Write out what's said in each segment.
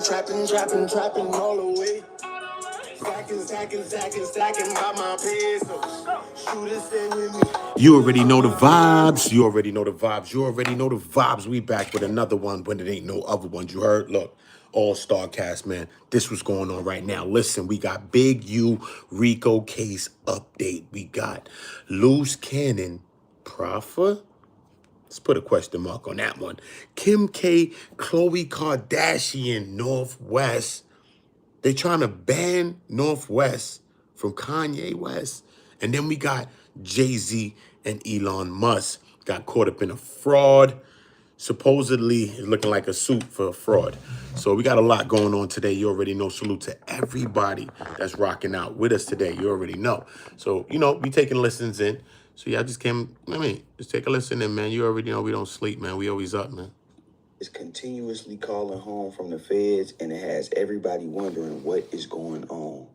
trapping all the way. Stacking by my pesos. Shooters stay with me. You already know the vibes. You already know the vibes. You already know the vibes. We back with another one when it ain't no other ones. You heard? Look, all-star cast, man. This was going on right now. Listen, we got big U RICO case update. We got Luce Cannon Proffer. Let's put a question mark on that one. K Khloé Kardashian Northwest. They trying to ban Northwest from Kanye West. And then we got Jay-Z and Elon Musk got caught up in a fraud. Supposedly, it's looking like a suit for a fraud. So we got a lot going on today. You already know. Salute to everybody that's rocking out with us today. You already know. So, you know, we taking listens in. So y'all just came, just take a listen in, man. You already know we don't sleep, man. We always up, man. Is continuously calling home from the feds, and it has everybody wondering what is going on.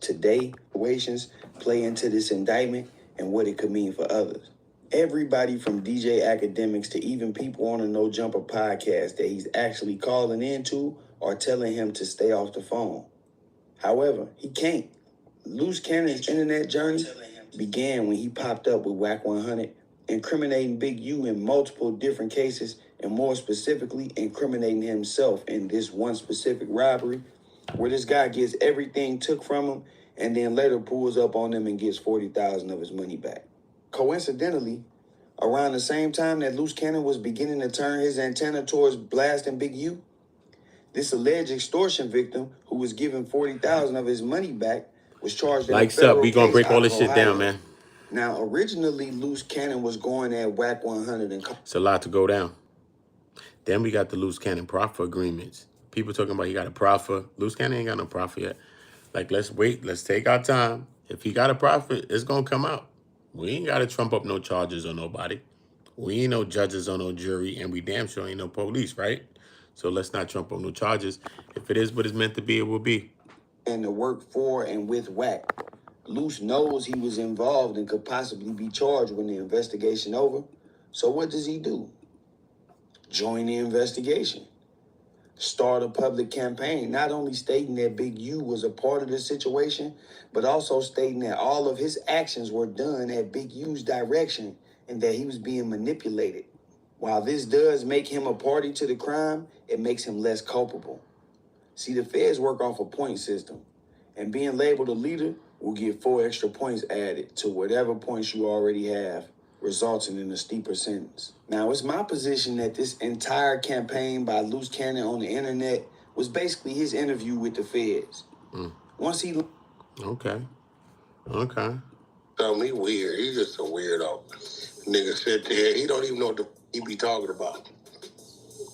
Today, situations play into this indictment and what it could mean for others. Everybody from DJ academics to even people on a No Jumper podcast that he's actually calling into are telling him to stay off the phone. However, he can't. Luce Cannon's internet journey began when he popped up with Wack 100, incriminating Big U in multiple different cases, and more specifically, incriminating himself in this one specific robbery, where this guy gets everything took from him and then later pulls up on him and gets $40,000 of his money back. Coincidentally, around the same time that Luce Cannon was beginning to turn his antenna towards blasting Big U, this alleged extortion victim, who was given $40,000 of his money back, was charged in a federal case. We gonna break all this shit down, man. Now, originally, Luce Cannon was going at Wack 100 and... It's a lot to go down. Then we got the Luce Cannon Proffer agreements. People talking about he got a proffer. Luce Cannon ain't got no proffer yet. Like, let's wait. Let's take our time. If he got a proffer, it's gonna come out. We ain't gotta trump up no charges on nobody. We ain't no judges or no jury, and we damn sure ain't no police, right? So let's not trump up no charges. If it is what it's meant to be, it will be. And to work for and with Wack. Luce knows he was involved and could possibly be charged when the investigation over. So what does he do? Join the investigation. Start a public campaign, not only stating that Big U was a part of the situation, but also stating that all of his actions were done at Big U's direction and that he was being manipulated. While this does make him a party to the crime, it makes him less culpable. See, the feds work off a point system, and being labeled a leader will get 4 extra points added to whatever points you already have, resulting in a steeper sentence. Now, it's my position that this entire campaign by Luce Cannon on the internet was basically his interview with the feds. Once he... Okay. Tell me weird. He's just a weirdo. Nigga sit there, he don't even know what he be talking about.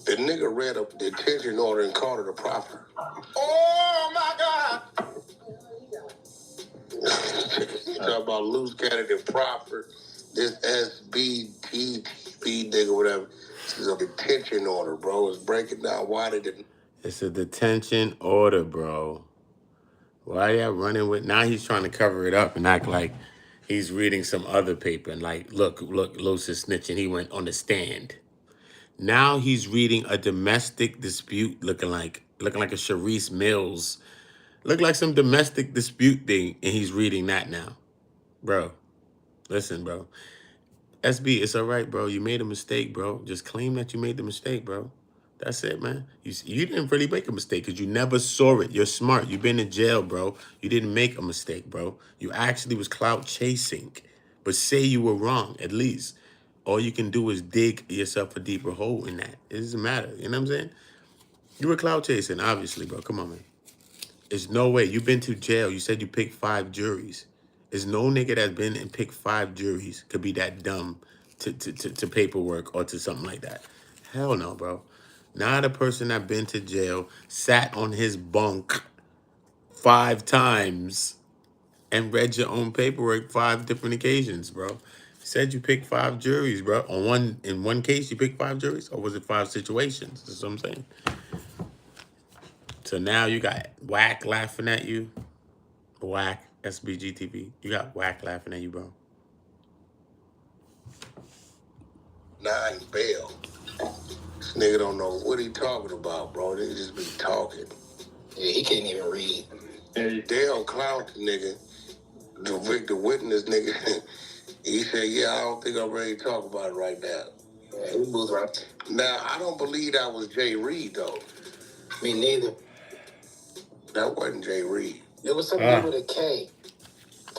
The nigga read a detention order and called it a proffer. Oh, my God! Talk about Luce Cannon and Proffer, this SBT nigga, whatever. This is a detention order, bro. It's breaking down why they didn't. It's a detention order, bro. Why y'all running with? Now he's trying to cover it up and act like he's reading some other paper and like, look, Luce is snitching. He went on the stand. Now he's reading a domestic dispute, looking like a Sharice Mills. Look like some domestic dispute thing, and he's reading that now. Bro, listen, bro. SB, it's all right, bro. You made a mistake, bro. Just claim that you made the mistake, bro. That's it, man. You didn't really make a mistake because you never saw it. You're smart. You've been in jail, bro. You didn't make a mistake, bro. You actually was clout chasing. But say you were wrong, at least. All you can do is dig yourself a deeper hole in that. It doesn't matter. You know what I'm saying? You were clout chasing, obviously, bro. Come on, man. There's no way. You've been to jail. You said you picked 5 juries. There's no nigga that's been and picked 5 juries could be that dumb to paperwork or to something like that. Hell no, bro. Not a person that been to jail, sat on his bunk 5 times and read your own paperwork 5 different occasions, bro. Said you picked 5 juries, bro. In one case, you picked 5 juries, or was it 5 situations? That's what I'm saying. So now you got Wack laughing at you. Wack, SBGTV. You got Wack laughing at you, bro. 9 bail. Nigga don't know what he talking about, bro. They just be talking. Yeah, he can't even read. They don't clout the nigga. The Victor Witness nigga. He said, yeah, I don't think I'm ready to talk about it right now. Yeah, he was right. Now, I don't believe that was Jay Reed, though. Me neither. That wasn't Jay Reed. It was something with a K.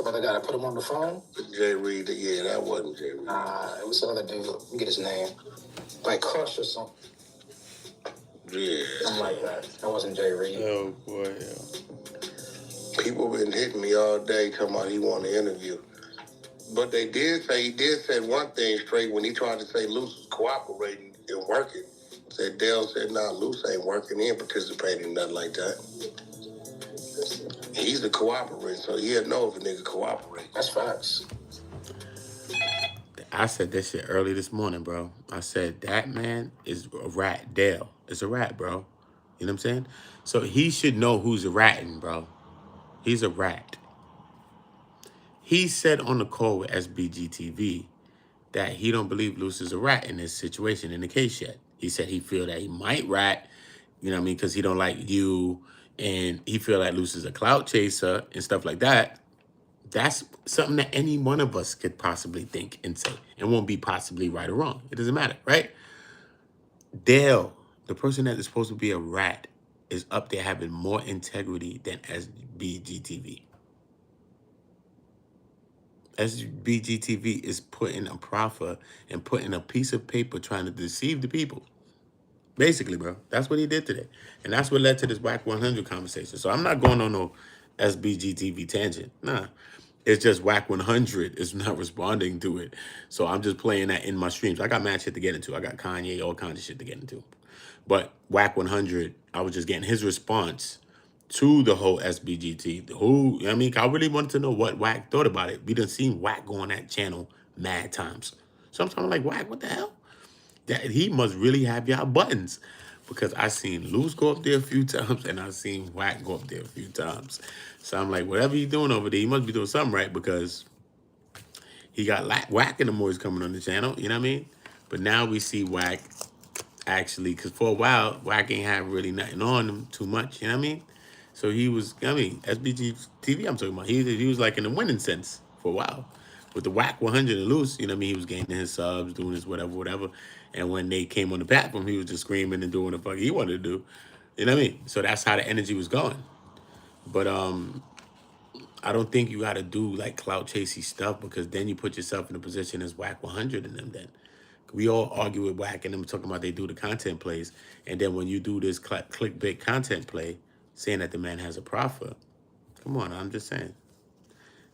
But I gotta put him on the phone. Jay Reed, yeah, that wasn't Jay Reed. Nah, it was some other dude. Let me get his name. Like Crush or something. Yeah. Something like that. That wasn't Jay Reed. Oh boy. People been hitting me all day talking about he want to interview. But he did say one thing straight when he tried to say Luce was cooperating and working. Said Dale said, nah, Luce ain't working, he ain't participating, nothing like that. He's a cooperator, so he'll know if a nigga cooperate. That's facts. I said that shit early this morning, bro. I said that man is a rat. Dale is a rat, bro. You know what I'm saying? So he should know who's a ratting, bro. He's a rat. He said on the call with SBG TV that he don't believe Luce is a rat in this situation, in the case yet. He said he feel that he might rat, you know what I mean, because he don't like you, and he feel like Luce is a clout chaser and stuff like that. That's something that any one of us could possibly think and say. It won't be possibly right or wrong. It doesn't matter, right? Dale, the person that is supposed to be a rat, is up there having more integrity than SBGTV. SBGTV is putting a proffer and putting a piece of paper trying to deceive the people. Basically, bro. That's what he did today. And that's what led to this Wack 100 conversation. So I'm not going on no SBGTV tangent. Nah. It's just Wack 100 is not responding to it. So I'm just playing that in my streams. I got mad shit to get into. I got Kanye, all kinds of shit to get into. But Wack 100, I was just getting his response to the whole SBGT. I mean, I really wanted to know what Wack thought about it. We done seen Wack go on that channel mad times. So I'm talking like, Wack, what the hell? That he must really have y'all buttons, because I seen Luce go up there a few times and I seen Wack go up there a few times. So I'm like, whatever he's doing over there, he must be doing something right, because he got Wack and the boys coming on the channel, you know what I mean? But now we see Wack actually, because for a while, Wack ain't had really nothing on him too much, you know what I mean? So he was, I mean, SBG TV I'm talking about, he was like in the winning sense for a while. With the Wack 100 and Luce, you know what I mean? He was gaining his subs, doing his whatever. And when they came on the platform, he was just screaming and doing the fuck he wanted to do. You know what I mean? So that's how the energy was going. But I don't think you got to do like clout chasey stuff, because then you put yourself in a position as Wack 100 and them then. We all argue with Wack and them talking about they do the content plays. And then when you do this clickbait content play, saying that the man has a proffer, come on, I'm just saying.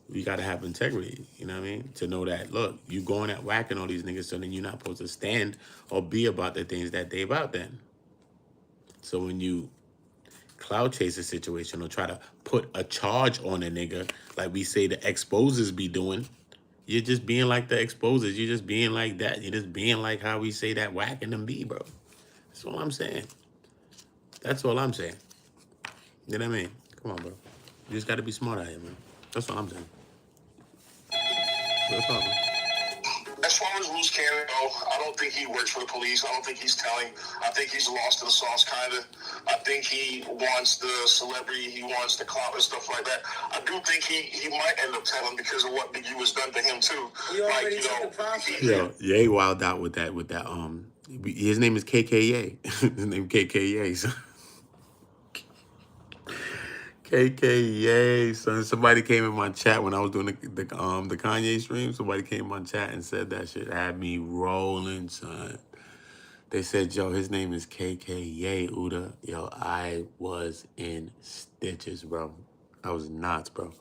You got to have integrity, you know what I mean? To know that, look, you going at whacking all these niggas, so then you're not supposed to stand or be about the things that they about then. So when you cloud chase a situation or try to put a charge on a nigga, like we say the exposers be doing, you're just being like the exposers. You're just being like that. You're just being like how we say that whacking them be, bro. That's all I'm saying. That's all I'm saying. You know what I mean? Come on, bro. You just got to be smart out here, man. That's all I'm saying. What's up, man? As far as Luce Cannon go, I don't think he works for the police. I don't think he's telling. I think he's lost to the sauce, kind of. I think he wants the celebrity. He wants the clout and stuff like that. I do think he might end up telling because of what Biggie was done to him, too. He already took the profit. Yo, Ye wilded out with that, his name is KKA. His name KKA, son. KKA, son. Somebody came in my chat when I was doing the Kanye stream. Somebody came in my chat and said that shit had me rolling, son. They said, yo, his name is KKA, Uda. Yo, I was in stitches, bro. I was nuts, bro.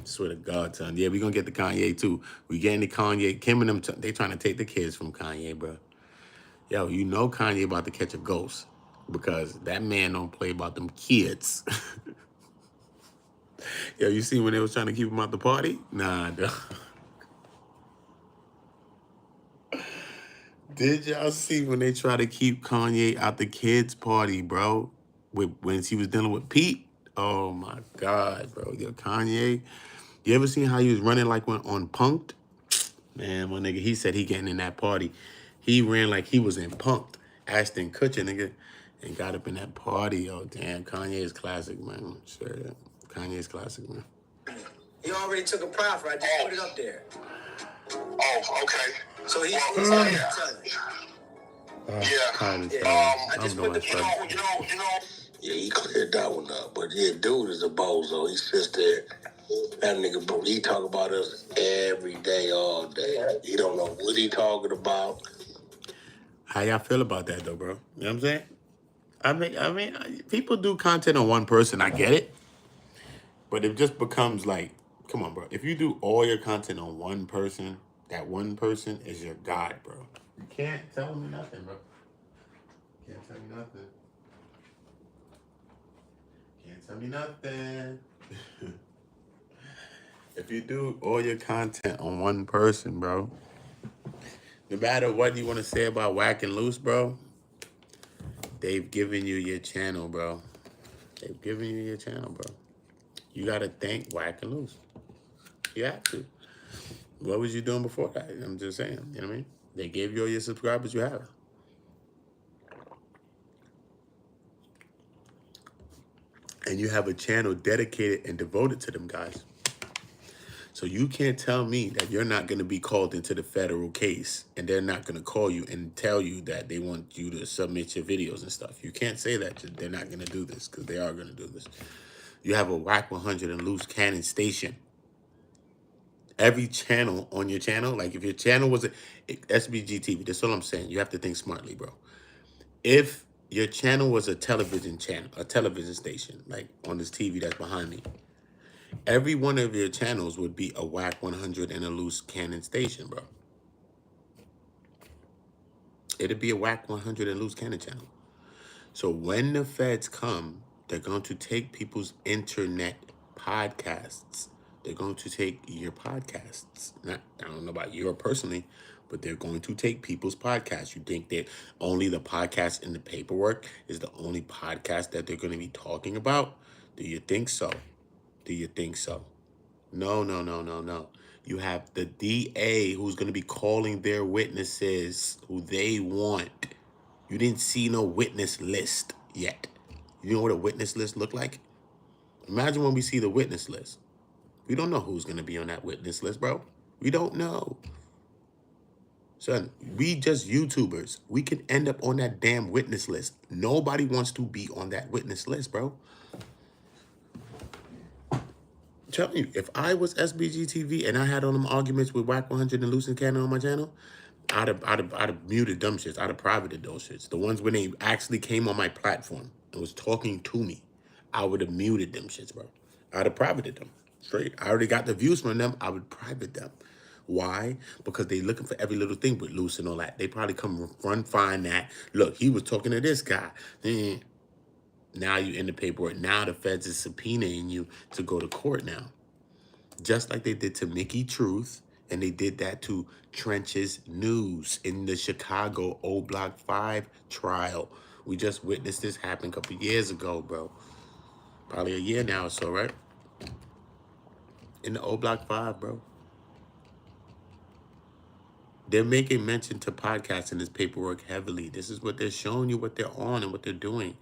Swear to God, son. Yeah, we gonna get the Kanye, too. We getting the Kanye. Kim and them, they trying to take the kids from Kanye, bro. Yo, you know Kanye about to catch a ghost, because that man don't play about them kids. Yo, you see when they was trying to keep him out the party? Nah, dog. Did y'all see when they try to keep Kanye out the kids' party, bro? When he was dealing with Pete? Oh, my God, bro. Yo, Kanye, you ever seen how he was running like on Punk'd? Man, my nigga, he said he getting in that party. He ran like he was in Punk'd. Ashton Kutcher, nigga, and got up in that party, yo. Damn, Kanye is classic, man. Sure, yeah. Kanye is classic, man. He already took a proffer. I just put it up there. Oh, okay. So he's yeah. I just put the Yeah, he cleared that one up. But yeah, dude is a bozo. He sits there. That nigga, he talk about us every day, all day. He don't know what he talking about. How y'all feel about that, though, bro? You know what I'm saying? I mean, people do content on one person. I get it. But it just becomes like, come on, bro. If you do all your content on one person, that one person is your god, bro. You can't tell me nothing, bro. Can't tell me nothing. Can't tell me nothing. If you do all your content on one person, bro, no matter what you want to say about Wack and Luce, bro, they've given you your channel, bro. They've given you your channel, bro. You got to thank Wack and Luce. You have to. What was you doing before that? I'm just saying, you know what I mean? They gave you all your subscribers you have. And you have a channel dedicated and devoted to them guys. So you can't tell me that you're not going to be called into the federal case and they're not going to call you and tell you that they want you to submit your videos and stuff. You can't say that they're not going to do this, because they are going to do this. You have a Wack 100 and Luce Cannon station. Every channel on your channel, like if your channel was a SBG TV, that's all I'm saying. You have to think smartly, bro. If your channel was a television channel, a television station, like on this TV that's behind me, every one of your channels would be a Wack 100 and a Luce Cannon station, bro. It'd be a Wack 100 and Luce Cannon channel. So when the feds come, they're going to take people's internet podcasts. They're going to take your podcasts. Not, I don't know about you personally, but they're going to take people's podcasts. You think that only the podcast in the paperwork is the only podcast that they're going to be talking about? Do you think so? Do you think so? No, no, no, no, no. You have the DA who's going to be calling their witnesses who they want. You didn't see no witness list yet. You know what a witness list look like? Imagine when we see the witness list. We don't know who's going to be on that witness list, bro. We don't know. Son, we just YouTubers. We can end up on that damn witness list. Nobody wants to be on that witness list, bro. Tell me, if I was SBG TV and I had all them arguments with Wack 100 and Luce Cannon on my channel, I'd have muted them shits. I'd have privated those shits. The ones when they actually came on my platform and was talking to me, I would have muted them shits, bro. I'd have privated them. Straight. I already got the views from them. I would private them. Why? Because they looking for every little thing with Luce and all that. They probably come run find that. Look, he was talking to this guy. Now you in the paperwork. Now the feds is subpoenaing you to go to court now. Just like they did to Mickey Truth, and they did that to Trench's News in the Chicago O Block 5 trial. We just witnessed this happen a couple years ago, bro. Probably a year now or so, right? In the O Block 5, bro. They're making mention to podcasts in this paperwork heavily. This is what they're showing you, what they're on and what they're doing.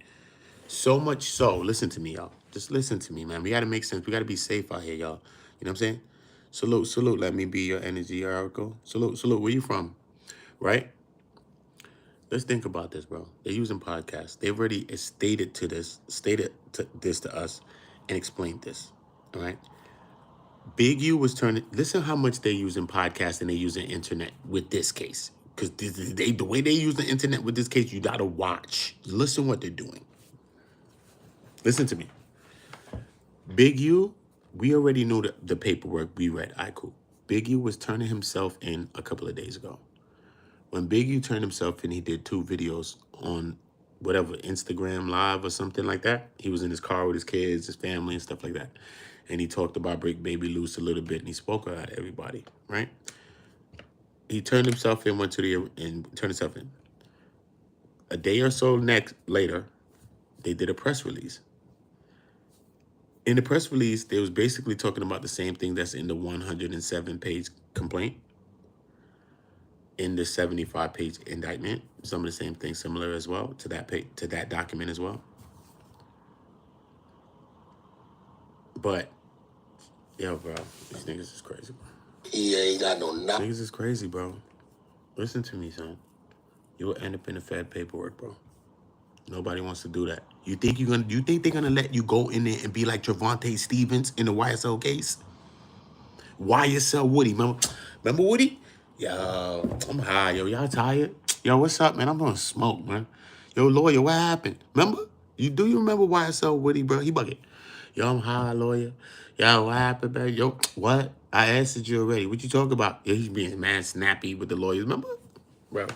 So much so, listen to me, y'all. Just listen to me, man. We got to make sense. We got to be safe out here, y'all. You know what I'm saying? Salute, salute. Let me be your energy oracle. Salute, salute. Where you from? Right? Let's think about this, bro. They're using podcasts. They've already stated this to us and explained this. All right? Big U was turning. Listen how much they're using podcasts and they're using internet with this case. Because the way they use the internet with this case, you got to watch. Listen what they're doing. Listen to me. Big U, we already knew the paperwork we read. All right, cool. Big U was turning himself in a couple of days ago. When Big U turned himself in, he did 2 videos on whatever, Instagram Live or something like that. He was in his car with his kids, his family, and stuff like that. And he talked about Brick Baby Luce a little bit, and he spoke about everybody, right? He turned himself in, turned himself in. A day or so later, they did a press release. In the press release, they was basically talking about the same thing that's in the 107-page complaint. in the 75-page indictment. Some of the same things similar as well to that document as well. But yo, bro, these niggas is crazy. He ain't got no nothing. Niggas is crazy, bro. Listen to me, son. You will end up in the Fed paperwork, bro. Nobody wants to do that. You think they're gonna let you go in there and be like Trevante Stevens in the YSL case? YSL Woody, remember Woody? Yo, I'm high, yo. Y'all tired? Yo, what's up, man? I'm gonna smoke, man. Yo, lawyer, what happened? Remember? You remember YSL Woody, bro? He bucket. Yo, I'm high, lawyer. Yo, what happened, man? Yo, what? I answered you already. What you talking about? Yo, he's being mad snappy with the lawyers, remember? Bro,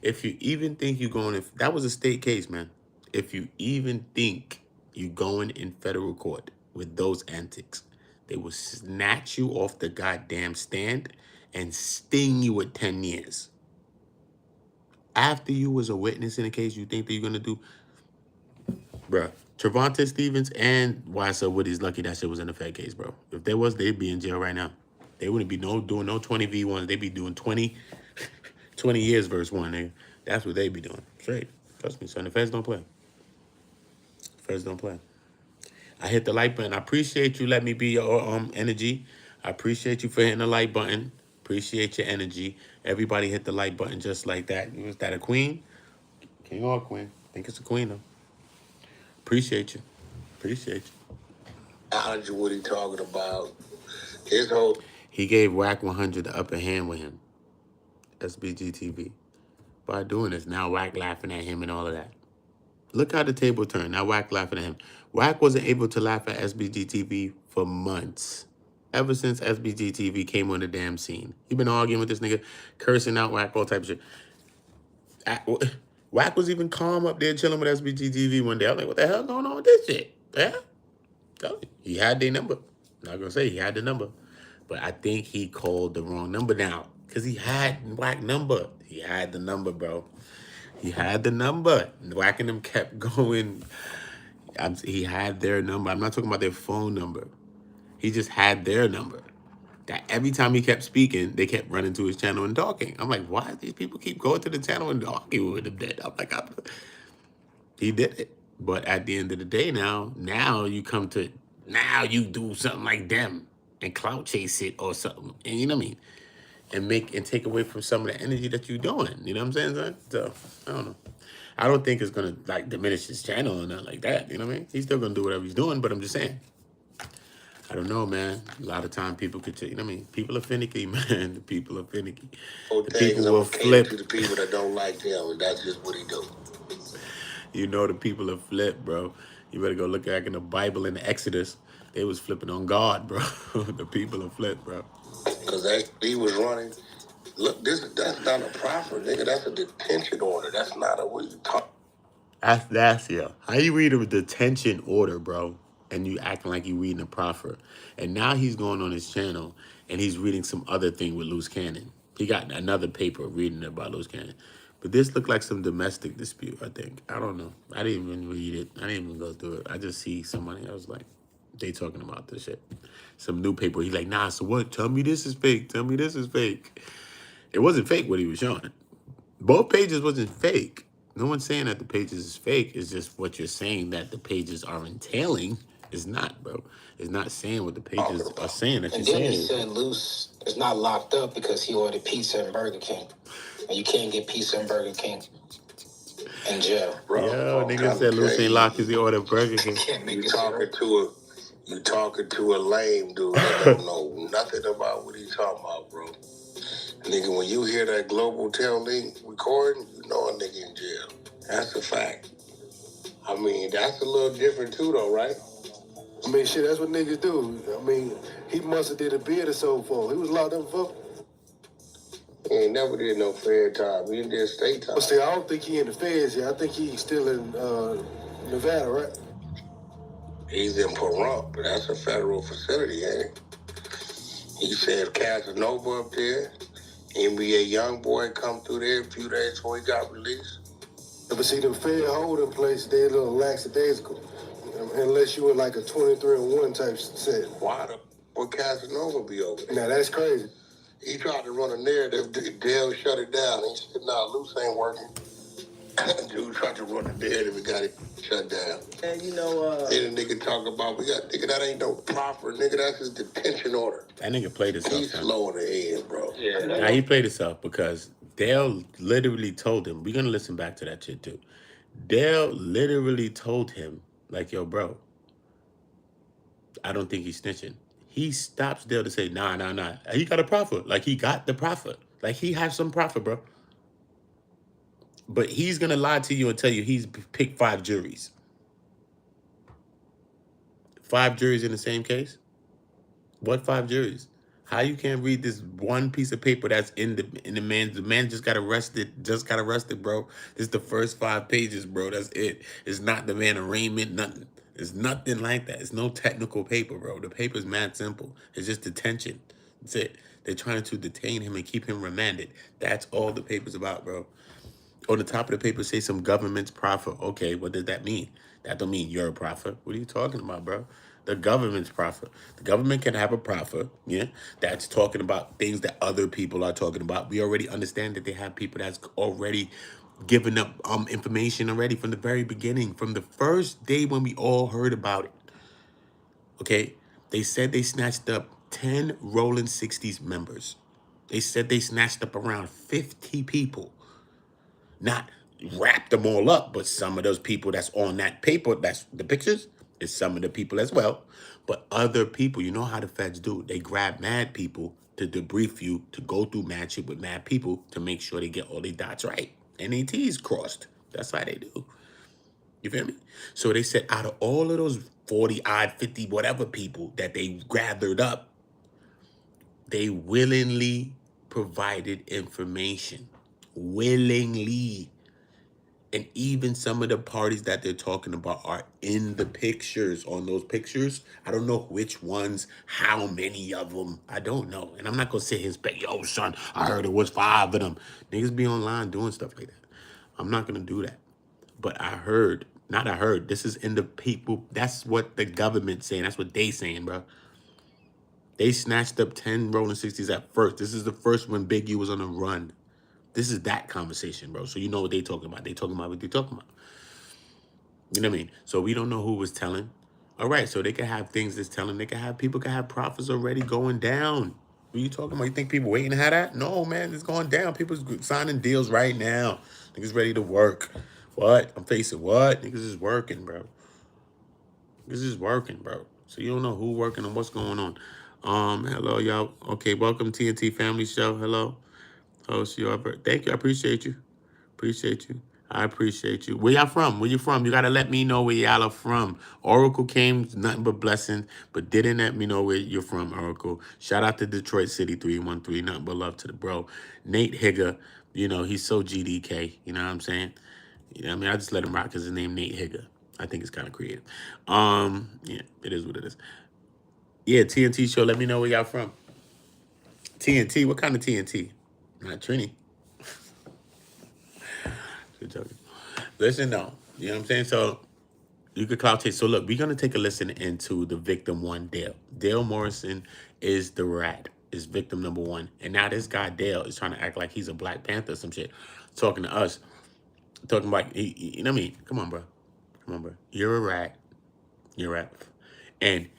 if you even think you're going in, that was a state case, man. If you even think you're going in federal court with those antics, they will snatch you off the goddamn stand and sting you with 10 years. After you was a witness in a case, you think that you're going to do, bro. Trevante Stevens and YSL Woody's lucky that shit was in the Fed case, bro. If there was, they'd be in jail right now. They wouldn't be doing no 20v1s. They'd be doing 20 years versus one, nigga. That's what they be doing. Straight. Trust me, son. The feds don't play. Feds don't play. I hit the like button. I appreciate you letting me be your energy. I appreciate you for hitting the like button. Appreciate your energy. Everybody hit the like button just like that. Was that a queen? King or queen? I think it's a queen, though. Appreciate you. Appreciate you. Knowledge of what he talking about. His whole... He gave Wack 100 the upper hand with him. SBGTV. By doing this, now Wack laughing at him and all of that. Look how the table turned. Now Wack laughing at him. Wack wasn't able to laugh at SBGTV for months. Ever since SBGTV came on the damn scene. He been arguing with this nigga, cursing out Wack, all types of shit. Wack was even calm up there chilling with SBGTV one day. I was like, what the hell going on with this shit? Yeah? He had their number. I'm not going to say he had the number. But I think he called the wrong number now. Because he had Wack number. He had the number, bro. He had the number. Wack and them kept going. He had their number. I'm not talking about their phone number. He just had their number. That every time he kept speaking, they kept running to his channel and talking. I'm like, why do these people keep going to the channel and arguing with him dead? I'm like, he did it. But at the end of the day now you come to, now you do something like them and clout chase it or something. And you know what I mean? And take away from some of the energy that you're doing. You know what I'm saying, son? So, I don't know. I don't think it's going to, like, diminish his channel or nothing like that. You know what I mean? He's still going to do whatever he's doing, but I'm just saying. I don't know, man. A lot of time people could, you know what I mean? People are finicky, man. The people are finicky. The people will flip. To the people that don't like him, and that's just what he do. You know the people are flip, bro. You better go look back in the Bible in the Exodus. They was flipping on God, bro. The people are flip, bro. Because he was running. Look, that's not a proffer, nigga. That's a detention order. That's not a what you talk. That's yeah. How you read a detention order, bro, and you acting like you reading a proffer? And now he's going on his channel and he's reading some other thing with Luce Cannon. He got another paper reading about Luce Cannon. But this looked like some domestic dispute, I think. I don't know. I didn't even read it. I didn't even go through it. I just see somebody. I was like, they talking about this shit. Some new paper. He's like, nah, so what? Tell me this is fake. Tell me this is fake. It wasn't fake what he was showing. Both pages wasn't fake. No one's saying that the pages is fake. It's just what you're saying that the pages are entailing is not, bro. It's not saying what the pages are saying that you're saying. And then he said Luce is not locked up because he ordered pizza and Burger King. And you can't get pizza and Burger King in jail. Bro, yo, nigga said Luce ain't locked because he ordered Burger King. You talking to a lame dude that don't know nothing about what he's talking about, bro. Nigga, when you hear that Global Tel Link recording, you know a nigga in jail. That's a fact. I mean, that's a little different too, though, right? I mean, shit, that's what niggas do. I mean, he must have did a bid or so for. He was locked up for. He ain't never did no fair time. He did state time. But see, I don't think he in the feds yet. I think he's still in Nevada, right? He's in Pahrump, but that's a federal facility, ain't it? He said Casanova up there. NBA young boy come through there a few days before he got released. But see, them Fed holding places, they a little lackadaisical. Unless you in like a 23-1 type set. Why would Casanova be over there? Now, that's crazy. He tried to run a narrative. Dale shut it down. He said, "Nah, Luce ain't working." Dude tried to run a narrative and got it shut down. And then the nigga talk about, we got nigga that ain't no Proffer, nigga, that's his detention order. That nigga played himself. He's slow in the head, bro. Yeah. Now he played himself because Dale literally told him. We're gonna listen back to that shit too. Dale literally told him, like, yo, bro, I don't think he's snitching. He stops Dale to say, nah. He got a proffer. Like, he got the proffer. Like, he has some proffer, bro. But he's going to lie to you and tell you he's picked 5 juries. 5 juries in the same case? What 5 juries? How you can't read this one piece of paper that's in the man just got arrested, bro. It's the first 5 pages, bro. That's it. It's not the man arraignment, nothing. It's nothing like that. It's no technical paper, bro. The paper's mad simple. It's just detention. That's it. They're trying to detain him and keep him remanded. That's all the paper's about, bro. On the top of the paper, say some government's proffer. Okay, what does that mean? That don't mean you're a proffer. What are you talking about, bro? The government's proffer. The government can have a proffer, yeah, that's talking about things that other people are talking about. We already understand that they have people that's already given up information already from the very beginning, from the first day when we all heard about it. Okay, they said they snatched up 10 Rolling 60s members. They said they snatched up around 50 people. Not wrap them all up, but some of those people that's on that paper, that's the pictures, is some of the people as well. But other people, you know how the feds do. They grab mad people to debrief you, to go through mad shit with mad people to make sure they get all their dots right. And their T's crossed. That's how they do. You feel me? So they said out of all of those 40 odd, 50, whatever people that they gathered up, they willingly provided information. Willingly. And even some of the parties that they're talking about are in the pictures, on those pictures. I don't know which ones, how many of them. I don't know. And I'm not going to sit here and say, yo, son, I heard it was 5 of them. Niggas be online doing stuff like that. I'm not going to do that. But this is in the people. That's what the government's saying. That's what they saying, bro. They snatched up 10 Rolling 60s at first. This is the first when Big U was on a run. This is that conversation, bro. So you know what they talking about. They talking about what they talking about. You know what I mean? So we don't know who was telling. All right, so they can have things that's telling. People can have profits already going down. What are you talking about? You think people waiting to have that? No, man, it's going down. People's signing deals right now. Niggas ready to work. What? I'm facing what? Niggas is working, bro. Niggas is working, bro. So you don't know who working and what's going on. Hello, y'all. Okay, welcome TNT Family Show. Hello. Host you up. Thank you. I appreciate you. Appreciate you. I appreciate you. Where y'all from? Where you from? You got to let me know where y'all are from. Oracle came, nothing but blessings, but didn't let me know where you're from, Oracle. Shout out to Detroit City 313. Nothing but love to the bro. Nate Higger, you know, he's so GDK. You know what I'm saying? You know what I mean? I just let him rock because his name Nate Higger. I think it's kind of creative. Yeah, it is what it is. Yeah, TNT show. Let me know where y'all from. TNT? What kind of TNT? Not Trini. Good joking. Listen, no. You know what I'm saying? So you could clout chase. So look, we're gonna take a listen into the victim one, Dale. Dale Morrison is the rat, is victim number 1. And now this guy Dale is trying to act like he's a Black Panther or some shit. Talking to us. Talking about you know what I mean? Come on, bro. Come on, bro. You're a rat. You're a rat. And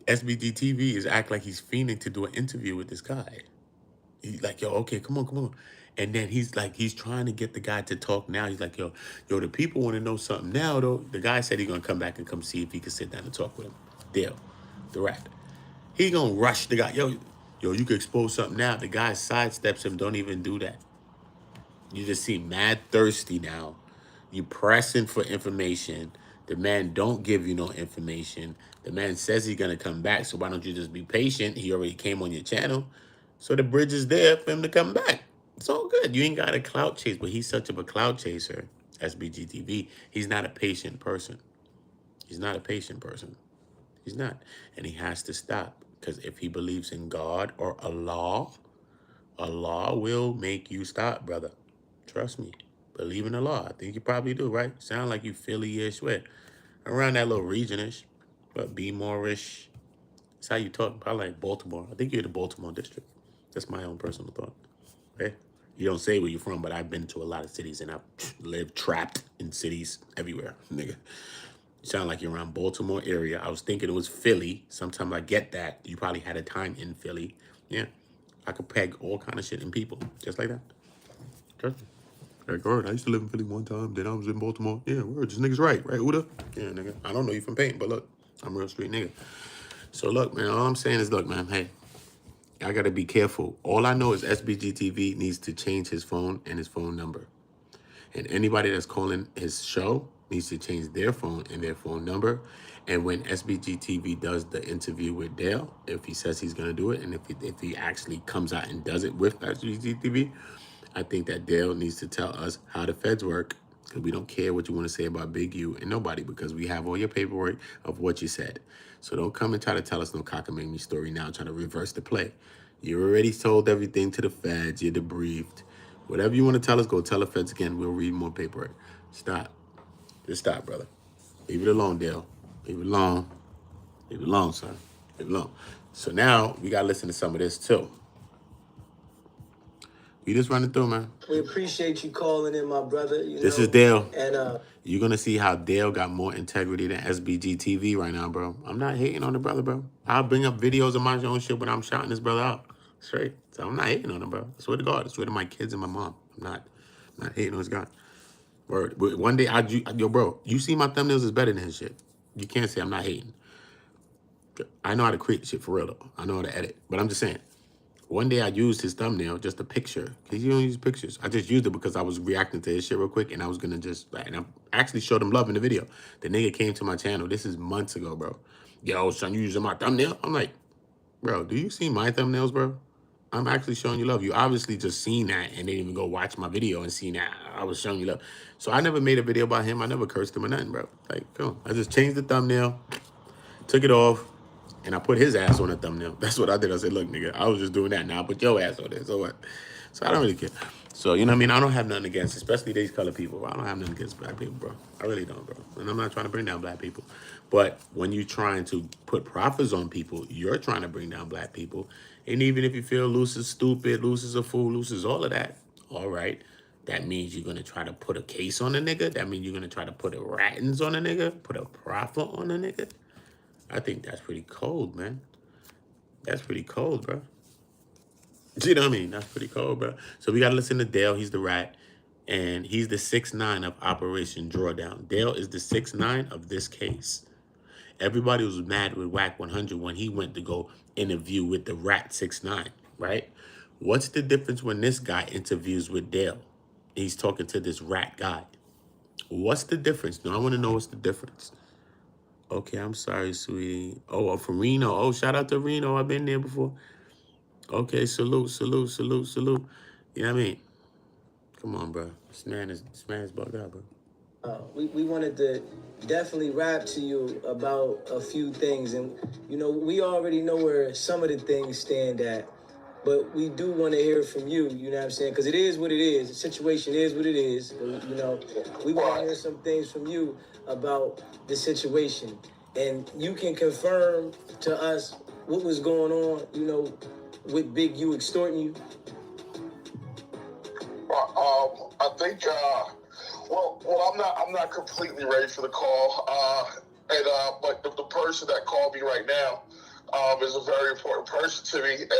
SBD TV is act like he's fiending to do an interview with this guy. He's like, yo, okay, come on. And then he's trying to get the guy to talk now. He's like, yo, the people want to know something now, though. The guy said he's going to come back and come see if he can sit down and talk with him. Dale, the rat. He going to rush the guy. Yo, you can expose something now. The guy sidesteps him. Don't even do that. You just seem mad thirsty now. You pressing for information. The man don't give you no information. The man says he's going to come back, so why don't you just be patient? He already came on your channel. So the bridge is there for him to come back. It's all good. You ain't got a clout chase, but he's such of a clout chaser, SBGTV. He's not a patient person. He's not a patient person. He's not. And he has to stop. Because if he believes in God or Allah will make you stop, brother. Trust me. Believe in Allah. I think you probably do, right? Sound like you Philly-ish, where? Around that little region-ish. But be more-ish. That's how you talk. Probably like Baltimore. I think you're the Baltimore district. That's my own personal thought. Okay? You don't say where you're from, but I've been to a lot of cities and I've lived trapped in cities everywhere, nigga. You sound like you're around Baltimore area. I was thinking it was Philly. Sometimes I get that. You probably had a time in Philly. Yeah. I could peg all kind of shit in people. Just like that. Trust me. Like, word, I used to live in Philly one time. Then I was in Baltimore. Yeah, word, this nigga's right. Right, Uda? Yeah, nigga. I don't know you from paint, but look, I'm a real street nigga. So look, man, all I'm saying is, look, man, hey, I got to be careful. All I know is SBGTV needs to change his phone and his phone number. And anybody that's calling his show needs to change their phone and their phone number. And when SBGTV does the interview with Dale, if he says he's going to do it, and if he actually comes out and does it with SBGTV, I think that Dale needs to tell us how the feds work, because we don't care what you want to say about Big U and nobody, because we have all your paperwork of what you said. So don't come and try to tell us no cockamamie story now, trying to reverse the play. You already told everything to the feds. You're debriefed. Whatever you want to tell us, go tell the feds again. We'll read more paperwork. Stop. Just stop, brother. Leave it alone, Dale. Leave it alone. Leave it alone, son. Leave it alone. So now we got to listen to some of this, too. We just running through, man. We appreciate you calling in, my brother. This is Dale. And you're going to see how Dale got more integrity than SBG TV right now, bro. I'm not hating on the brother, bro. I'll bring up videos of my own shit when I'm shouting this brother out. Straight. So I'm not hating on him, bro. I swear to God. I swear to my kids and my mom. I'm not hating on this guy. Word. But one day, yo, bro, you see my thumbnails is better than his shit. You can't say I'm not hating. I know how to create shit for real, though. I know how to edit. But I'm just saying. One day I used his thumbnail, just a picture, because you don't use pictures. I just used it because I was reacting to his shit real quick, and I was going to just, and I actually showed him love in the video. The nigga came to my channel. This is months ago, bro. Yo, son, you using my thumbnail? I'm like, bro, do you see my thumbnails, bro? I'm actually showing you love. You obviously just seen that and didn't even go watch my video and seen that I was showing you love. So I never made a video about him. I never cursed him or nothing, bro. Like, come on. I just changed the thumbnail, took it off, and I put his ass on the thumbnail. That's what I did. I said, look, nigga, I was just doing that. Now I put your ass on there. So what? So I don't really care. So, you know what I mean? I don't have nothing against, especially these color people. I don't have nothing against black people, bro. I really don't, bro. And I'm not trying to bring down black people. But when you're trying to put prophets on people, you're trying to bring down black people. And even if you feel Luce is stupid, Luce is a fool, Luce is all of that, all right, that means you're going to try to put a case on a nigga. That means you're going to try to put a ratings on a nigga, put a prophet on a nigga. I think that's pretty cold, man. That's pretty cold, bro. Do you know what I mean? That's pretty cold, bro. So we got to listen to Dale. He's the rat. And he's the 6'9" of Operation Drawdown. Dale is the 6'9" of this case. Everybody was mad with Wack 100 when he went to go interview with the rat 6'9", right? What's the difference when this guy interviews with Dale? He's talking to this rat guy. What's the difference? No, I want to know what's the difference. Okay, I'm sorry, sweetie. Oh, from Reno. Oh, shout out to Reno. I've been there before. Okay, salute, salute, salute, salute. You know what I mean? Come on, bro. This man is bugged out, bro. we wanted to definitely rap to you about a few things. And, you know, we already know where some of the things stand at. But we do want to hear from you, you know what I'm saying? Because it is what it is. The situation is what it is. But, you know, we want to hear some things from you about the situation. And you can confirm to us what was going on, you know, with Big U extorting you. I think, I'm not completely ready for the call. But the person that called me right now is a very important person to me. And,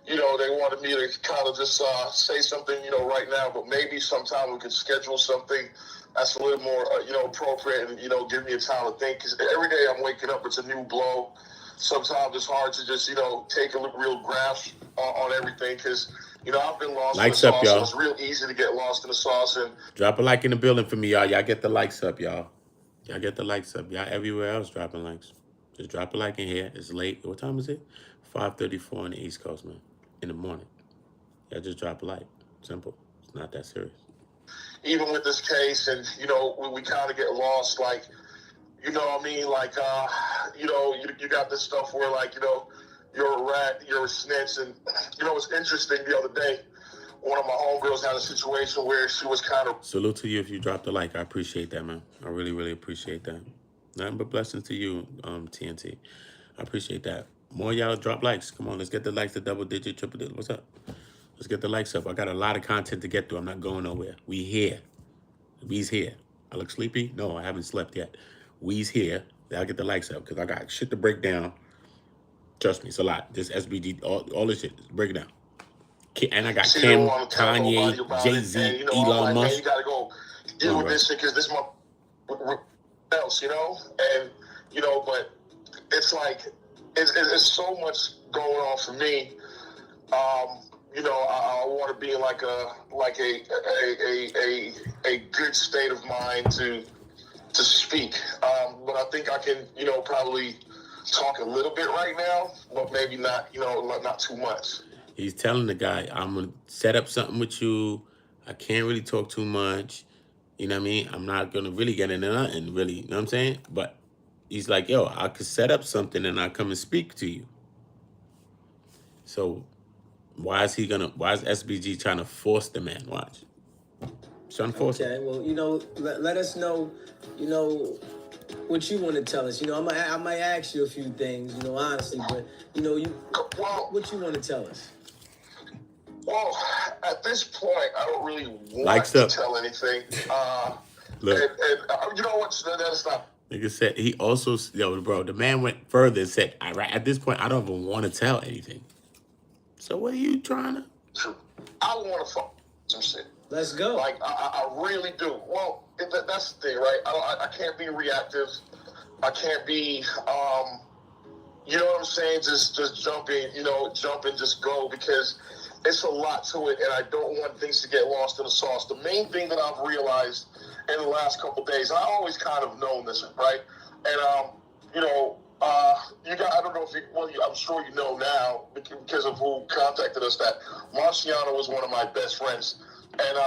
you know, they wanted me to kind of just say something, you know, right now, but maybe sometime we could schedule something that's a little more, you know, appropriate and, you know, give me a time to think. Because every day I'm waking up, it's a new blow. Sometimes it's hard to just, you know, take a real grasp on everything because, you know, I've been lost in the sauce. Up, y'all. So it's real easy to get lost in the sauce. And drop a like in the building for me, y'all. Y'all get the likes up, y'all. Y'all get the likes up. Y'all everywhere else dropping likes. Just drop a like in here. It's late. What time is it? 5:34 on the East Coast, man. In the morning. Y'all just drop a like. Simple. It's not that serious. Even with this case, and, you know, we kind of get lost, like, you know what I mean? Like, you know, you got this stuff where, like, you know, you're a rat, you're a snitch. And, you know, it's interesting the other day, one of my homegirls had a situation where she was kind of... Salute to you if you dropped a like. I appreciate that, man. I really, really appreciate that. Nothing but blessings to you, TNT. I appreciate that. More y'all drop likes. Come on, let's get the likes to double digit, triple digit. What's up? Let's get the likes up. I got a lot of content to get through. I'm not going nowhere. We here. We's here. I look sleepy? No, I haven't slept yet. We's here. I'll get the likes up because I got shit to break down. Trust me, it's a lot. This SBG, all this shit, break it down. And I got See, Kim, don't want to tell nobody Kanye, about Jay-Z, it. And, I'm Elon like, man, Musk. you got to go deal with this shit because this my else, And, but it's like, it's so much going on for me. I want to be in like a good state of mind to speak. But I think I can, probably talk a little bit right now, but maybe not, not too much. He's telling the guy, I'm going to set up something with you. I can't really talk too much. You know what I mean? I'm not going to really get into nothing, really. You know what I'm saying? But he's like, yo, I could set up something and I'll come and speak to you. So why is SBG trying to force the man? Watch. He's trying to force him. Okay, well, let us know, what you want to tell us. I might ask you a few things, honestly, but, what you want to tell us? Well, at this point, I don't really want to tell anything. Look. And you know what? That's not. Nigga said, he also, bro, the man went further and said, at this point, I don't even want to tell anything. So what are you trying to? I want to fuck some shit. Let's go. Like, I really do. Well, that's the thing, right? I can't be reactive. I can't be, you know what I'm saying? Just jumping, jump and just go because it's a lot to it, and I don't want things to get lost in the sauce. The main thing that I've realized in the last couple of days, I always kind of known this, right? And, you got, I don't know if I'm sure you know now because of who contacted us that Marciano was one of my best friends. And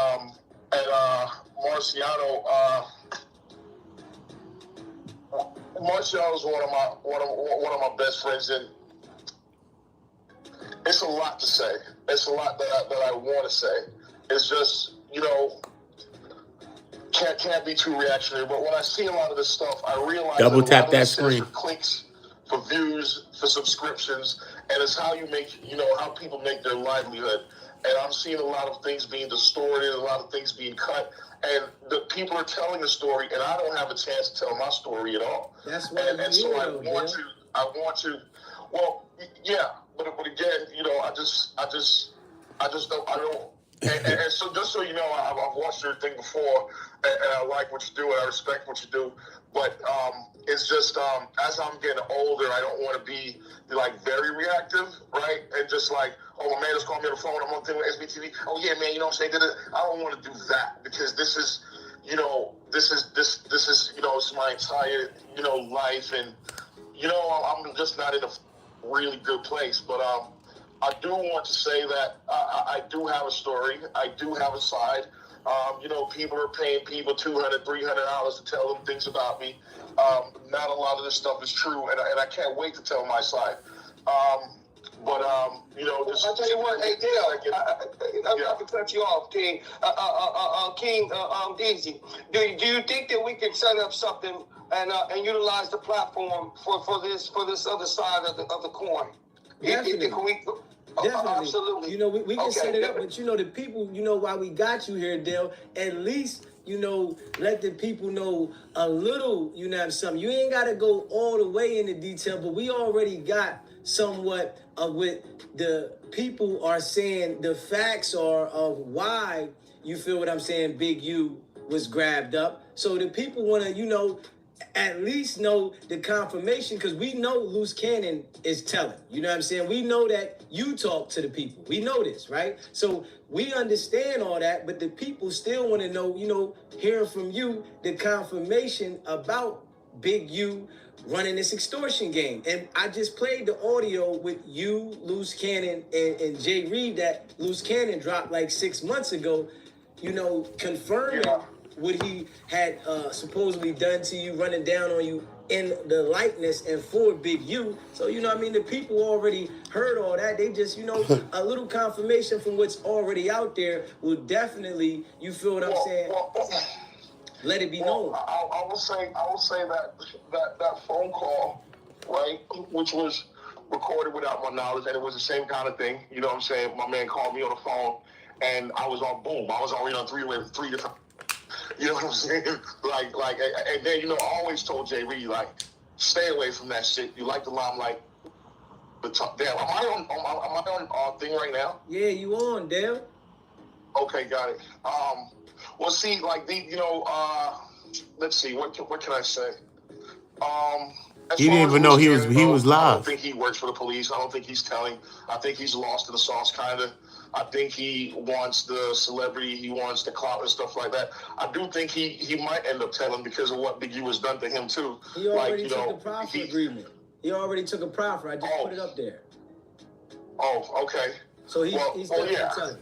Marciano is one of my best friends, and it's a lot to say. It's a lot that I want to say. It's just can't be too reactionary. But when I see a lot of this stuff, I realize double that tap a lot that of screen for clicks, for views, for subscriptions, and it's how you make how people make their livelihood. And I'm seeing a lot of things being distorted, a lot of things being cut, and the people are telling the story, and I don't have a chance to tell my story at all. That's why and so I want to. Well, yeah, but again, I don't. And so just so you know, I've watched your thing before, and I like what you do, and I respect what you do. But it's just as I'm getting older, I don't want to be like very reactive, right? And just like, oh, my man just called me on the phone. I'm on the thing with SBTV. Oh yeah, man, you know what I'm saying? I don't want to do that because this is, it's my entire, life, and I'm just not in a really good place. But I do want to say that I do have a story. I do have a side. People are paying people $200, $300 to tell them things about me. Not a lot of this stuff is true, and I can't wait to tell my side. Just I'll tell you what, hey, Dale, I can cut you off, King. King Dizzy, do you think that we can set up something and utilize the platform for this other side of the coin? Definitely. Definitely. Absolutely. We can set it up, but the people, why we got you here, Dale, at least, let the people know a little, something. You ain't got to go all the way into detail, but we already got somewhat of what the people are saying. The facts are of why, you feel what I'm saying, Big U was grabbed up. So the people want to, at least know the confirmation, because we know Luce Cannon is telling. You know what I'm saying? We know that you talk to the people. We know this, right? So we understand all that, but the people still want to know, hearing from you, the confirmation about Big U running this extortion game. And I just played the audio with you, Luce Cannon, and Jay Reed that Luce Cannon dropped like 6 months ago, confirming what he had supposedly done to you, running down on you in the likeness and for Big U. So, the people already heard all that. They just, a little confirmation from what's already out there will definitely, you feel what I'm saying? Let it be known. I will say that phone call, right, which was recorded without my knowledge, and it was the same kind of thing. You know what I'm saying? My man called me on the phone, and I was on boom. I was already on three different. You know what I'm saying? And then I always told Jay Reed, like, stay away from that shit. You like the limelight. Damn, am I on thing right now? Yeah, you on, Dale. Okay, got it. Well, see, like let's see, what can I say? As He far didn't as even know Luce he was Cannon goes, I live. don't think he works for the police. I don't think he's telling. I think he's lost in the sauce, kind of. I think he wants the celebrity, he wants the clout and stuff like that. I do think he might end up telling because of what Big U has done to him too. He already took a proffer agreement. He already took a proffer. I just put it up there. Oh, okay. So he's definitely telling.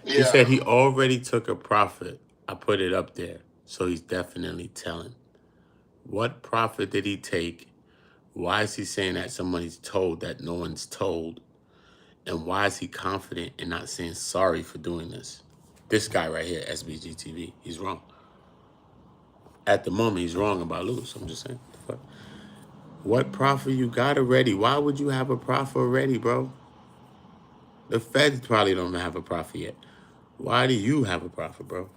He said he already took a profit. I put it up there. So he's definitely telling. What profit did he take? Why is he saying that somebody's told that no one's told? And why is he confident in not saying sorry for doing this? This guy right here, SBGTV, he's wrong. At the moment, he's wrong about Luce. I'm just saying. What profit you got already? Why would you have a profit already, bro? The feds probably don't have a profit yet. Why do you have a profit, bro?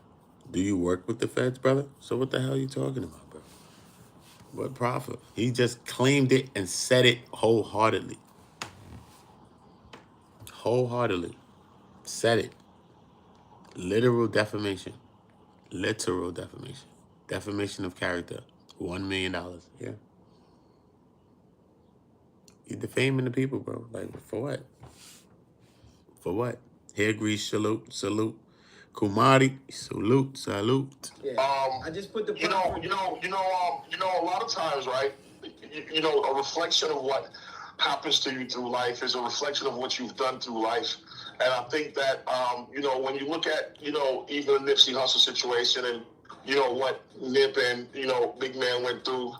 Do you work with the feds, brother? So what the hell are you talking about, bro? What profit? He just claimed it and said it wholeheartedly. Wholeheartedly. Said it. Literal defamation. Literal defamation. Defamation of character. $1 million. Yeah. You defaming the people, bro. Like, for what? For what? Hair grease, salute. Kumari, salute. Yeah. I just put the a lot of times, right? A reflection of what happens to you through life is a reflection of what you've done through life. And I think that, when you look at, even the Nipsey Hussle situation and, what Nip and, Big Man went through,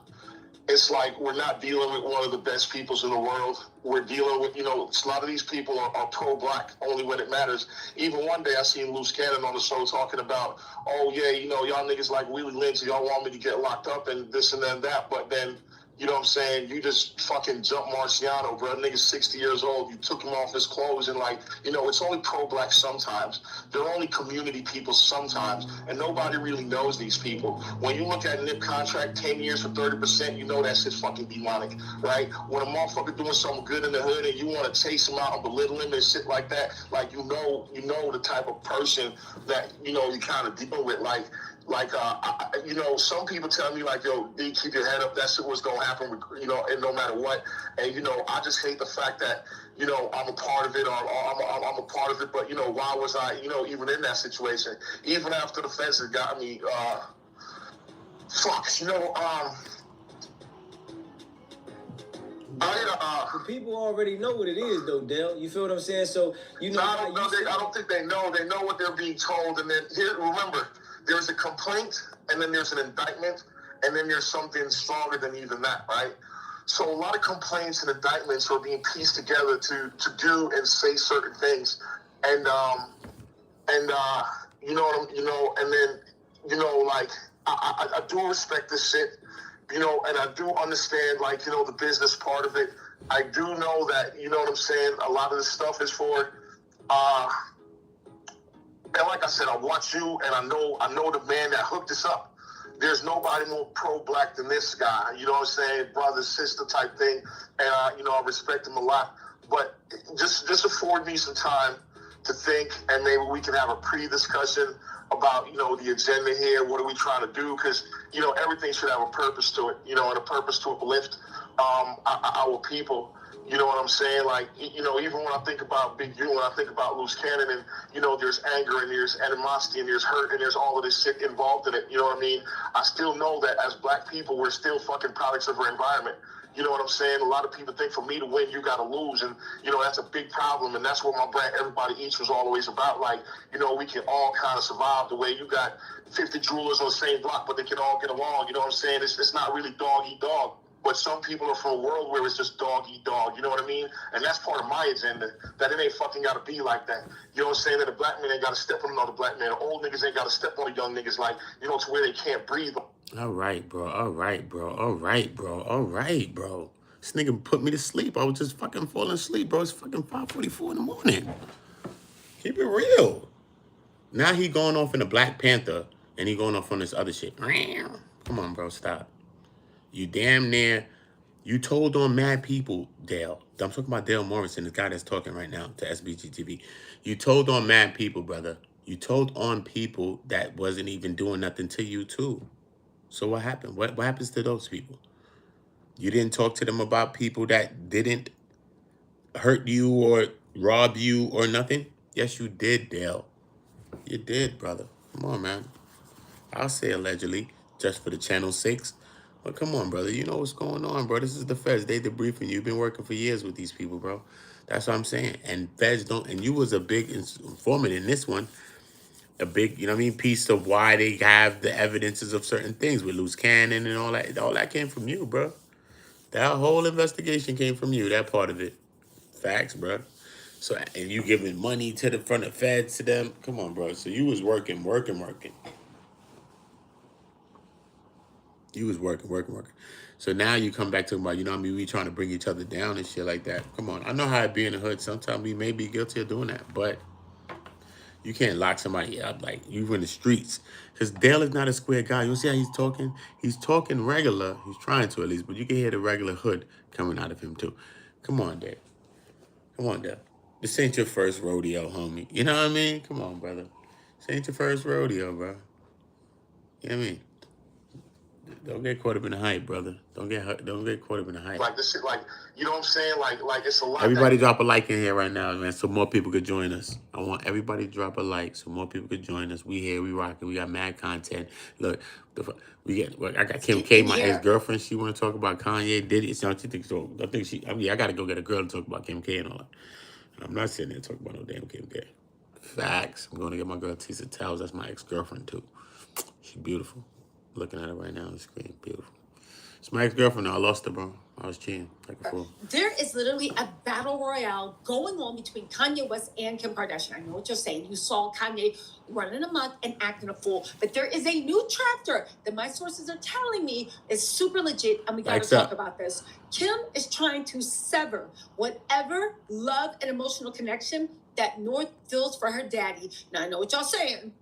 it's like we're not dealing with one of the best peoples in the world. We're dealing with, a lot of these people are pro-black only when it matters. Even one day I seen Luce Cannon on the show talking about, oh, yeah, y'all niggas like Willie Lynch, y'all want me to get locked up and this and then that. But then, you know what I'm saying, you just fucking jump Marciano, bro. Nigga's 60 years old. You took him off his clothes and it's only pro-black sometimes. They're only community people sometimes. And nobody really knows these people. When you look at Nip contract, 10 years for 30%, you know that shit's fucking demonic, right? When a motherfucker doing something good in the hood and you want to chase him out and belittle him and shit like that, you know the type of person that, you kind of deal with, some people tell me yo, D, keep your head up. That shit was gonna happen, and no matter what. And I just hate the fact that I'm a part of it, or I'm a part of it. But why was I even in that situation? Even after the feds had got me, the people already know what it is, though, Dale. You feel what I'm saying? So I don't think they know. They know what they're being told, and then remember. There's a complaint, and then there's an indictment, and then there's something stronger than even that, right? So a lot of complaints and indictments are being pieced together to do and say certain things, and and then I do respect this shit, and I do understand the business part of it. I do know that what I'm saying. A lot of this stuff is for. And like I said, I watch you, and I know the man that hooked us up. There's nobody more pro-black than this guy. You know what I'm saying? Brother, sister type thing. And, I respect him a lot. But just afford me some time to think, and maybe we can have a pre-discussion about, the agenda here. What are we trying to do? Because, everything should have a purpose to it, and a purpose to uplift our people. You know what I'm saying? Even when I think about Big U, when I think about Luce Cannon, and, there's anger, and there's animosity, and there's hurt, and there's all of this shit involved in it. You know what I mean? I still know that as black people, we're still fucking products of our environment. You know what I'm saying? A lot of people think for me to win, you got to lose. And, that's a big problem. And that's what my brand, Everybody Eats, was always about. We can all kind of survive the way you got 50 jewelers on the same block, but they can all get along. You know what I'm saying? It's not really dog eat dog. But some people are from a world where it's just dog eat dog. You know what I mean? And that's part of my agenda. That it ain't fucking got to be like that. You know what I'm saying? That a black man ain't got to step on another black man. Old niggas ain't got to step on the young niggas to where they can't breathe. All right, bro. This nigga put me to sleep. I was just fucking falling asleep, bro. It's fucking 5:44 in the morning. Keep it real. Now he going off in the Black Panther and he going off on this other shit. Come on, bro, stop. You damn near, you told on mad people, Dale. I'm talking about Dale Morrison, the guy that's talking right now to SBG TV. You told on mad people, brother. You told on people that wasn't even doing nothing to you too. So what happened? What happens to those people? You didn't talk to them about people that didn't hurt you or rob you or nothing? Yes, you did, Dale. You did, brother. Come on, man. I'll say allegedly, just for the channel's sakes. But come on, brother. You know what's going on, bro. This is the feds. They debriefing you. You've been working for years with these people, bro. That's what I'm saying. And feds don't, and you was a big informant in this one. A big, you know what I mean, piece of why they have the evidences of certain things with Luce Cannon and all that. All that came from you, bro. That whole investigation came from you, that part of it. Facts, bro. So, and you giving money to the front of feds to them. Come on, bro. So you was working. You was working. So now you come back to about, you know what I mean, we trying to bring each other down and shit like that. Come on. I know how it be in the hood. Sometimes we may be guilty of doing that, but you can't lock somebody up like you in the streets. Because Dale is not a square guy. You see how he's talking? He's talking regular. He's trying to at least, but you can hear the regular hood coming out of him too. Come on, Dale. Come on, Dale. This ain't your first rodeo, homie. You know what I mean? Come on, brother. This ain't your first rodeo, bro. You know what I mean? Don't get caught up in the hype, brother. Don't get caught up in the hype. Like this shit, like, you know what I'm saying? Like it's a lot. Everybody drop a like in here right now, man, so more people could join us. I want everybody to drop a like so more people could join us. We here, we rocking, we got mad content. Look, I got Kim K, my ex-girlfriend. She want to talk about Kanye, Diddy. So she thinks so. I think I got to go get a girl to talk about Kim K and all that. And I'm not sitting there talking about no damn Kim K. Facts. I'm going to get my girl Tisa Towels. That's my ex-girlfriend too. She's beautiful. Looking at her right now on the screen. Beautiful. It's my ex-girlfriend now. I lost her, bro. I was cheating like a fool. There is literally a battle royale going on between Kanye West and Kim Kardashian. I know what you're saying. You saw Kanye running amok and acting a fool. But there is a new chapter that my sources are telling me is super legit, and we got to talk about this. Kim is trying to sever whatever love and emotional connection that North feels for her daddy. Now, I know what y'all saying.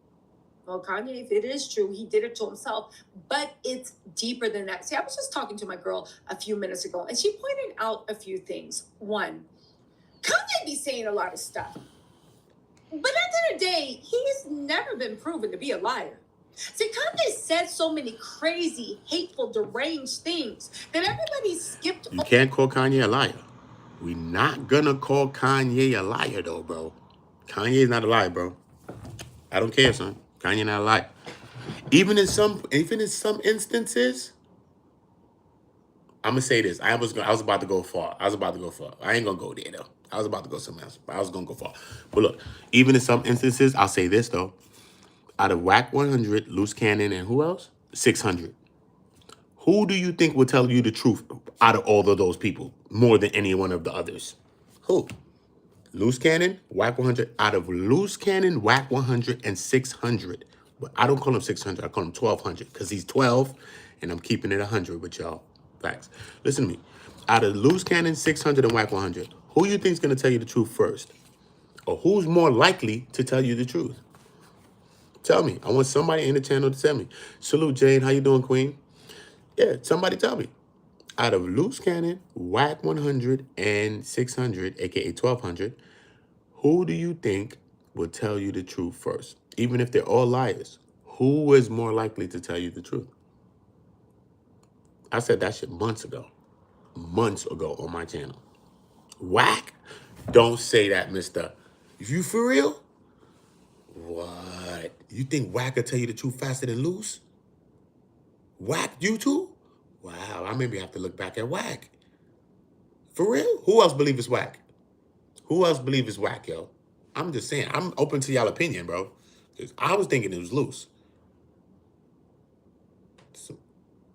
Well, Kanye, if it is true, he did it to himself, but it's deeper than that. See, I was just talking to my girl a few minutes ago, and she pointed out a few things. One, Kanye be saying a lot of stuff, but at the end of the day, he's never been proven to be a liar. See, Kanye said so many crazy, hateful, deranged things that everybody skipped. You can't call Kanye a liar. We're not gonna call Kanye a liar, though, bro. Kanye's not a liar, bro. I don't care, son. Kanye not a liar. Even in some instances, I'm gonna say this. I was about to go far. I ain't gonna go there though. I was about to go somewhere else, but I was gonna go far. But look, even in some instances, I'll say this though. Out of Wack 100, Luce Cannon, and who else? 600. Who do you think will tell you the truth out of all of those people more than any one of the others? Who? Luce Cannon, Wack 100. Out of Luce Cannon, Wack 100, and 600. But I don't call him 600. I call him 1,200 because he's 12, and I'm keeping it 100 with y'all. Facts. Listen to me. Out of Luce Cannon, 600, and Wack 100, who you think is going to tell you the truth first? Or who's more likely to tell you the truth? Tell me. I want somebody in the channel to tell me. Salute, Jade. How you doing, Queen? Yeah, somebody tell me. Out of Luce Cannon, Wack 100, and 600, a.k.a. 1,200, who do you think will tell you the truth first? Even if they're all liars, who is more likely to tell you the truth? I said that shit months ago on my channel. Wack? Don't say that, mister. You for real? What? You think Wack will tell you the truth faster than Luce? Wack, you too? Wow, I maybe have to look back at Wack. For real? Who else believe it's Wack? Who else believe it's Wack, yo? I'm just saying. I'm open to y'all opinion, bro. I was thinking it was Luce. So,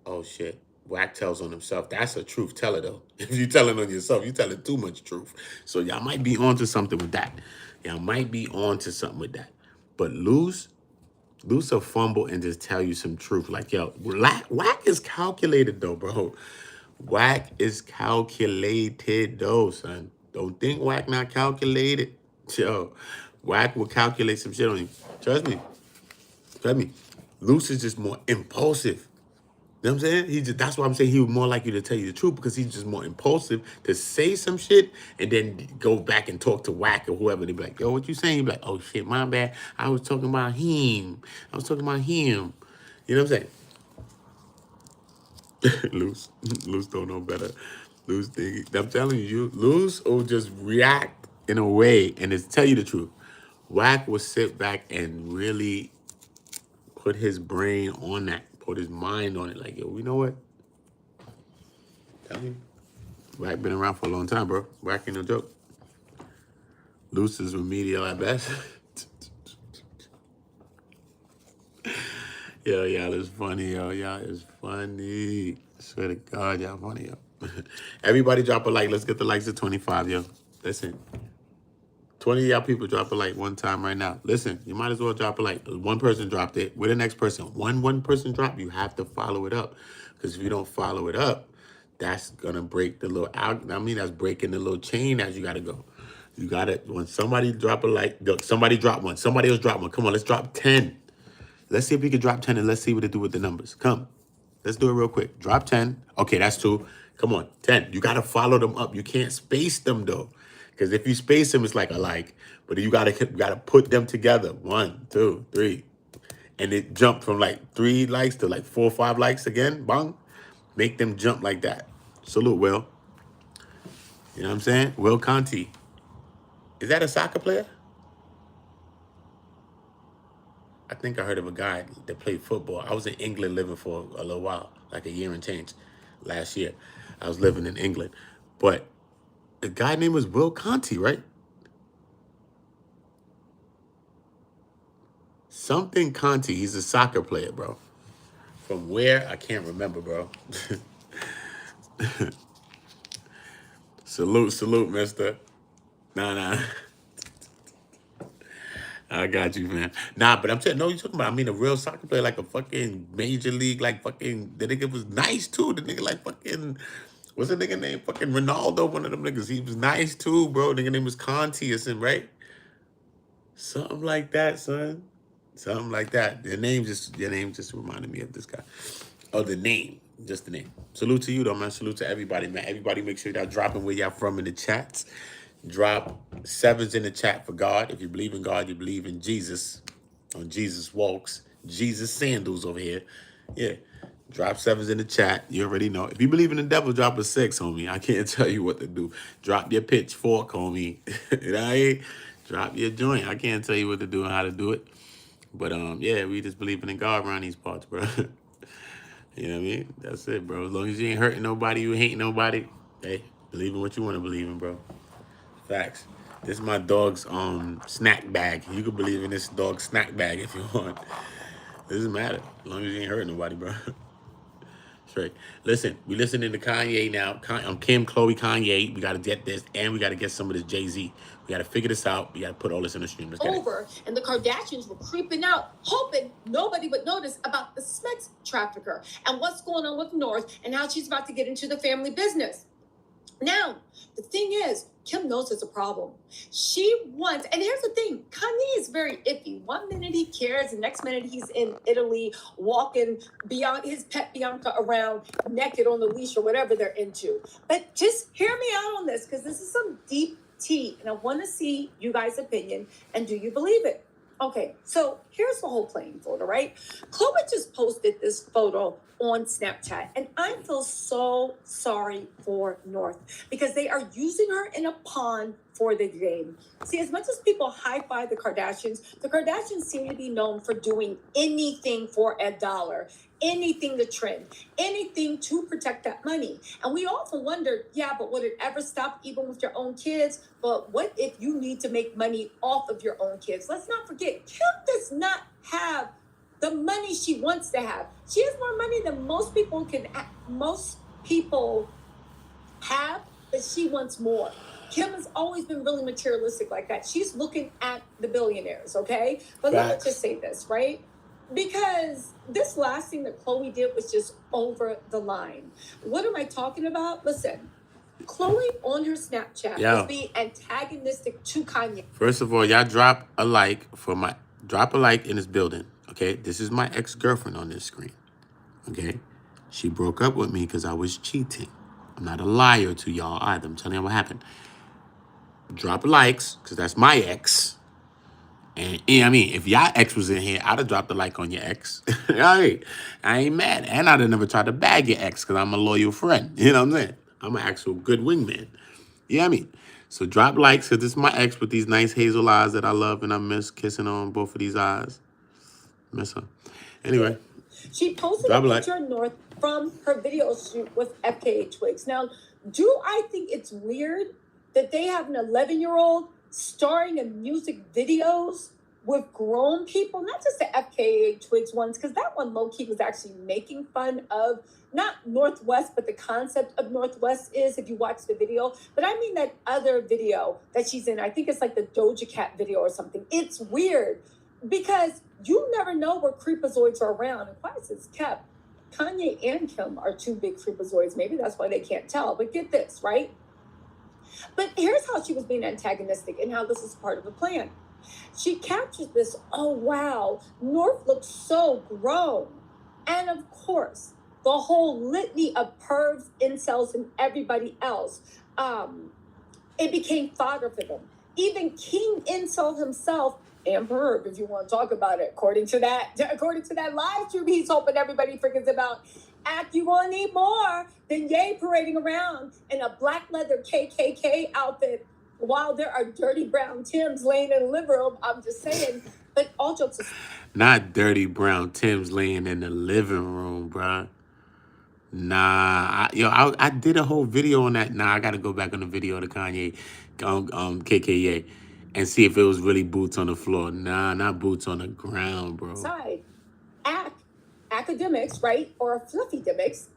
oh, shit. Wack tells on himself. That's a truth teller, though. If you telling on yourself, you telling too much truth. So y'all might be onto something with that. But Luce will fumble and just tell you some truth. Like, yo, Wack is calculated, though, bro. Wack is calculated though, son. Don't think Wack not calculated. Yo, Wack will calculate some shit on you. Trust me. Trust me. Luce is just more impulsive. You know what I'm saying? That's why I'm saying he would more likely to tell you the truth, because he's just more impulsive to say some shit and then go back and talk to Wack or whoever. They be like, yo, what you saying? You be like, oh shit, my bad. I was talking about him. I was talking about him. You know what I'm saying? Luce don't know better. Luce think, I'm telling you, Luce will just react in a way and just tell you the truth. Wack will sit back and really put his brain on that, put his mind on it. Like, yo, you know what? Tell me. Wack been around for a long time, bro. Wack ain't no joke. Luce is remedial at best. Yo, y'all is funny, yo. Y'all is funny. Swear to God, y'all funny, yo. Everybody drop a like. Let's get the likes to 25, yo. Listen. 20 of y'all people drop a like one time right now. Listen, you might as well drop a like. One person dropped it. With the next person. One person drop, you have to follow it up. Because if you don't follow it up, that's going to break the little out. I mean, that's breaking the little chain as you got to go. You got to, when somebody drop a like, somebody drop one. Somebody else drop one. Come on, let's drop 10. Let's see if we can drop 10 and let's see what it do with the numbers. Come. Let's do it real quick. Drop 10. Okay, that's 2. Come on, 10. You got to follow them up. You can't space them, though. Because if you space them, it's like a like. But you gotta put them together. 1, 2, 3. And it jumped from like 3 likes to like 4 or 5 likes again. Bang. Make them jump like that. Salute, Will. You know what I'm saying? Will Conti. Is that a soccer player? I think I heard of a guy that played football. I was in England living for a little while, like a year and change last year. I was living in England. But the guy name was Will Conti, right? Something Conti. He's a soccer player, bro. From where? I can't remember, bro. Salute, mister. Nah. I got you, man. Nah, but I'm saying, no, you're talking about, I mean, a real soccer player, like a fucking major league, like fucking, the nigga was nice too. The nigga like fucking, what's the nigga name? Fucking Ronaldo, one of them niggas. He was nice too, bro. Nigga name was Conti or something, right? Something like that, son. Something like that. Your name just reminded me of this guy. Oh, the name. Just the name. Salute to you, though, man. Salute to everybody, man. Everybody make sure y'all dropping where y'all from in the chats. Drop 7s in the chat for God. If you believe in God, you believe in Jesus. On Jesus walks. Jesus sandals over here. Yeah. Drop 7s in the chat. You already know. If you believe in the devil, drop a 6, homie. I can't tell you what to do. Drop your pitchfork, homie. You know what I mean? Drop your joint. I can't tell you what to do and how to do it. But yeah, we just believing in God around these parts, bro. You know what I mean? That's it, bro. As long as you ain't hurting nobody, you hating nobody, hey, believe in what you want to believe in, bro. Facts. This is my dog's snack bag. You can believe in this dog's snack bag if you want. It doesn't matter. As long as you ain't hurting nobody, bro. Straight. Listen, we listening to Kanye now. Kim, Khloe, Kanye. We got to get this, and we got to get some of this Jay-Z. We got to figure this out. We got to put all this in the stream. Let's get it. And the Kardashians were creeping out, hoping nobody would notice about the sex trafficker and what's going on with North and how she's about to get into the family business. Now, the thing is, Kim knows it's a problem. She wants, and here's the thing, Kanye is very iffy. One minute he cares, the next minute he's in Italy walking beyond his pet Bianca around naked on the leash or whatever they're into. But just hear me out on this, because this is some deep tea, and I want to see you guys' opinion, and do you believe it? Okay, so here's the whole playing photo, right? Khloe just posted this photo on Snapchat, and I feel so sorry for North because they are using her in a pawn for the game. See, as much as people high-five the Kardashians seem to be known for doing anything for a dollar, anything to trend, anything to protect that money. And we often wonder, yeah, but would it ever stop even with your own kids? But what if you need to make money off of your own kids? Let's not forget, Kim does not have the money she wants to have. She has more money than most people have, but she wants more. Kim has always been really materialistic like that. She's looking at the billionaires, okay? But let me just say this, right? Because this last thing that Khloe did was just over the line. What am I talking about? Listen, Khloe on her Snapchat was being antagonistic to Kanye. First of all, y'all drop a like in this building. Okay, this is my ex-girlfriend on this screen. Okay, she broke up with me because I was cheating. I'm not a liar to y'all either. I'm telling you what happened. Drop likes, because that's my ex. And I mean, if y'all ex was in here, I'd have dropped a like on your ex. All right. I ain't mad. And I'd have never tried to bag your ex because I'm a loyal friend. You know what I'm saying? I'm an actual good wingman. You know what I mean? So drop likes, because this is my ex with these nice hazel eyes that I love and I miss kissing on both of these eyes. Miss her. Anyway. She posted a picture of North from her video shoot with FKA Twigs. Now, do I think it's weird that they have an 11-year-old starring in music videos with grown people? Not just the FKA Twigs ones, because that one low-key was actually making fun of not Northwest, but the concept of Northwest is, if you watch the video. But I mean that other video that she's in. I think it's like the Doja Cat video or something. It's weird because you never know where creepazoids are around. And quiet as kept, Kanye and Kim are two big creepazoids. Maybe that's why they can't tell. But get this, right? But here's how she was being antagonistic and how this is part of the plan. She captures this, oh, wow, North looks so grown. And of course, the whole litany of pervs, incels, and everybody else, it became fodder for them. Even King Incel himself, and perv, if you want to talk about it, according to that live stream he's hoping everybody forgets about, act you gonna need more than Ye parading around in a black leather KKK outfit while there are dirty brown Tims laying in the living room. I'm just saying. But all jokes aside. Not dirty brown Tims laying in the living room, bruh. Nah, I did a whole video on that. Nah, I got to go back on the video of the Kanye, KKA, and see if it was really boots on the floor. Nah, not boots on the ground, bro. Side, academics, right, or fluffy demics.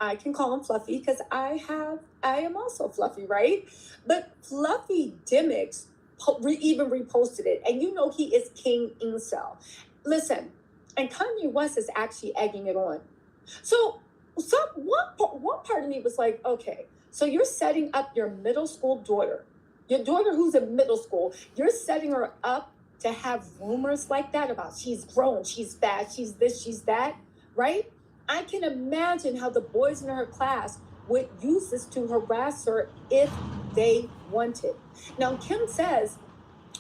I can call him fluffy because I am also fluffy, right? But fluffy demics even reposted it, and you know he is King Incel. Listen, and Kanye West is actually egging it on. So one part of me was like, okay, so you're setting up your middle school daughter, your daughter who's in middle school, you're setting her up to have rumors like that about she's grown, she's fat, she's this, she's that, right? I can imagine how the boys in her class would use this to harass her if they wanted. Now, Kim says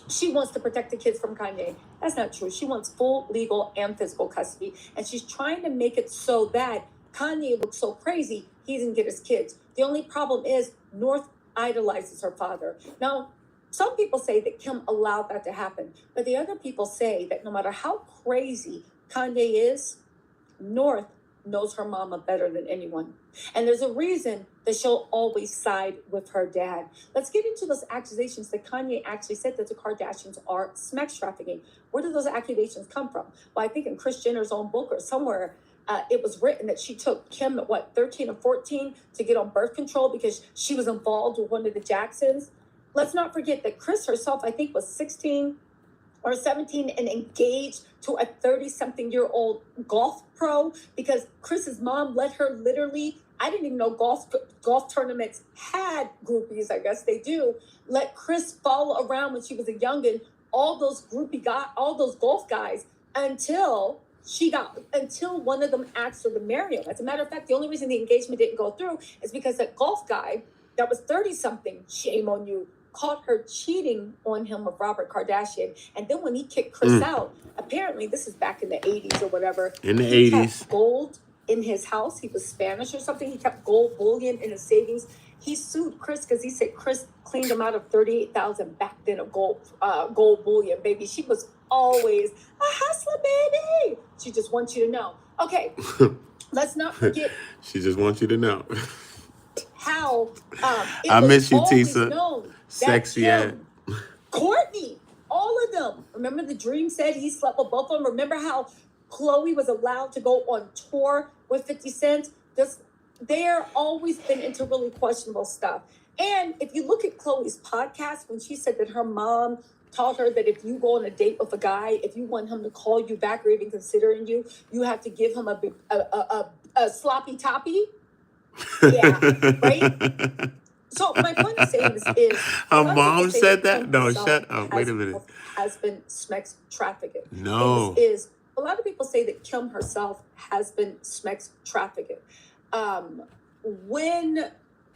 she wants to protect the kids from Kanye. That's not true. She wants full legal and physical custody, and she's trying to make it so that Kanye looks so crazy, he doesn't get his kids. The only problem is North idolizes her father. Now, some people say that Kim allowed that to happen, but the other people say that no matter how crazy Kanye is, North knows her mama better than anyone. And there's a reason that she'll always side with her dad. Let's get into those accusations that Kanye actually said that the Kardashians are sex trafficking. Where do those accusations come from? Well, I think in Kris Jenner's own book or somewhere, it was written that she took Kim at 13 or 14 to get on birth control because she was involved with one of the Jacksons. Let's not forget that Kris herself, I think, was 16 or 17 and engaged to a 30-something-year-old golf pro because Kris's mom let her literally, I didn't even know golf tournaments had groupies, I guess they do, let Kris follow around when she was a youngin', all those golf guys until one of them asked her to marry him. As a matter of fact, the only reason the engagement didn't go through is because that golf guy that was 30-something, shame on you, caught her cheating on him with Robert Kardashian. And then when he kicked Kris out, apparently this is back in the 80s or whatever. In the he 80s. Kept gold in his house. He was Spanish or something. He kept gold bullion in his savings. He sued Kris because he said Kris cleaned him out of $38,000 back then of gold bullion, baby. She was always a hustler, baby. She just wants you to know. Okay, let's not forget. She just wants you to know. How I miss you, Tisa. Sexy ass. Courtney, all of them. Remember the Dream said he slept with both of them? Remember how Khloe was allowed to go on tour with 50 Cent? They're always been into really questionable stuff. And if you look at Khloe's podcast, when she said that her mom taught her that if you go on a date with a guy, if you want him to call you back or even considering you, you have to give him a sloppy toppy. Yeah, right? So my point of saying this is Her mom said that? No, shut up. Wait a minute. Has been Smex trafficking. No. Is a lot of people say that Kim herself has been Smex trafficking. When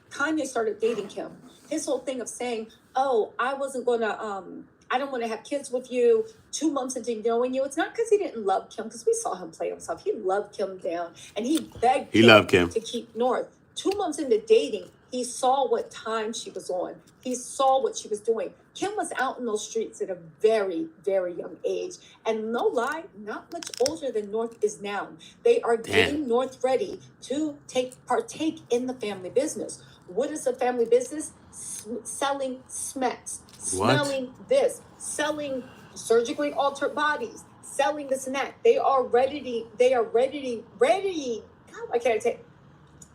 Kanye started dating Kim, his whole thing of saying, "Oh, I wasn't gonna, I don't want to have kids with you." 2 months into knowing you, it's not because he didn't love Kim, because we saw him play himself. He loved Kim down, and he begged Kim to keep North. 2 months into dating, he saw what time she was on. He saw what she was doing. Kim was out in those streets at a very, very young age. And no lie, not much older than North is now. They are getting North ready to partake in the family business. What is the family business? Selling Smex. Smelling this. Selling surgically altered bodies. Selling this and that. They are ready. God, why can't I say?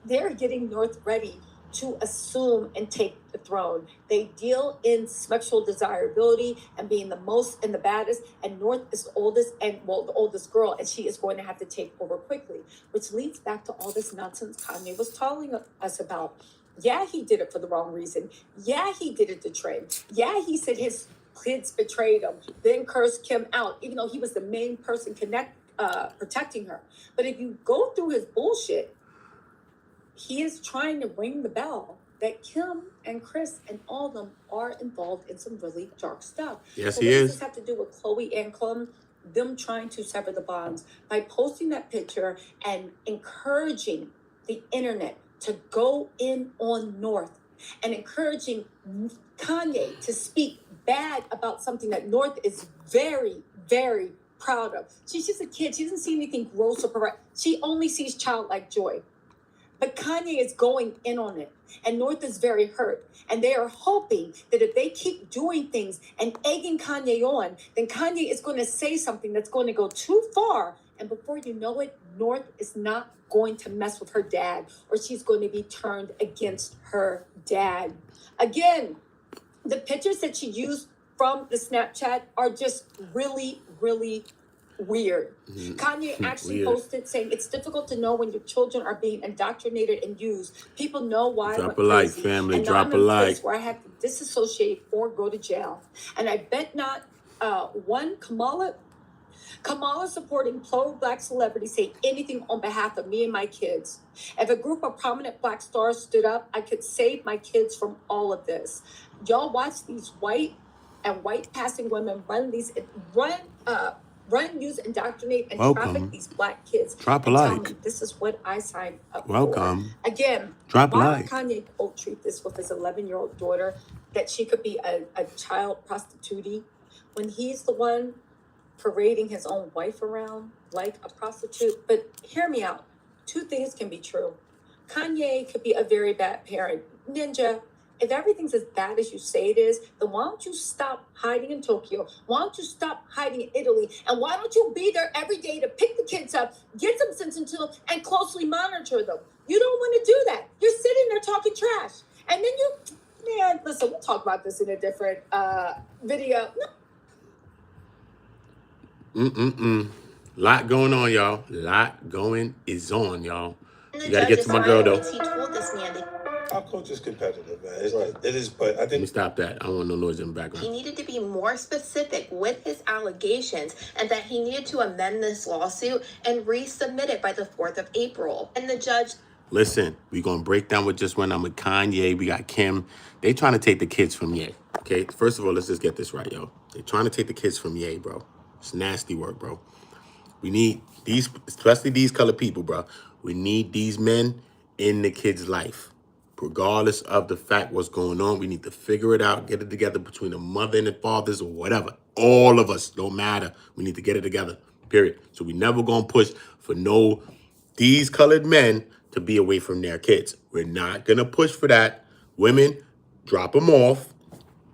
They're getting North ready to assume and take the throne. They deal in sexual desirability and being the most and the baddest, and North is the oldest and, well, the oldest girl, and she is going to have to take over quickly, which leads back to all this nonsense Kanye was telling us about. Yeah, he did it for the wrong reason. Yeah, he did it to trend. Yeah, he said his kids betrayed him, then cursed Kim out, even though he was the main person protecting her. But if you go through his bullshit, he is trying to ring the bell that Kim and Chris and all of them are involved in some really dark stuff. Yes, so he what is. does this have to do with Khloe and Khloé? Them trying to sever the bonds by posting that picture and encouraging the internet to go in on North and encouraging Kanye to speak bad about something that North is very, very proud of. She's just a kid. She doesn't see anything gross or perverse. She only sees childlike joy. But Kanye is going in on it, and North is very hurt. And they are hoping that if they keep doing things and egging Kanye on, then Kanye is going to say something that's going to go too far. And before you know it, North is not going to mess with her dad, or she's going to be turned against her dad. Again, the pictures that she used from the Snapchat are just really, really weird. Kanye actually posted saying it's difficult to know when your children are being indoctrinated and used. People know why. Drop a like, family. And Drop a like. Where I have to disassociate or go to jail. And I bet not Kamala supporting pro-Black celebrities say anything on behalf of me and my kids. If a group of prominent Black stars stood up, I could save my kids from all of this. Y'all watch these white passing women run, use, indoctrinate, and traffic these Black kids. Drop a like. This is what I signed up for. Again, drop a like. Why would Kanye treat this with his 11-year-old daughter that she could be a child prostitute when he's the one parading his own wife around like a prostitute? But hear me out. Two things can be true. Kanye could be a very bad parent. Ninja, if everything's as bad as you say it is, then why don't you stop hiding in Tokyo? Why don't you stop hiding in Italy? And why don't you be there every day to pick the kids up, get some sense into them, and closely monitor them? You don't want to do that. You're sitting there talking trash. And then listen, we'll talk about this in a different video. Lot going on, y'all. Lot going is on, y'all. You gotta get to my girl, though. He told this man that Our culture is competitive, man. It's like, it is, but I Let me think stop that. I don't want no noise in the background. he needed to be more specific with his allegations and that he needed to amend this lawsuit and resubmit it by the 4th of April. And the judge... Listen, we're going to break down what just went on with Kanye. We got Kim. They trying to take the kids from Ye. Okay? First of all, let's just get this right, yo. They trying to take the kids from Ye, bro. It's nasty work, bro. We need these, especially these colored people, bro. We need these men in the kids' life. Regardless of the fact what's going on, we need to figure it out, get it together between the mother and the fathers or whatever. All of us, don't matter. We need to get it together, period. So we never going to push for these colored men to be away from their kids. We're not going to push for that. Women, drop them off,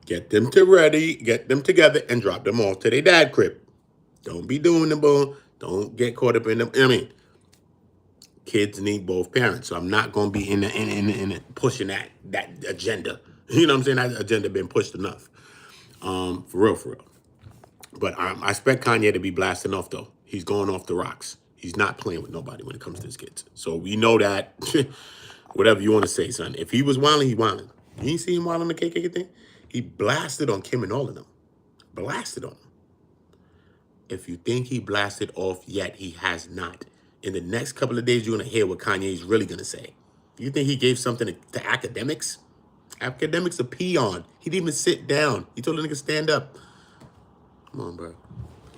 get them ready, get them together, and drop them off to their dad crib. Don't be doing the bull. Don't get caught up in them. Kids need both parents, so I'm not going to be in pushing that agenda. You know what I'm saying? That agenda been pushed enough. For real, for real. But I expect Kanye to be blasting off, though. He's going off the rocks. He's not playing with nobody when it comes to his kids. So we know that. Whatever you want to say, son. If he was wilding, he wilding. You ain't see him wilding on the KK thing? He blasted on Kim and all of them. Blasted on them. If you think he blasted off yet, he has not. In the next couple of days, you're going to hear what Kanye's really going to say. You think he gave something to academics? Academics a peon. He didn't even sit down. He told the nigga stand up. Come on, bro.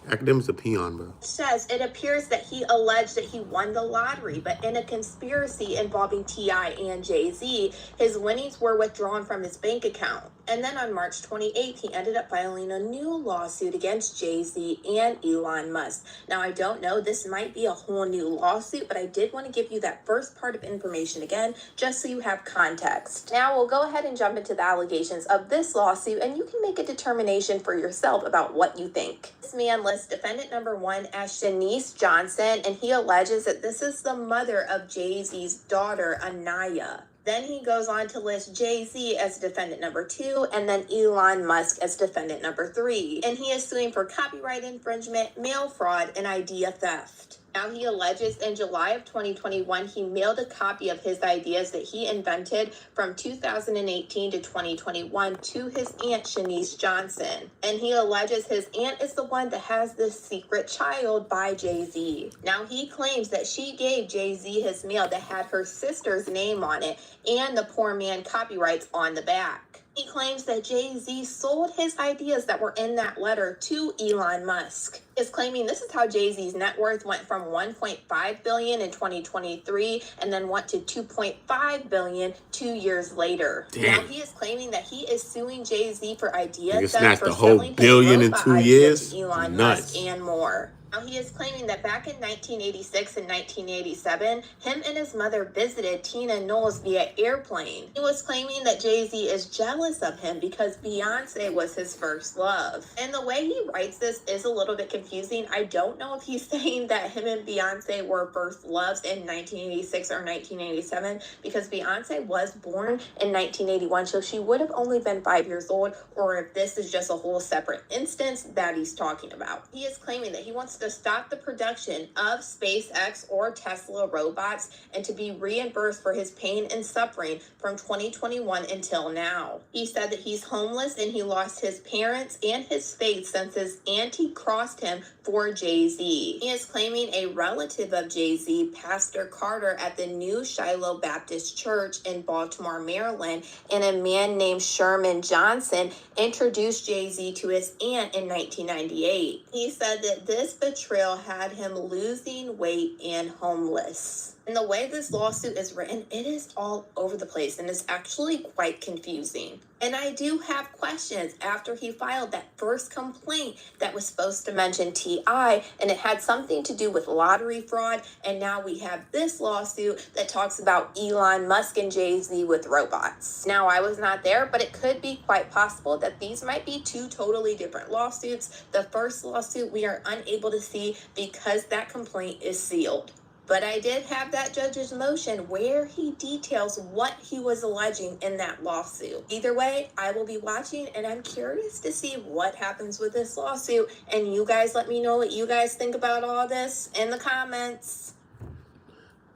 Academics a peon, bro. Says it appears that he alleged that he won the lottery, but in a conspiracy involving T.I. and Jay-Z, his winnings were withdrawn from his bank account. And then on March 28th, he ended up filing a new lawsuit against Jay-Z and Elon Musk. Now, I don't know, this might be a whole new lawsuit, but I did want to give you that first part of information again, just so you have context. Now, we'll go ahead and jump into the allegations of this lawsuit, and you can make a determination for yourself about what you think. This man lists defendant number 1 as Shanice Johnson, and he alleges that this is the mother of Jay-Z's daughter, Anaya. Then he goes on to list Jay-Z as defendant number 2 and then Elon Musk as defendant number 3. And he is suing for copyright infringement, mail fraud, and idea theft. Now, he alleges in July of 2021, he mailed a copy of his ideas that he invented from 2018 to 2021 to his aunt, Shanice Johnson. And he alleges his aunt is the one that has this secret child by Jay-Z. Now, he claims that she gave Jay-Z his mail that had her sister's name on it and the poor man copyrights on the back. He claims that Jay-Z sold his ideas that were in that letter to Elon Musk. He is claiming this is how Jay-Z's net worth went from $1.5 billion in 2023 and then went to $2.5 billion 2 years later. Damn. Now he is claiming that he is suing Jay-Z for ideas Nigga that snatched for the whole selling his billion in robot 2 ideas years? to Elon Nuts. Musk and more. Now, he is claiming that back in 1986 and 1987, him and his mother visited Tina Knowles via airplane. He was claiming that Jay-Z is jealous of him because Beyonce was his first love. And the way he writes this is a little bit confusing. I don't know if he's saying that him and Beyonce were first loves in 1986 or 1987 because Beyonce was born in 1981, so she would have only been 5 years old, or if this is just a whole separate instance that he's talking about. He is claiming that he wants to stop the production of SpaceX or Tesla robots and to be reimbursed for his pain and suffering from 2021 until now. He said that he's homeless and he lost his parents and his faith since his auntie crossed him for Jay-Z. He is claiming a relative of Jay-Z, Pastor Carter, at the New Shiloh Baptist Church in Baltimore, Maryland, and a man named Sherman Johnson introduced Jay-Z to his aunt in 1998. He said that this betrayal had him losing weight and homeless. And the way this lawsuit is written, it is all over the place and it's actually quite confusing. And I do have questions after he filed that first complaint that was supposed to mention T.I. and it had something to do with lottery fraud. And now we have this lawsuit that talks about Elon Musk and Jay-Z with robots. Now, I was not there, but it could be quite possible that these might be two totally different lawsuits. The first lawsuit we are unable to see because that complaint is sealed. But I did have that judge's motion where he details what he was alleging in that lawsuit. Either way, I will be watching and I'm curious to see what happens with this lawsuit. And you guys let me know what you guys think about all this in the comments.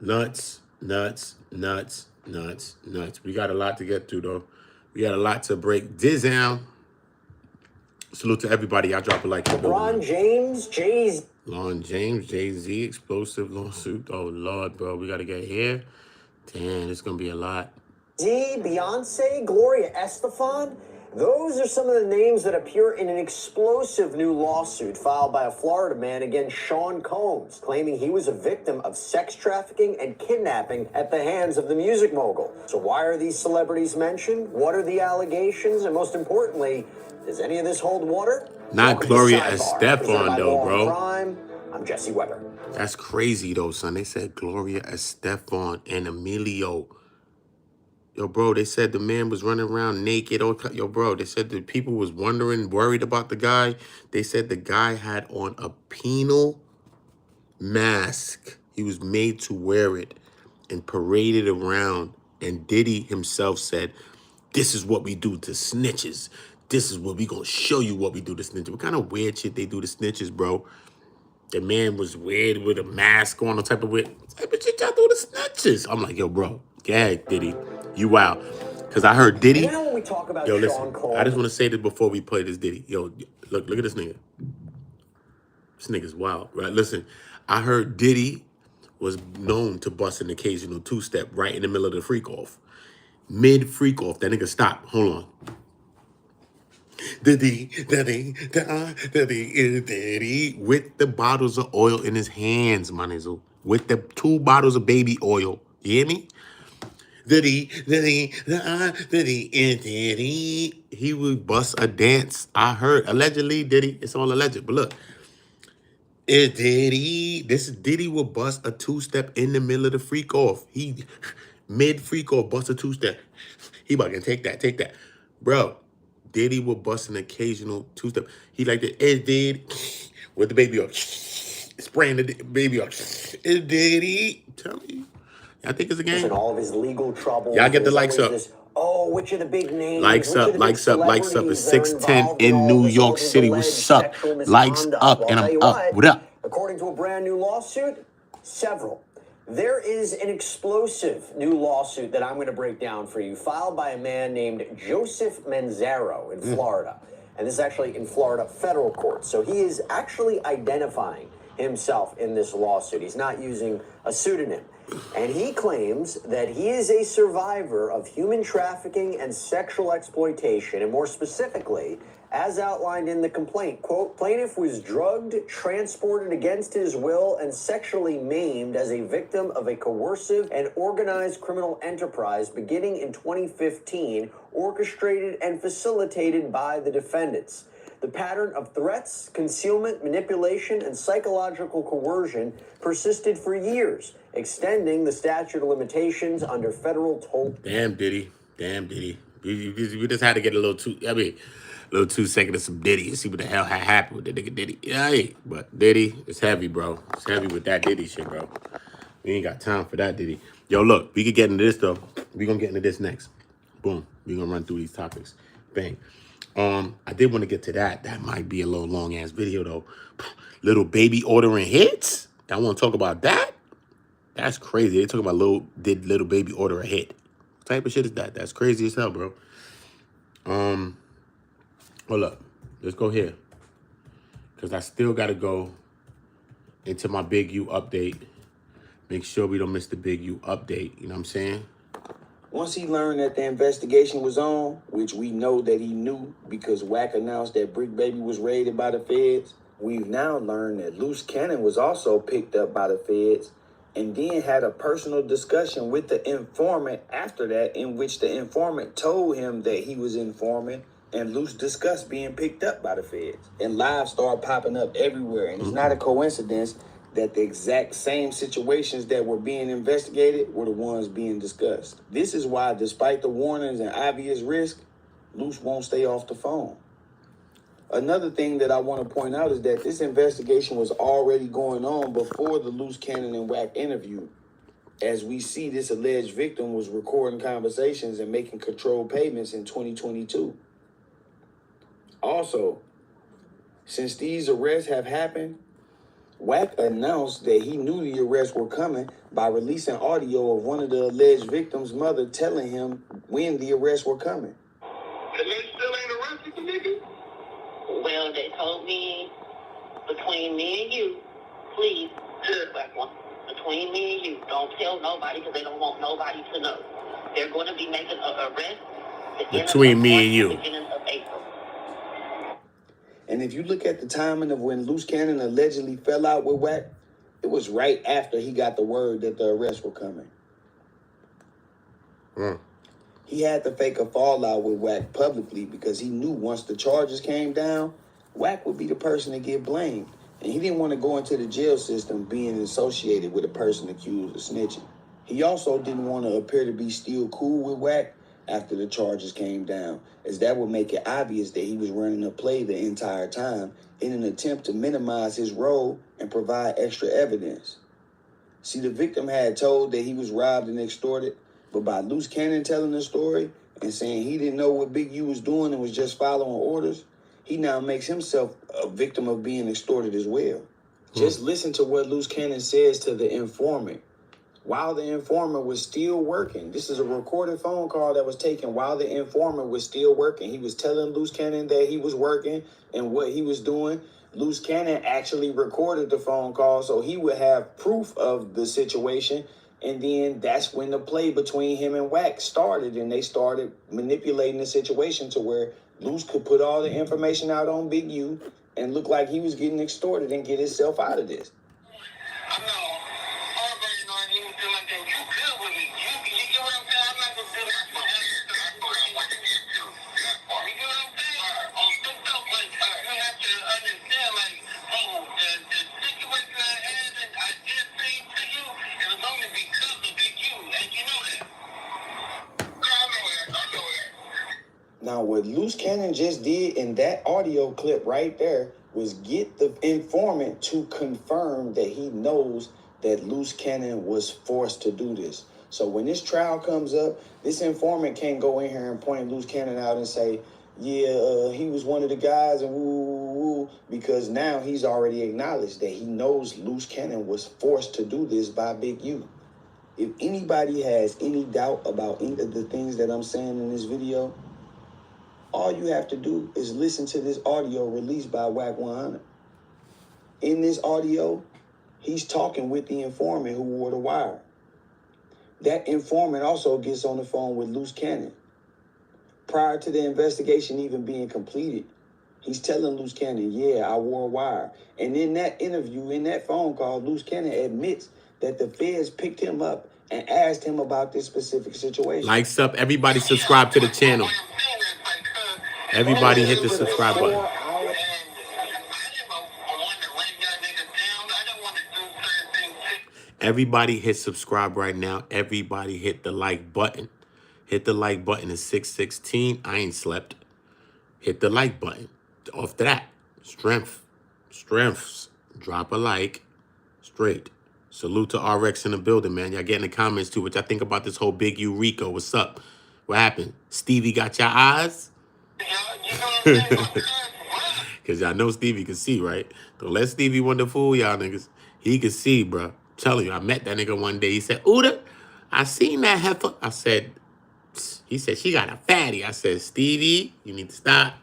Nuts, nuts, nuts, nuts, nuts. We got a lot to get through, though. We got a lot to break this down. Salute to everybody. Y'all drop a like. LeBron James, Jay-Z. LeBron James, Jay-Z, explosive lawsuit. Oh, Lord, bro. We got to get here. Damn, it's going to be a lot. Beyonce, Gloria Estefan. Those are some of the names that appear in an explosive new lawsuit filed by a Florida man against Sean Combs, claiming he was a victim of sex trafficking and kidnapping at the hands of the music mogul. So why are these celebrities mentioned? What are the allegations? And most importantly, does any of this hold water? Not Gloria Estefan, though, bro. I'm Jesse Weber. That's crazy, though, son. They said Gloria Estefan and Emilio. Yo, bro, they said the man was running around naked. Yo, bro, they said the people was wondering, worried about the guy. They said the guy had on a penal mask. He was made to wear it and paraded around. And Diddy himself said, this is what we do to snitches. This is what we gonna show you what we do to snitches. What kind of weird shit they do to snitches, bro? The man was weird with a mask on, the type of weird. What type of shit y'all do to snitches? I'm like, yo, bro, go ahead, Diddy. You out. Because I heard Diddy. And now when we talk about Yo, listen, Sean Combs, I just want to say this before we play this Diddy. Yo, look at this nigga. This nigga's wild, right? Listen, I heard Diddy was known to bust an occasional two-step right in the middle of the freak-off. Mid-freak-off, that nigga stopped. Hold on. Diddy, with the bottles of oil in his hands, my nizzle. With the 2 bottles of baby oil. You hear me? Diddy. He would bust a dance. I heard. Allegedly, Diddy. It's all alleged. But look. Diddy. Diddy will bust a two-step in the middle of the freak-off. He, mid-freak-off, bust a two-step. He about to take that. Bro. Diddy will bust an occasional two-step. He like the Diddy with the baby oil, spraying the baby oil. Diddy, tell me, I think it's a game. and all of his legal troubles. Y'all get the there's likes always up. this, oh, which are the big names? Likes Which are up, the big likes up. It's celebrities that are 610 involved in all New this York alleged City. What's up? sexual Likes misconduct? up, Well, and I'll I'm tell you up. What up? According to a brand new lawsuit, several. There is an explosive new lawsuit that I'm going to break down for you, filed by a man named Joseph Manzaro in Florida. And this is actually in Florida federal court. So he is actually identifying himself in this lawsuit. He's not using a pseudonym. And he claims that he is a survivor of human trafficking and sexual exploitation, and more specifically, as outlined in the complaint, quote, plaintiff was drugged, transported against his will, and sexually maimed as a victim of a coercive and organized criminal enterprise beginning in 2015, orchestrated and facilitated by the defendants. The pattern of threats, concealment, manipulation, and psychological coercion persisted for years, extending the statute of limitations under federal toll. Damn, Diddy. We just had to get a little 2 seconds of some Diddy and see what the hell had happened with the nigga Diddy. Yeah, but Diddy, it's heavy, bro. It's heavy with that Diddy shit, bro. We ain't got time for that Diddy. Yo, look, we could get into this, though. We gonna get into this next. Boom. We gonna run through these topics. Bang. I did want to get to that. That might be a little long-ass video, though. Little baby ordering hits? I want to talk about that? That's crazy. They talking about did little baby order a hit. What type of shit is that? That's crazy as hell, bro. Hold up. Let's go here. Because I still got to go into my Big U update. Make sure we don't miss the Big U update. You know what I'm saying? Once he learned that the investigation was on, which we know that he knew because Wack announced that Brick Baby was raided by the feds, we've now learned that Luce Cannon was also picked up by the feds and then had a personal discussion with the informant after that, in which the informant told him that he was informing, and Luce discussed being picked up by the feds. And lives started popping up everywhere, and it's not a coincidence that the exact same situations that were being investigated were the ones being discussed. This is why, despite the warnings and obvious risk, Luce won't stay off the phone. Another thing that I want to point out is that this investigation was already going on before the Luce Cannon and Wack interview. As we see, this alleged victim was recording conversations and making controlled payments in 2022. Also, since these arrests have happened, Wack announced that he knew the arrests were coming by releasing audio of one of the alleged victim's mother telling him when the arrests were coming. And they still ain't arrested the nigga? Well, they told me, between me and you, please, black one, between me and you, don't tell nobody because they don't want nobody to know. They're going to be making an arrest between me and you. Beginning of April. And if you look at the timing of when Luce Cannon allegedly fell out with Wack, it was right after he got the word that the arrests were coming. He had to fake a fallout with Wack publicly because he knew once the charges came down, Wack would be the person to get blamed. And he didn't want to go into the jail system being associated with a person accused of snitching. He also didn't want to appear to be still cool with Wack after the charges came down, as that would make it obvious that he was running a play the entire time in an attempt to minimize his role and provide extra evidence. See, the victim had told that he was robbed and extorted, but by Luce Cannon telling the story and saying he didn't know what Big U was doing and was just following orders, he now makes himself a victim of being extorted as well. Just listen to what Luce Cannon says to the informant while the informant was still working. This is a recorded phone call that was taken while the informant was still working. He was telling Luce Cannon that he was working and what he was doing. Luce Cannon actually recorded the phone call so he would have proof of the situation. And then that's when the play between him and Wack started, and they started manipulating the situation to where Luce could put all the information out on Big U and look like he was getting extorted and get himself out of this. Now, what Luce Cannon just did in that audio clip right there was get the informant to confirm that he knows that Luce Cannon was forced to do this. So when this trial comes up, this informant can't go in here and point Luce Cannon out and say, yeah, he was one of the guys and woo, because now he's already acknowledged that he knows Luce Cannon was forced to do this by Big U. If anybody has any doubt about any of the things that I'm saying in this video, all you have to do is listen to this audio released by Wack 100. In this audio, he's talking with the informant who wore the wire. That informant also gets on the phone with Luce Cannon. Prior to the investigation even being completed, he's telling Luce Cannon, yeah, I wore a wire. And in that interview, in that phone call, Luce Cannon admits that the feds picked him up and asked him about this specific situation. Likes up. Everybody subscribe to the channel. Everybody hit the subscribe button. Everybody hit subscribe right now. Everybody hit the like button. Hit the like button. It's 6:16. I ain't slept. Hit the like button. Off to that. Strengths. Drop a like. Straight. Salute to RX in the building, man. Y'all get in the comments too what y'all think about this whole Big U RICO. What's up? What happened? Stevie got your eyes? Because y'all know Stevie can see, right? Don't let Stevie want to fool y'all niggas. He can see, bro. Telling you, I met that nigga one day. He said, Uda, I seen that heifer. I said, he said, she got a fatty. I said, Stevie, you need to stop.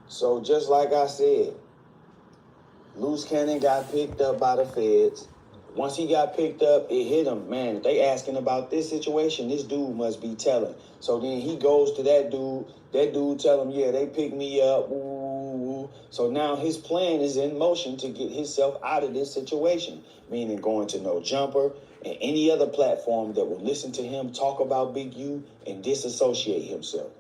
So just like I said, Luce Cannon got picked up by the feds. Once he got picked up, it hit him. Man, if they asking about this situation, this dude must be telling. So then he goes to that dude. That dude tell him, yeah, they picked me up. Ooh. So now his plan is in motion to get himself out of this situation, meaning going to No Jumper and any other platform that will listen to him talk about Big U and disassociate himself.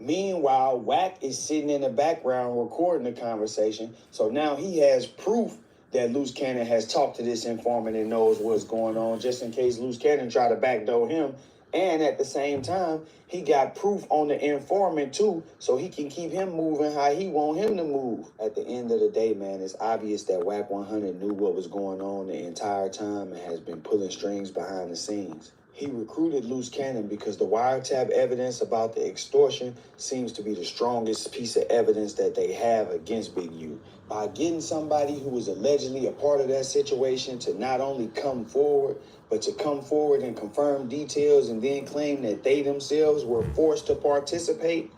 Meanwhile, Wack is sitting in the background recording the conversation. So now he has proof that Luce Cannon has talked to this informant and knows what's going on, just in case Luce Cannon try to backdoor him. And at the same time, he got proof on the informant too, so he can keep him moving how he want him to move. At the end of the day, man, it's obvious that Wack 100 knew what was going on the entire time and has been pulling strings behind the scenes. He recruited Luce Cannon because the wiretap evidence about the extortion seems to be the strongest piece of evidence that they have against Big U. By getting somebody who was allegedly a part of that situation to not only come forward, but to come forward and confirm details and then claim that they themselves were forced to participate,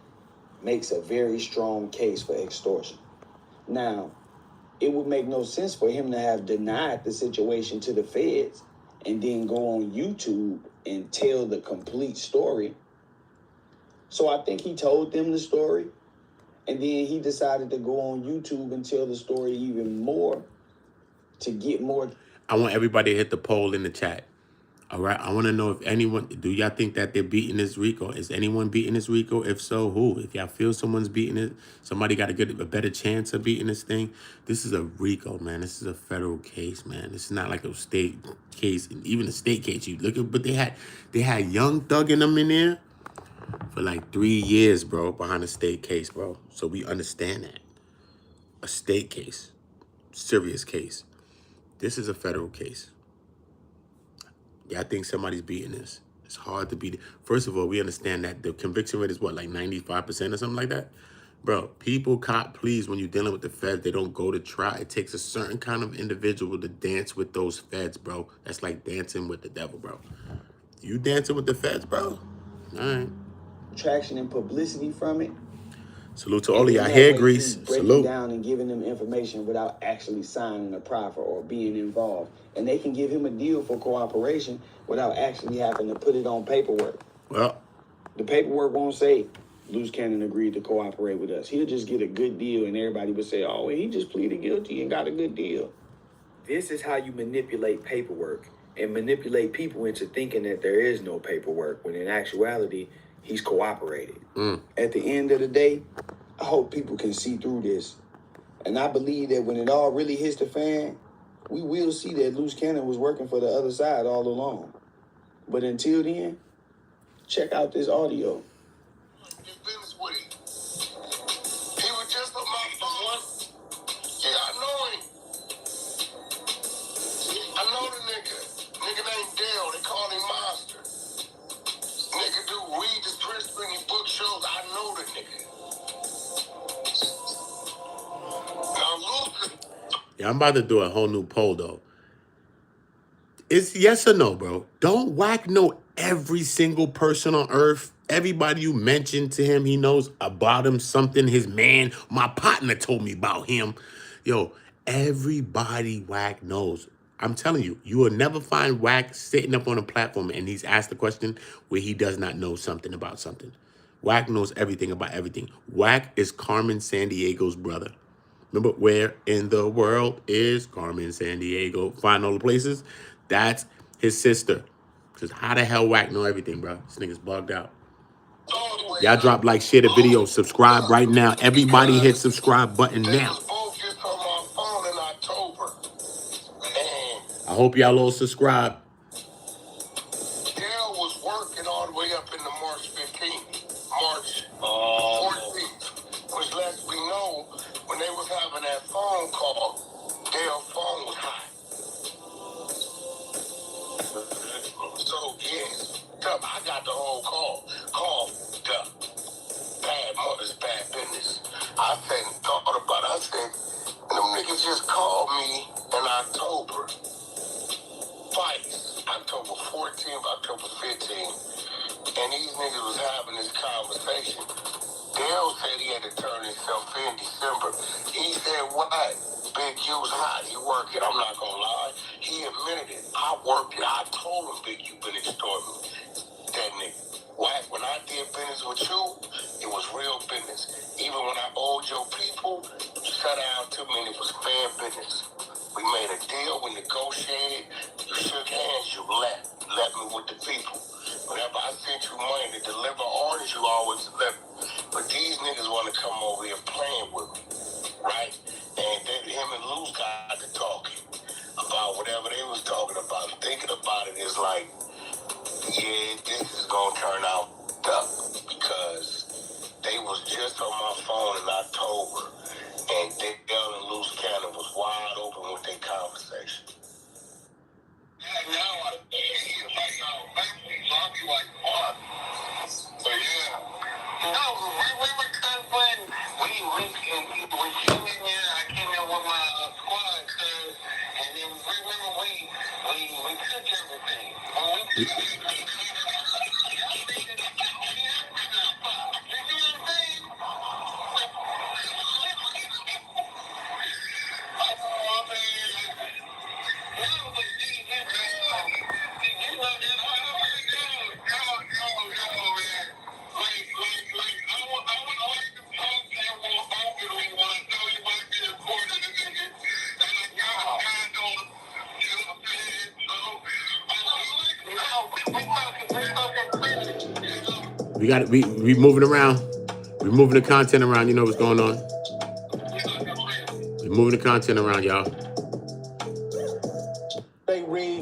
makes a very strong case for extortion. Now, it would make no sense for him to have denied the situation to the feds and then go on YouTube and tell the complete story. So I think he told them the story, and then he decided to go on YouTube and tell the story even more to get more. I want everybody to hit the poll in the chat. All right. I want to know if anyone, do y'all think that they're beating this RICO? Is anyone beating this RICO? If so, who? If y'all feel someone's beating it, somebody got a better chance of beating this thing. This is a RICO, man. This is a federal case, man. This is not like a state case. Even a state case, you look at, but they had Young Thug in them in there for like 3 years, bro, behind a state case, bro. So we understand that. A state case, serious case. This is a federal case. Yeah, I think somebody's beating this. It's hard to beat it. First of all, we understand that the conviction rate is what, like 95% or something like that? Bro, people cop pleas when you're dealing with the feds. They don't go to trial. It takes a certain kind of individual to dance with those feds, bro. That's like dancing with the devil, bro. You dancing with the feds, bro? All right. Traction and publicity from it. Salute to all of y'all hair grease. Breaking Salute. down and giving them information without actually signing a proffer or being involved. And they can give him a deal for cooperation without actually having to put it on paperwork. Well, the paperwork won't say Luce Cannon agreed to cooperate with us. He'll just get a good deal and everybody would say, oh, well, he just pleaded guilty and got a good deal. This is how you manipulate paperwork and manipulate people into thinking that there is no paperwork when in actuality, he's cooperated. At the end of the day, I hope people can see through this. And I believe that when it all really hits the fan, we will see that Luce Cannon was working for the other side all along. But until then, check out this audio. His business with him. He was just on my phone. Yeah, I know him. I know the nigga. Nigga named Dale. They call him Monster. Nigga do read the press bringing book shows. I know the nigga. Now Luce. yeah, I'm about to do a whole new poll, though. It's yes or no, bro. Don't Wack know every single person on earth? Everybody you mentioned to him, he knows about him, something, his man, my partner told me about him. Yo, everybody Wack knows. I'm telling you, you will never find Wack sitting up on a platform and he's asked a question where he does not know something about something. Wack knows everything about everything. Wack is Carmen Sandiego's brother. Remember, where in the world is Carmen Sandiego? Find all the places. That's his sister. Because how the hell Wack know everything, bro? This nigga's bugged out. Y'all drop like, share the video, subscribe right now. Everybody hit subscribe button now. I hope y'all all subscribe. Dale was working all the way up into March 15th, March 14th, which lets me know when they was having that phone call, Dale's phone was hot. So, yes, I got the whole call. Call, duh. Bad mother's bad business. I said, thought about it. I said, them niggas just called me in October. Twice. October 14th, October 15th. And these niggas was having this conversation. Dale said he had to turn himself in December. He said, what? Big U's hot. He working. I'm not going to lie. He admitted it. I worked it. I told him Big U been extorting me. That nigga. Wack, when I did business with you, it was real business. Even when I owed your people, you sat down to me and it was fair business. We made a deal, we negotiated, you shook hands, you left me with the people. Whenever I sent you money to deliver orders, you always deliver. But these niggas want to come over here playing with me, right? And then him and Luce got to talking about whatever they was talking about. Thinking about it is like, yeah, this is gonna turn out up because they was just on my phone in October, and Dale and Luce Cannon was wide open with their conversation. Yeah, now I see it like now, so I'll be like, what? So yeah. No, we were confident. We came in here. I came in with my squad, cause, and then remember we took everything. We got it. We moving around. We moving the content around. You know what's going on. We moving the content around, y'all.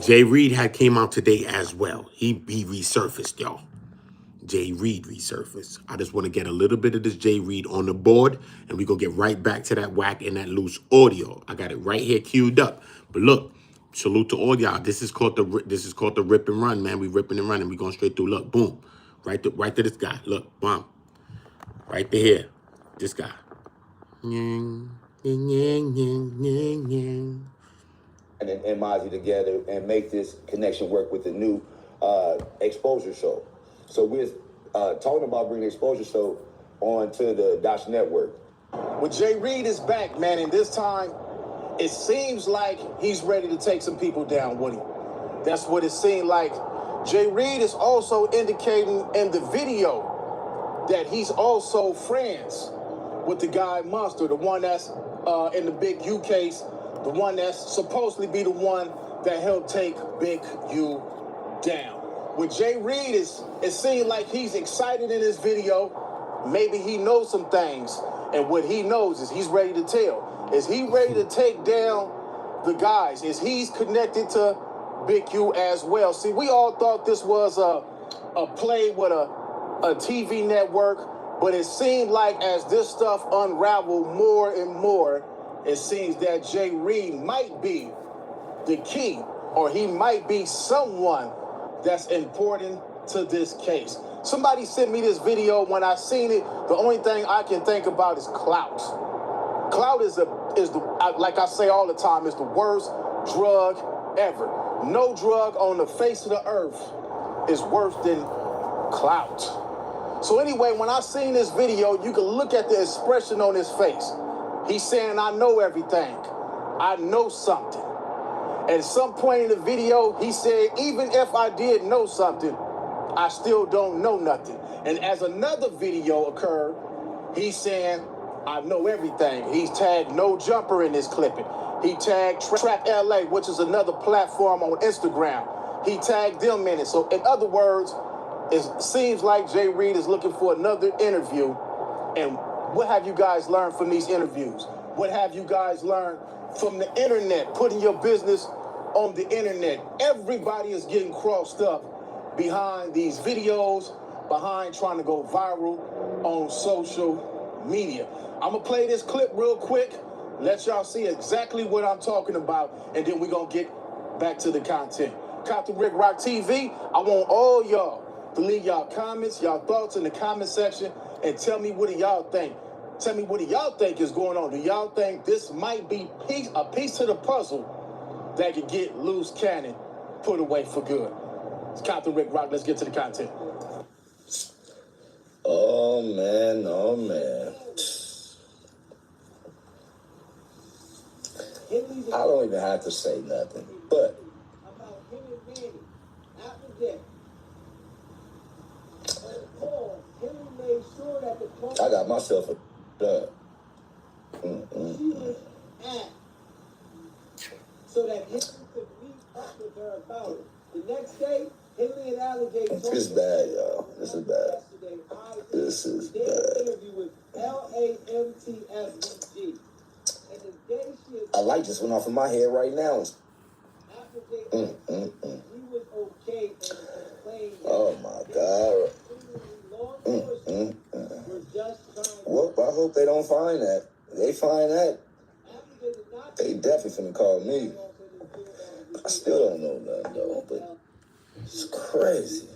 Jay Reed had came out today as well. He resurfaced, y'all. Jay Reed resurfaced. I just want to get a little bit of this Jay Reed on the board, and we're gonna get right back to that Wack and that Luce audio. I got it right here queued up. But look, salute to all y'all. This is called the rip and run, man. We ripping and running. We going straight through. Look, boom, right to this guy. Look, boom, right to here. This guy. And Mozzie together and make this connection work with the new exposure show. So we're talking about bringing the exposure show onto the Dash Network. When Jay Reed is back, man, and this time it seems like he's ready to take some people down, Woody. That's what it seemed like. Jay Reed is also indicating in the video that he's also friends with the guy Monster, the one that's in the Big U case, the one that's supposedly be the one that helped take Big U down. With Jay Reed, it seems like he's excited in this video. Maybe he knows some things, and what he knows is he's ready to tell. Is he ready to take down the guys? Is he's connected to Big U as well? See, we all thought this was a play with a TV network, but it seemed like as this stuff unraveled more and more, it seems that Jay Reed might be the key, or he might be someone that's important to this case. Somebody sent me this video. When I seen it, the only thing I can think about is clout. Clout is like I say all the time, is the worst drug ever. No drug on the face of the earth is worse than clout. So anyway, when I seen this video, you can look at the expression on his face. He's saying, I know everything. I know something. At some point in the video, he said, even if I did know something, I still don't know nothing. And as another video occurred, he's saying, I know everything. He's tagged No Jumper in this clipping. He tagged Trap LA, which is another platform on Instagram. He tagged them in it. So in other words, it seems like Jay Reed is looking for another interview. And what have you guys learned from these interviews? What have you guys learned from the internet, putting your business on the internet? Everybody is getting crossed up behind these videos, behind trying to go viral on social media. I'm gonna play this clip real quick, let y'all see exactly what I'm talking about, and then we're gonna get back to the content. Captain Rick Rock TV, I want all y'all to leave y'all comments, y'all thoughts in the comment section, and tell me what do y'all think. Tell me what do y'all think is going on. Do y'all think this might be a piece to the puzzle that could get Luce Cannon put away for good? It's Captain Rick Rock. Let's get to the content. Oh, man. Oh, man. I don't even have to say nothing, but I got myself a dub. So that Hillary could meet up with her about it. The next day, Hillary and Alligator. This is bad, y'all. This is bad. This is bad. I like this one off of my head right now. Oh my God. Well, I hope they don't find that. If they find that, they definitely finna call me. I still don't know nothing though, but it's crazy.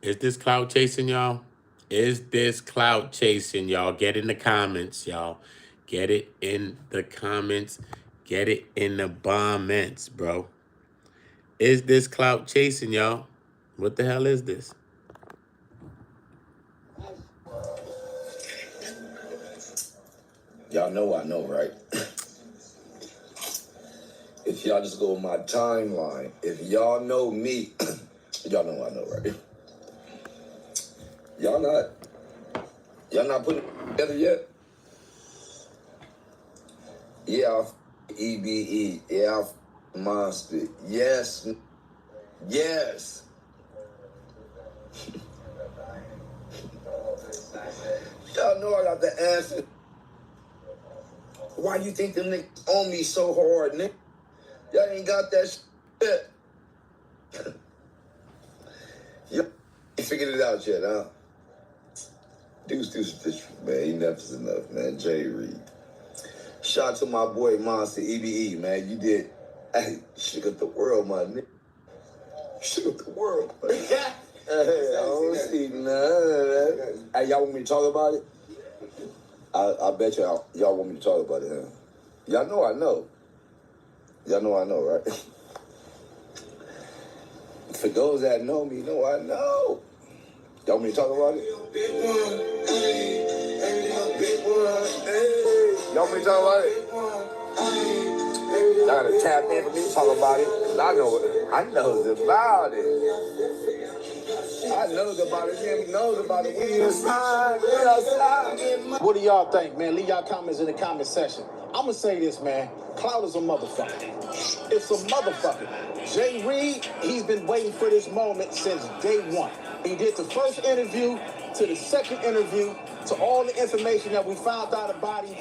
Is this clout chasing, y'all? Is this clout chasing, y'all? Get in the comments, y'all. Get it in the comments. Get it in the comments, bro. Is this clout chasing, y'all? What the hell is this? Y'all know I know, right? If y'all just go on my timeline, if y'all know me, y'all know I know, right? Y'all not putting it together yet? Yeah, EBE. Yeah, monster. Yes. Yes. Y'all know I got the answer. Why you think them niggas on me so hard, nigga? Y'all ain't got that shit. Y'all ain't figured it out yet, huh? Deuce, man. Enough is enough, man. Jay Reed. Shout out to my boy Monster EBE, man. You did. Hey, shook up the world, my nigga. Shook up the world, man. Hey, I don't see none of that. Hey, y'all want me to talk about it? I bet y'all want me to talk about it, huh? Y'all know I know. Y'all know I know, right? For those that know me, know I know. Y'all want me to talk about it? Y'all want me to talk about it? Y'all gotta tap in for me to talk about it. Cause I know about it. I knows about it. Him knows about it. We inside. We outside. What do y'all think, man? Leave y'all comments in the comment section. I'm gonna say this, man. Clout is a motherfucker. It's a motherfucker. Jay Reed, he's been waiting for this moment since day one. He did the first interview to the second interview to all the information that we found out about him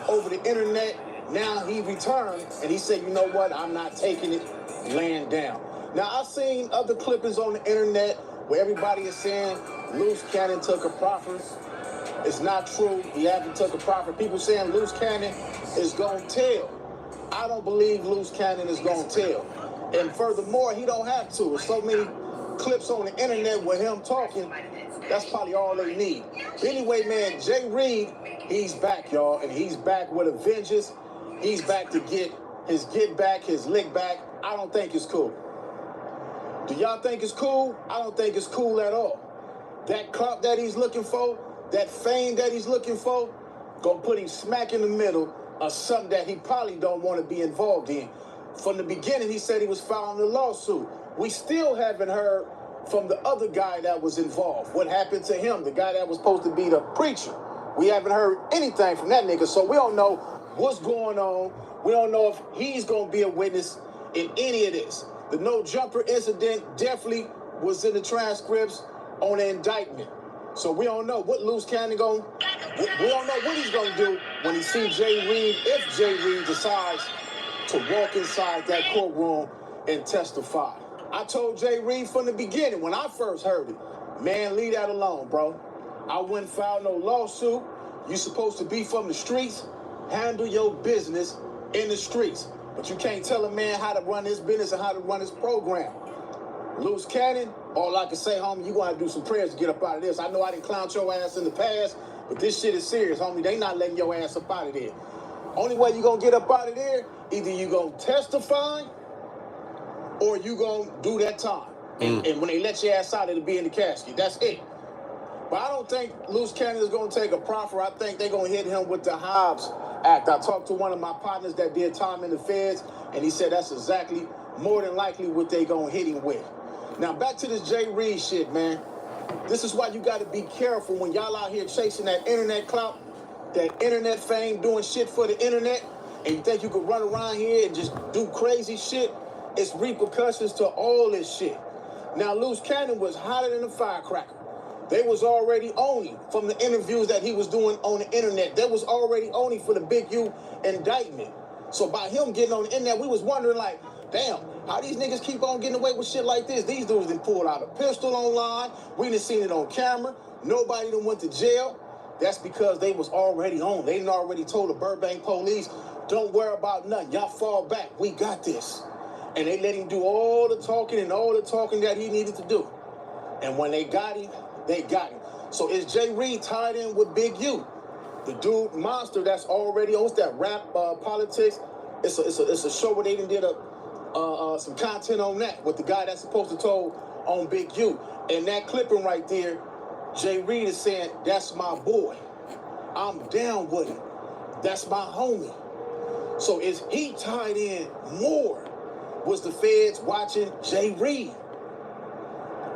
over the internet. Now he returned and he said, you know what? I'm not taking it laying down. Now, I've seen other clippings on the internet where everybody is saying Luce Cannon took a proffer. It's not true. He haven't took a proffer. People saying Luce Cannon is going to tell. I don't believe Luce Cannon is going to tell. And furthermore, he don't have to. There's so many clips on the internet with him talking. That's probably all they need. Anyway, man, Jay Reed, he's back, y'all. And he's back with a vengeance. He's back to get his get back, his lick back. I don't think it's cool. Do y'all think it's cool? I don't think it's cool at all. That clout that he's looking for, that fame that he's looking for, gonna put him smack in the middle of something that he probably don't want to be involved in. From the beginning, he said he was filing a lawsuit. We still haven't heard from the other guy that was involved. What happened to him, the guy that was supposed to be the preacher? We haven't heard anything from that nigga, so we don't know what's going on. We don't know if he's gonna be a witness in any of this. The no jumper incident definitely was in the transcripts on the indictment. So we don't know what Luce Cannon going. We don't know what he's gonna do when he sees Jay Reed, if Jay Reed decides to walk inside that courtroom and testify. I told Jay Reed from the beginning when I first heard it, man, leave that alone, bro. I wouldn't file no lawsuit. You supposed to be from the streets. Handle your business in the streets. But you can't tell a man how to run his business and how to run his program. Luce Cannon, all I can say, homie, you gonna have to do some prayers to get up out of this. I know I didn't clown your ass in the past, but this shit is serious, homie. They not letting your ass up out of there. Only way you gonna get up out of there, either you gonna testify or you gonna do that time. And when they let your ass out, it'll be in the casket. That's it. But I don't think Luce Cannon is gonna take a proffer. I think they're gonna hit him with the Hobbs Act. I talked to one of my partners that did time in the feds, and he said that's exactly, more than likely, what they gonna hit him with. Now, back to this Jay Reed shit, man. This is why you got to be careful when y'all out here chasing that internet clout, that internet fame, doing shit for the internet, and you think you could run around here and just do crazy shit. It's repercussions to all this shit. Now, Luce Cannon was hotter than a firecracker. They was already on him from the interviews that he was doing on the internet. They was already on him for the Big U indictment. So by him getting on the internet, we was wondering like, damn, how these niggas keep on getting away with shit like this? These dudes done pulled out a pistol online. We done seen it on camera. Nobody done went to jail. That's because they was already on. They done already told the Burbank police, don't worry about nothing. Y'all fall back. We got this. And they let him do all the talking and all the talking that he needed to do. And when they got him, they got him. So is Jay Reed tied in with Big U? The dude monster that's already on that rap politics. It's a show where they done did some content on that with the guy that's supposed to told on Big U. And that clipping right there, Jay Reed is saying, that's my boy. I'm down with him. That's my homie. So is he tied in more? Was the feds watching Jay Reed?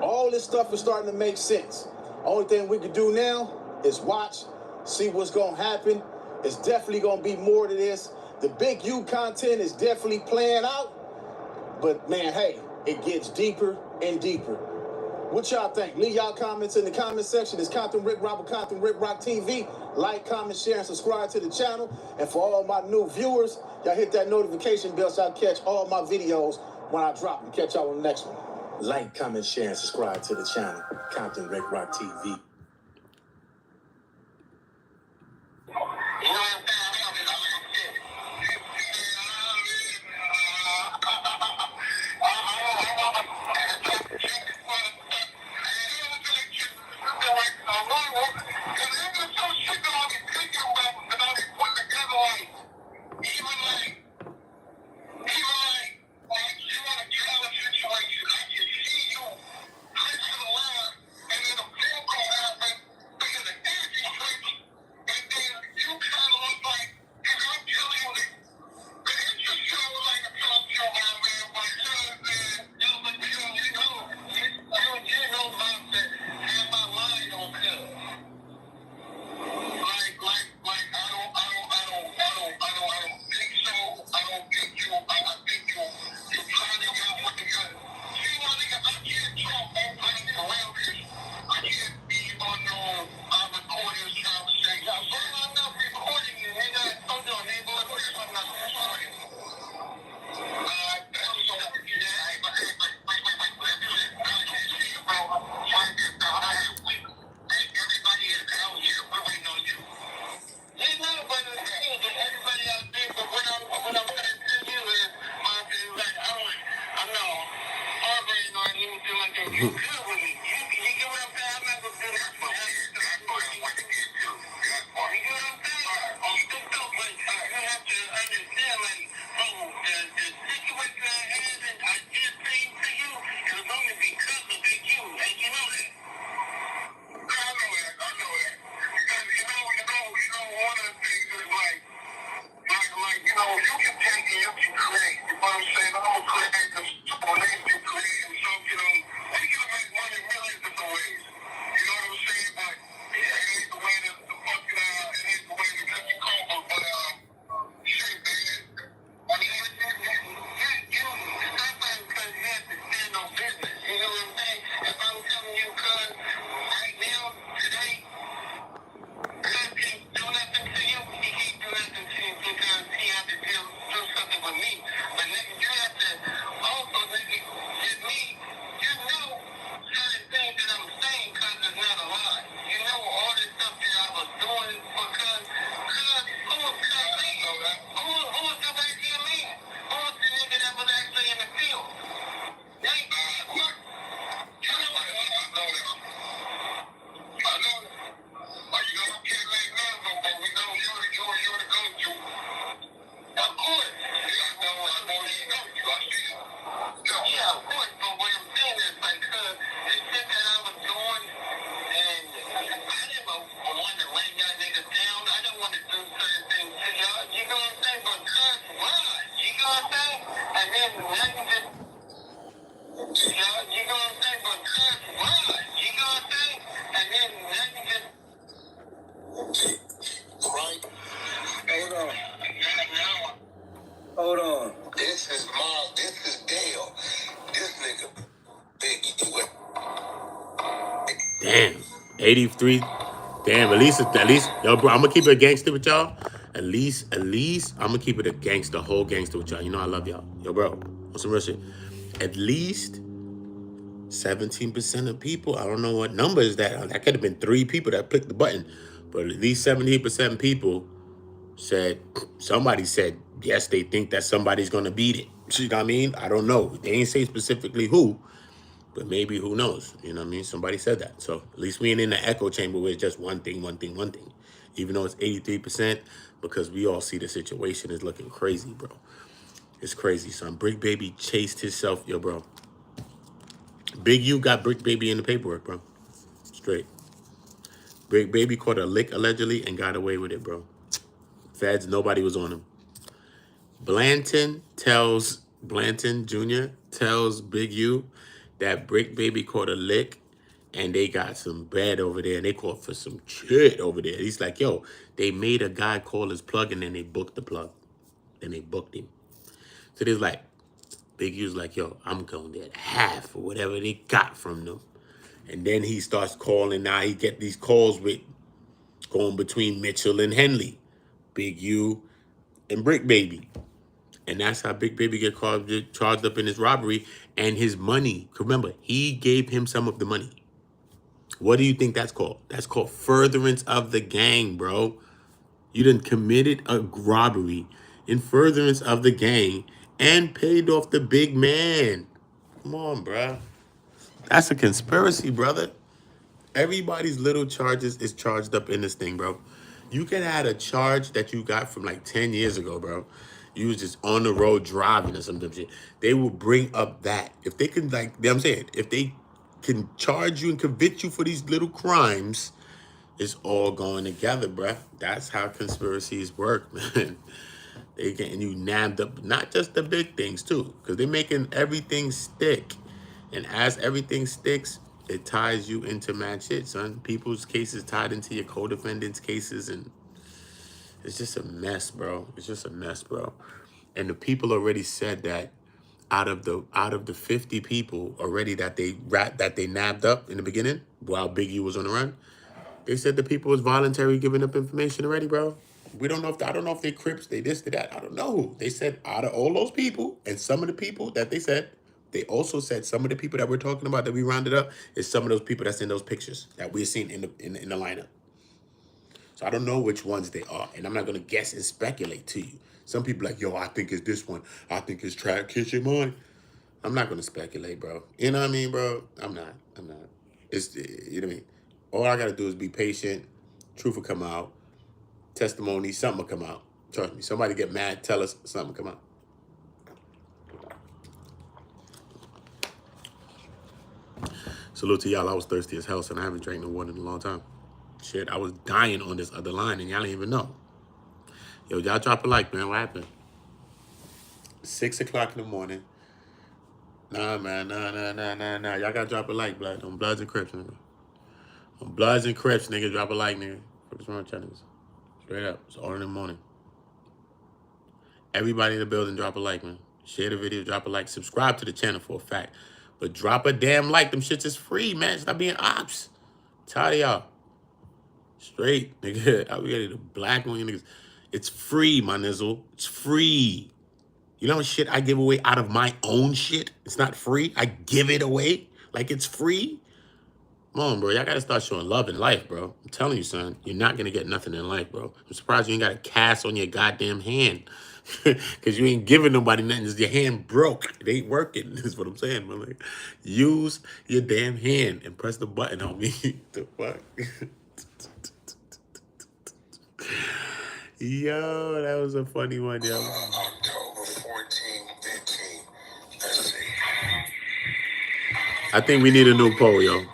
All this stuff is starting to make sense. Only thing we can do now is watch, see what's going to happen. It's definitely going to be more to this. The Big U content is definitely playing out. But, man, hey, it gets deeper and deeper. What y'all think? Leave y'all comments in the comment section. It's Compton Rick Rock with Compton Rick Rock TV. Like, comment, share, and subscribe to the channel. And for all my new viewers, y'all hit that notification bell so y'all catch all my videos when I drop them. Catch y'all on the next one. Like, comment, share, and subscribe to the channel. Compton Rick Rock TV. Hold on. This is Mars. This is Dale. This nigga, Big U. Damn. 83. Damn, at least, yo, bro, I'm gonna keep it a gangster with y'all. At least, I'm gonna keep it a gangster, whole gangster with y'all. You know I love y'all. Yo, bro, on some real shit. At least 17% of people, I don't know what number is that. That could have been 3 people that clicked the button. But at least 17% people said, somebody said, yes, they think that somebody's gonna beat it. You know what I mean? I don't know. They ain't say specifically who, but maybe who knows? You know what I mean? Somebody said that. So at least we ain't in the echo chamber where it's just one thing. Even though it's 83%, because we all see the situation is looking crazy, bro. It's crazy, son. Brick Baby chased himself, yo, bro. Big U got Brick Baby in the paperwork, bro. Straight. Brick Baby caught a lick allegedly and got away with it, bro. Feds, nobody was on him. Blanton Jr. tells Big U that Brick Baby caught a lick and they got some bread over there and they called for some shit over there. He's like, yo, they made a guy call his plug and then they booked the plug. Then they booked him. So there's like, Big U's like, yo, I'm going to get half or whatever they got from them. And then he starts calling. Now he get these calls with going between Mitchell and Henley, Big U and Brick Baby. And that's how Big Baby get charged up in his robbery and his money. Remember, he gave him some of the money. What do you think that's called? That's called furtherance of the gang, bro. You done committed a robbery in furtherance of the gang and paid off the big man. Come on, bro. That's a conspiracy, brother. Everybody's little charges is charged up in this thing, bro. You can add a charge that you got from like 10 years ago, bro. You was just on the road driving or some dumb shit. They will bring up that. If they can, like, you know what I'm saying, if they can charge you and convict you for these little crimes, it's all going together, bruh. That's how conspiracies work, man. They getting you nabbed up, not just the big things too, because they're making everything stick. And as everything sticks, it ties you into mad shit, son. People's cases tied into your co-defendants' cases, and it's just a mess, bro. It's just a mess, bro. And the people already said that out of the 50 people already that they nabbed up in the beginning while Big U was on the run, they said the people was voluntarily giving up information already, bro. We don't know if I don't know if they Crips, they this, they that. I don't know. They said out of all those people and some of the people that they said, they also said some of the people that we're talking about that we rounded up is some of those people that's in those pictures that we're seeing in the lineup. So I don't know which ones they are, and I'm not gonna guess and speculate to you. Some people like, yo, I think it's this one. I think it's Trap Kitchen Money. I'm not gonna speculate, bro. You know what I mean, bro? I'm not. It's, you know what I mean? All I gotta do is be patient. Truth will come out. Testimony, something will come out. Trust me. Somebody get mad, tell us, something will come out. Salute to y'all. I was thirsty as hell, and I haven't drank no water in a long time. Shit, I was dying on this other line, and y'all didn't even know. Yo, y'all drop a like, man. What happened? 6 o'clock in the morning. Nah, man. Nah. Y'all gotta drop a like, blood. On Bloods and Crips, nigga. On Bloods and Crips, nigga. Drop a like, nigga. What's wrong with y'all niggas? Straight up. It's all in the morning. Everybody in the building, drop a like, man. Share the video, drop a like. Subscribe to the channel for a fact. But drop a damn like. Them shits is free, man. Stop being ops. Tired of y'all. Straight, nigga. I be ready to black on you niggas. It's free, my nizzle. It's free. You know what shit I give away out of my own shit? It's not free. I give it away like it's free. Come on, bro. Y'all gotta start showing love in life, bro. I'm telling you, son. You're not gonna get nothing in life, bro. I'm surprised you ain't got a cast on your goddamn hand. Because you ain't giving nobody nothing. Your hand broke. It ain't working. That's what I'm saying, man. Like, use your damn hand and press the button on me. The fuck? Yo, that was a funny one, yo. October 14, 15. Let's see. I think we need a new poll, yo.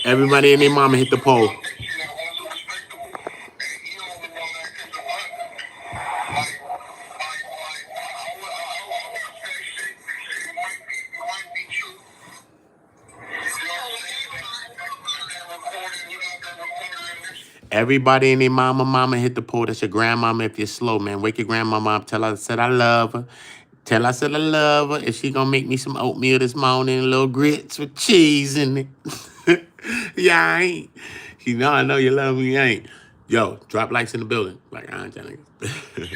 Everybody and their mama hit the poll. Everybody and their mama hit the poll. That's your grandmama if you're slow, man. Wake your grandmama up. Tell her I said I love her. Tell her I said I love her. If she gonna make me some oatmeal this morning, a little grits with cheese in it. Yeah, I ain't. You know I know you love me, you ain't. Yo, drop likes in the building. Like, I ain't telling you.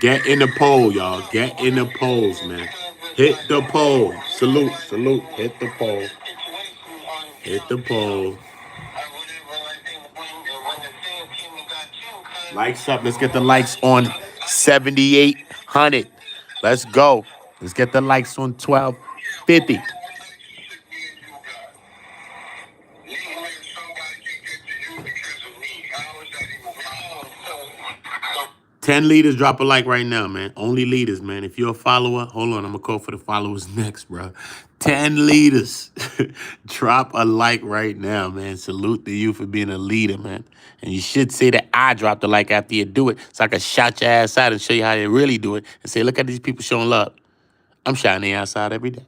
Get in the poll, y'all. Get in the polls, man. Hit the poll. Salute, salute. Hit the poll. Hit the poll. Likes up. Let's get the likes on 7,800. Let's go. Let's get the likes on 1,250. 10 leaders, drop a like right now, man. Only leaders, man. If you're a follower, hold on. I'm going to call for the followers next, bro. 10 leaders. Drop a like right now, man. Salute to you for being a leader, man. And you should say that I dropped a like after you do it so I can shout your ass out and show you how you really do it and say, look at these people showing love. I'm shouting their ass out every day.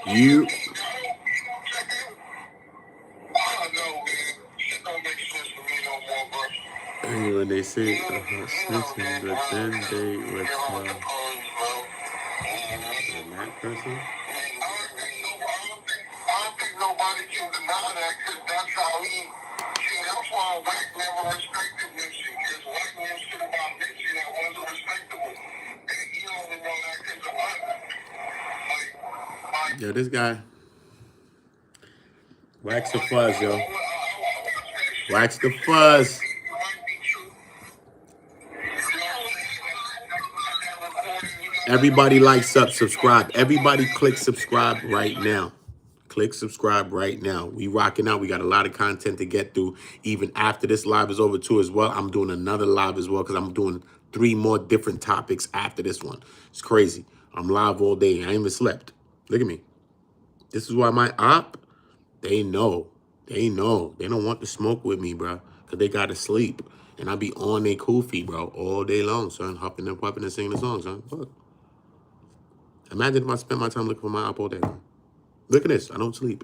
You. When they say snitching, but then they would tell that person. Nobody can deny that because that's how he. See, that's why Wack never respected Nipsey. Because Wack knew shit about Nipsey that wasn't respectable. And he only know that because of Wack. Yo, this guy. Wax the fuzz, yo. Wax the fuzz. Everybody likes up, subscribe. Everybody click subscribe right now. Click subscribe right now. We rocking out. We got a lot of content to get through. Even after this live is over too as well. I'm doing another live as well because I'm doing 3 more different topics after this one. It's crazy. I'm live all day. I ain't even slept. Look at me. This is why my op, they know. They know. They don't want to smoke with me, bro. Because they got to sleep. And I be on their koofy, bro, all day long, son. Hopping and popping and singing the song, son. Fuck. Imagine if I spent my time looking for my op all day, bro. Look at this. I don't sleep.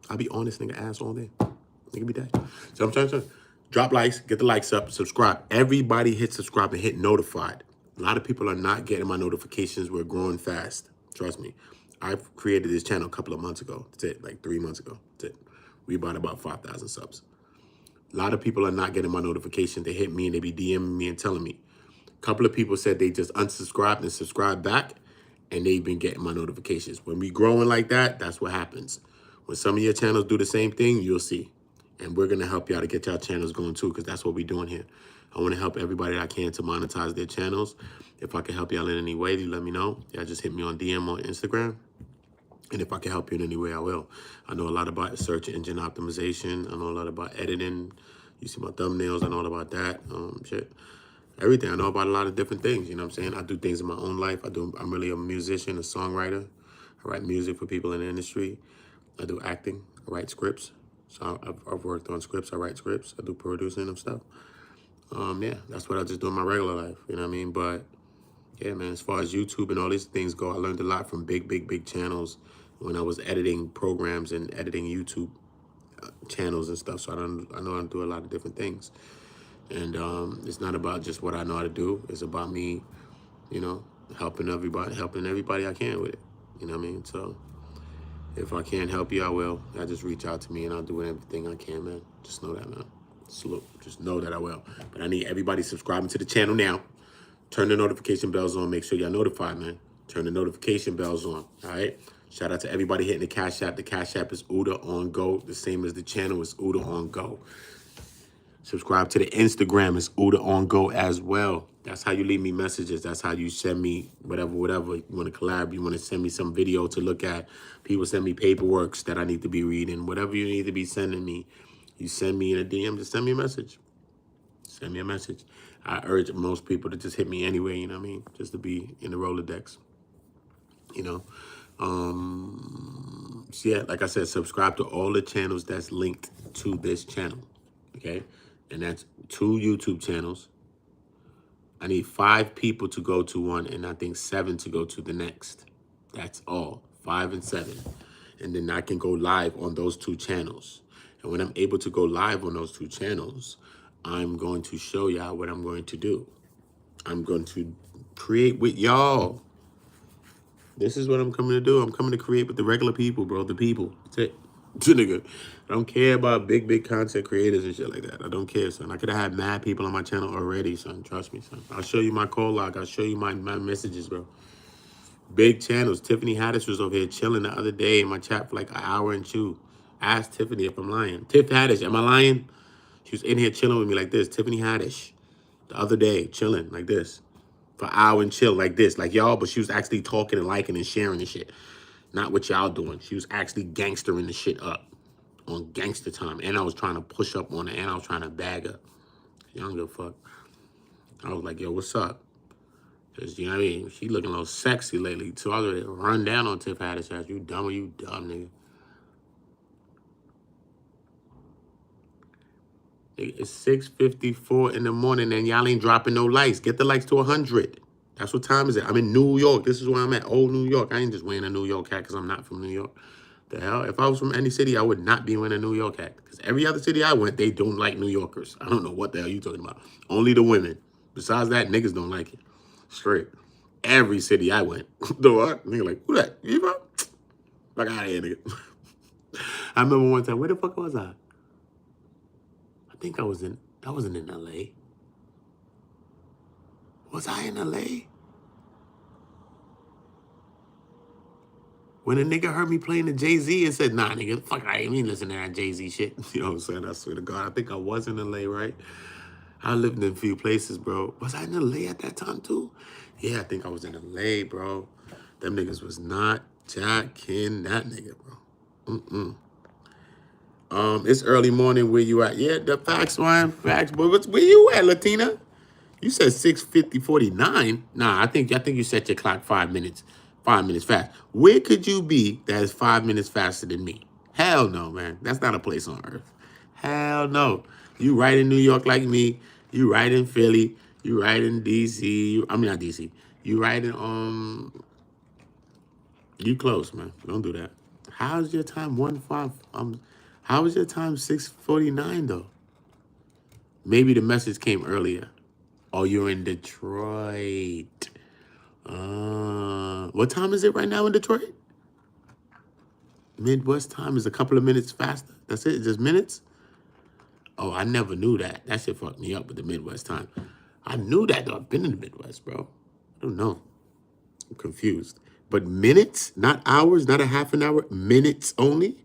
I be on this nigga ass all day. Nigga be dead. So I'm trying to drop likes, get the likes up, subscribe. Everybody hit subscribe and hit notified. A lot of people are not getting my notifications. We're growing fast. Trust me. I've created this channel a couple of months ago. That's it. Like 3 months ago. That's it. We bought about 5,000 subs. A lot of people are not getting my notification. They hit me and they be DMing me and telling me. A couple of people said they just unsubscribed and subscribed back, and they've been getting my notifications. When we growing like that, that's what happens. When some of your channels do the same thing, you'll see. And we're going to help y'all to get y'all channels going too, because that's what we're doing here. I want to help everybody that I can to monetize their channels. If I can help y'all in any way, you let me know. Y'all just hit me on DM on Instagram. And if I can help you in any way, I will. I know a lot about search engine optimization. I know a lot about editing. You see my thumbnails. I know all about that. Shit. Everything. I know about a lot of different things. You know what I'm saying? I do things in my own life. I'm really a musician, a songwriter. I write music for people in the industry. I do acting. I write scripts. So I've worked on scripts. I write scripts. I do producing and stuff. Yeah, that's what I just do in my regular life. You know what I mean? But yeah, man, as far as YouTube and all these things go, I learned a lot from big channels when I was editing programs and editing YouTube channels and stuff. So I know how to do a lot of different things. And it's not about just what I know how to do. It's about me, you know, helping everybody I can with it. You know what I mean? So if I can't help you, I will. I just reach out to me and I'll do everything I can, man. Just know that, man. Just know that I will. But I need everybody subscribing to the channel now. Turn the notification bells on. Make sure y'all notified, man. Turn the notification bells on, all right? Shout out to everybody hitting the Cash App. The Cash App is Uda on Go. The same as the channel is Uda on Go. Subscribe to the Instagram. It's Uda on Go as well. That's how you leave me messages. That's how you send me whatever. You want to collab. You want to send me some video to look at. People send me paperworks that I need to be reading. Whatever you need to be sending me, you send me in a DM. Just send me a message. Send me a message. I urge most people to just hit me anyway, you know what I mean? Just to be in the Rolodex, you know? So yeah, like I said, subscribe to all the channels that's linked to this channel, okay? And that's 2 YouTube channels. I need 5 people to go to one, and I think 7 to go to the next. That's all, 5 and 7. And then I can go live on those 2 channels. And when I'm able to go live on those 2 channels, I'm going to show y'all what I'm going to do. I'm going to create with y'all. This is what I'm coming to do. I'm coming to create with the regular people, bro. The people. That's it. Nigga, I don't care about big content creators and shit like that. I don't care, son. I could have had mad people on my channel already, son. Trust me, son. I'll show you my call log. I'll show you my messages, bro. Big channels. Tiffany Haddish was over here chilling the other day in my chat for like an hour and 2. Ask Tiffany if I'm lying. Tiff Haddish, am I lying? She was in here chilling with me like this. Tiffany Haddish, the other day, chilling like this. For an hour and chill like this. Like y'all, but she was actually talking and liking and sharing and shit. Not what y'all doing. She was actually gangstering the shit up on gangster time. And I was trying to push up on her and I was trying to bag her. She don't give a fuck. I was like, yo, what's up? Because, you know what I mean? She looking a little sexy lately. So I was ready to run down on Tiff Haddish ass. You dumb or you dumb, nigga. It's 6:54 in the morning and y'all ain't dropping no likes. Get the likes to 100. That's what time is it. I'm in New York. This is where I'm at. Old New York. I ain't just wearing a New York hat because I'm not from New York. The hell? If I was from any city, I would not be wearing a New York hat. Because every other city I went, they don't like New Yorkers. I don't know what the hell you talking about. Only the women. Besides that, niggas don't like it. Straight. Every city I went. The what? Nigga like, who that? You from? Fuck out of here, nigga. I remember one time, where the fuck was I? I think I wasn't in LA. Was I in LA? When a nigga heard me playing the Jay-Z and said, nah, nigga, fuck, I ain't even listening to that Jay-Z shit. You know what I'm saying? I swear to God, I think I was in LA, right? I lived in a few places, bro. Was I in LA at that time too? Yeah, I think I was in LA, bro. Them niggas was not jacking that nigga, bro. It's early morning. Where you at? Yeah, the facts, man. Facts, boy. Where you at, Latina? You said 6:49. Nah, I think you set your clock 5 minutes. 5 minutes fast. Where could you be that is 5 minutes faster than me? Hell no, man. That's not a place on earth. Hell no. You right in New York like me. You right in Philly. You right in DC. I mean not DC. You right in you close, man. Don't do that. How's your time 1-5? How was your time 6:49 though? Maybe the message came earlier. Oh, you're in Detroit. What time is it right now in Detroit? Midwest time is a couple of minutes faster. That's it, just minutes? Oh, I never knew that. That shit fucked me up with the Midwest time. I knew that though. I've been in the Midwest, bro. I don't know. I'm confused. But minutes, not hours, not a half an hour, minutes only?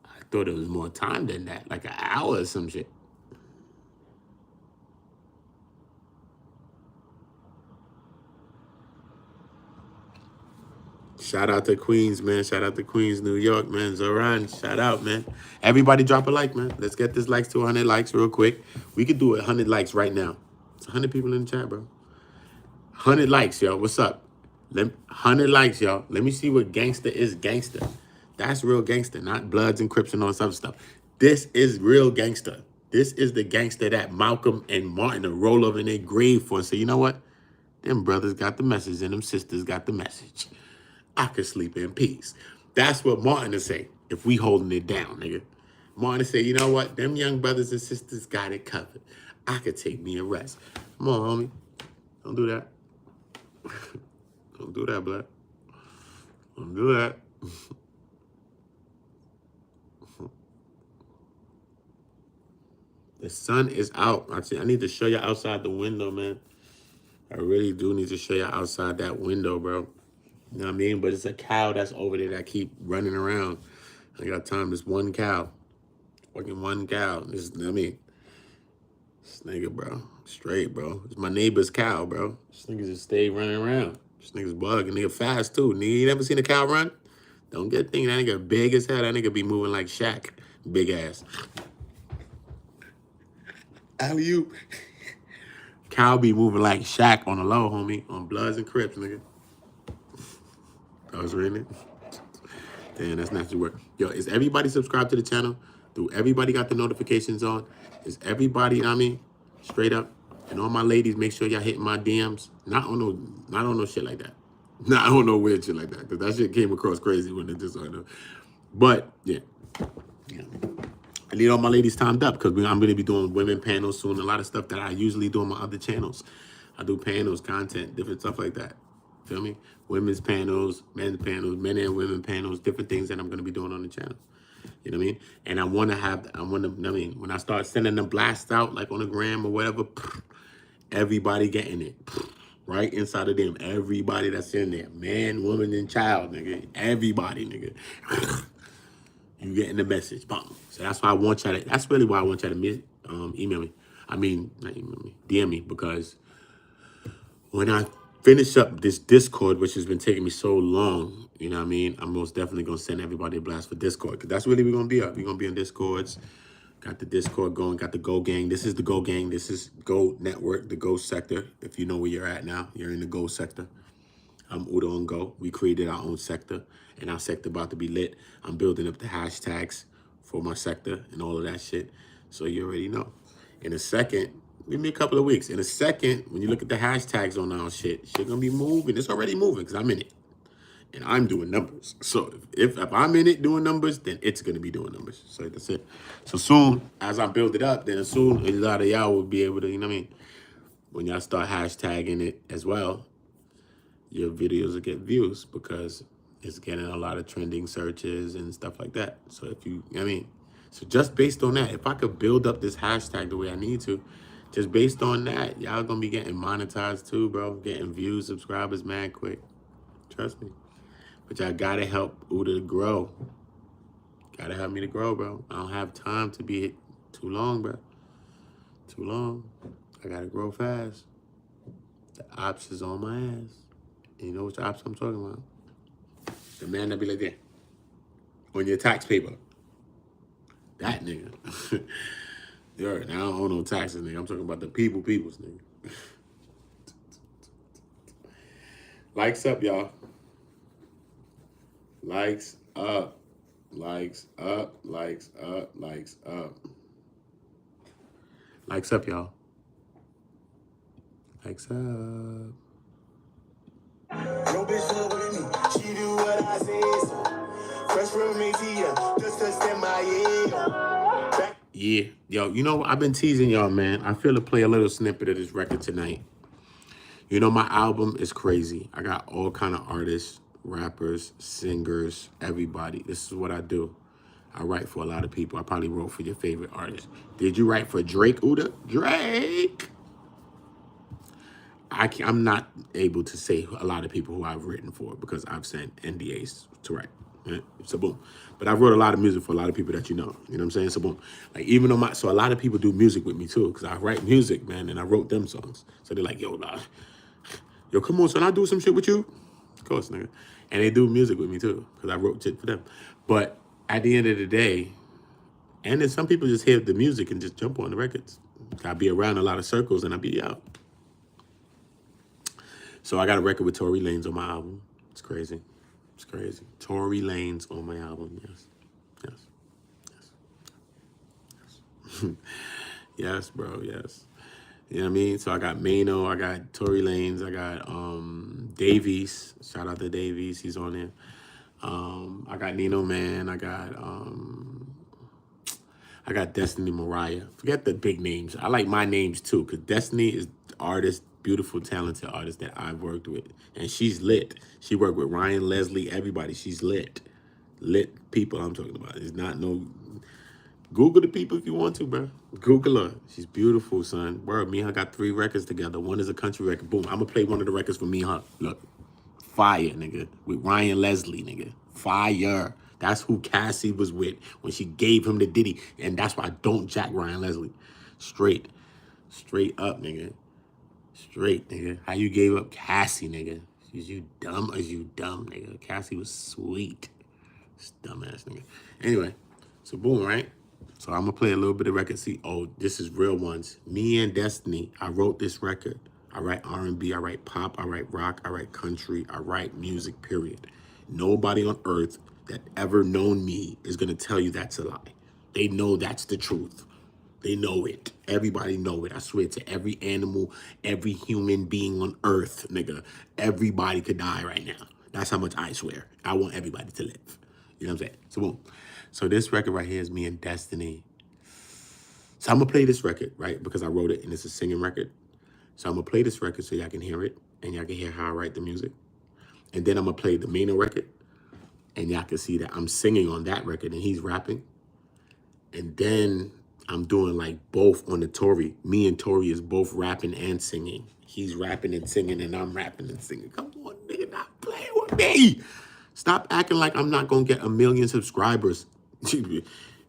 I thought it was more time than that, like an hour or some shit. Shout out to Queens, man. Shout out to Queens, New York, man. Zoran, shout out, man. Everybody drop a like, man. Let's get this likes to 100 likes real quick. We could do 100 likes right now. It's 100 people in the chat, bro. 100 likes, yo. What's up? 100 likes, y'all. Let me see what gangster is gangster. That's real gangster, not Bloods and Crips and all this other stuff. This is real gangster. This is the gangster that Malcolm and Martin will roll over in their grave for and say, you know what? Them brothers got the message and them sisters got the message. I could sleep in peace. That's what Martin would say if we holding it down, nigga. Martin would say, you know what? Them young brothers and sisters got it covered. I could take me a rest. Come on, homie. Don't do that. Don't do that, blood. Don't do that. The sun is out. Actually, I need to show you outside the window, man. I really do need to show you outside that window, bro. You know what I mean? But it's a cow that's over there that keep running around. I got time. There's one cow. Fucking one cow. This nigga, bro. Straight, bro. It's my neighbor's cow, bro. This nigga just stay running around. This nigga's bugging. Nigga fast, too. Nigga, you never seen a cow run? Don't get thinking that nigga big as hell. That nigga be moving like Shaq. Big ass. Alley-oop. Cow be moving like Shaq on the low, homie. On Bloods and Crips, nigga. I was reading it. Damn, that's not your word. Yo, is everybody subscribed to the channel? Do everybody got the notifications on? Is everybody, I mean, straight up? And all my ladies, make sure y'all hitting my DMs. Not on no shit like that. Not on no weird shit like that. Because that shit came across crazy when it just started. But, yeah. I need all my ladies timed up because I'm going to be doing women panels soon. A lot of stuff that I usually do on my other channels. I do panels, content, different stuff like that. Feel me? Women's panels, men and women panels, different things that I'm going to be doing on the channel. You know what I mean? And when I start sending them blasts out, like on the gram or whatever, everybody getting it. Right inside of them. Everybody that's in there. Man, woman, and child, nigga. Everybody, nigga. You getting the message. Boom. So that's why I want y'all to, that's really why I want y'all to email me. I mean, not email me, DM me, because when I finish up this Discord, which has been taking me so long, you know what I mean? I'm most definitely going to send everybody a blast for Discord, because that's really we're going to be up. We're going to be on Discords. Got the Discord going, got the Go Gang. This is the Go Gang. This is Go Network, the Go sector. If you know where you're at now, you're in the Go sector. I'm Udo and Go. We created our own sector, and our sector about to be lit. I'm building up the hashtags for my sector and all of that shit. So you already know. In a second, give me a couple of weeks. In a second, when you look at the hashtags on our shit gonna be moving. It's already moving because I'm in it. And I'm doing numbers. So if I'm in it doing numbers, then it's gonna be doing numbers. So that's it. So soon, as I build it up, then soon a lot of y'all will be able to, you know what I mean? When y'all start hashtagging it as well, your videos will get views because it's getting a lot of trending searches and stuff like that. So if you, I mean, so just based on that, if I could build up this hashtag the way I need to, just based on that, y'all gonna be getting monetized too, bro. Getting views, subscribers, mad quick. Trust me. But y'all gotta help Uda to grow. Gotta help me to grow, bro. I don't have time to be too long, bro. Too long. I gotta grow fast. The ops is on my ass. And you know which ops I'm talking about? The man that be like that. On your tax paper. That nigga. Yeah, now I don't owe no taxes, nigga. I'm talking about the people's nigga. Likes up, y'all. Likes up. Likes up. Likes up. Likes up. Likes up, y'all. Likes up. Your bitch fuck with me. She do what I say so. Fresh from ATM. Just to send my ear. Yeah. Yo, you know what? I've been teasing y'all, man. I feel to play a little snippet of this record tonight. You know, my album is crazy. I got all kind of artists, rappers, singers, everybody. This is what I do. I write for a lot of people. I probably wrote for your favorite artist. Did you write for Drake, Uda? Drake! I'm not able to say a lot of people who I've written for because I've sent NDAs to write. Right? So boom. But I've wrote a lot of music for a lot of people that you know. You know what I'm saying? So boom. Like even though so a lot of people do music with me too because I write music, man, and I wrote them songs. So they're like, yo, come on, son, I do some shit with you? Of course, nigga. And they do music with me too because I wrote shit for them. But at the end of the day, and then some people just hear the music and just jump on the records. I be around a lot of circles and I be out. So I got a record with Tory Lanez on my album. It's crazy. It's crazy. Tory Lanez on my album. Yes. Yes. Yes. Yes. Yes, bro. Yes. You know what I mean? So I got Mano, I got Tory Lanez, I got Davies. Shout out to Davies. He's on there. I got Nino Man. I got Destiny Mariah. Forget the big names. I like my names too, because Destiny is the artist, beautiful, talented artist that I've worked with. And she's lit. She worked with Ryan, Leslie, everybody. She's lit. Lit people I'm talking about. It's not no... Google the people if you want to, bro. Google her. She's beautiful, son. Word, me and her got 3 records together. One is a country record. Boom. I'm going to play one of the records for me and her. Look. Fire, nigga. With Ryan Leslie, nigga. Fire. That's who Cassie was with when she gave him the Diddy. And that's why I don't jack Ryan Leslie. Straight. Straight up, nigga. Straight, nigga. How you gave up Cassie, nigga? Is you dumb or is you dumb, nigga? Cassie was sweet. This dumbass nigga. Anyway, so boom, right? So I'm going to play a little bit of record. See, oh, this is real ones. Me and Destiny. I wrote this record. I write R&B, I write pop, I write rock, I write country, I write music, period. Nobody on earth that ever known me is going to tell you that's a lie. They know that's the truth. They know it. Everybody know it. I swear to every animal, every human being on earth, nigga. Everybody could die right now. That's how much I swear. I want everybody to live. You know what I'm saying? So boom. So this record right here is me and Destiny. So I'm going to play this record, right? Because I wrote it and it's a singing record. So I'm going to play this record so y'all can hear it and y'all can hear how I write the music. And then I'm going to play the Mano record and y'all can see that I'm singing on that record and he's rapping. And then I'm doing like both on the Tory. Me and Tory is both rapping and singing. He's rapping and singing and I'm rapping and singing. Come on, nigga, not playing with me. Stop acting like I'm not going to get 1 million subscribers.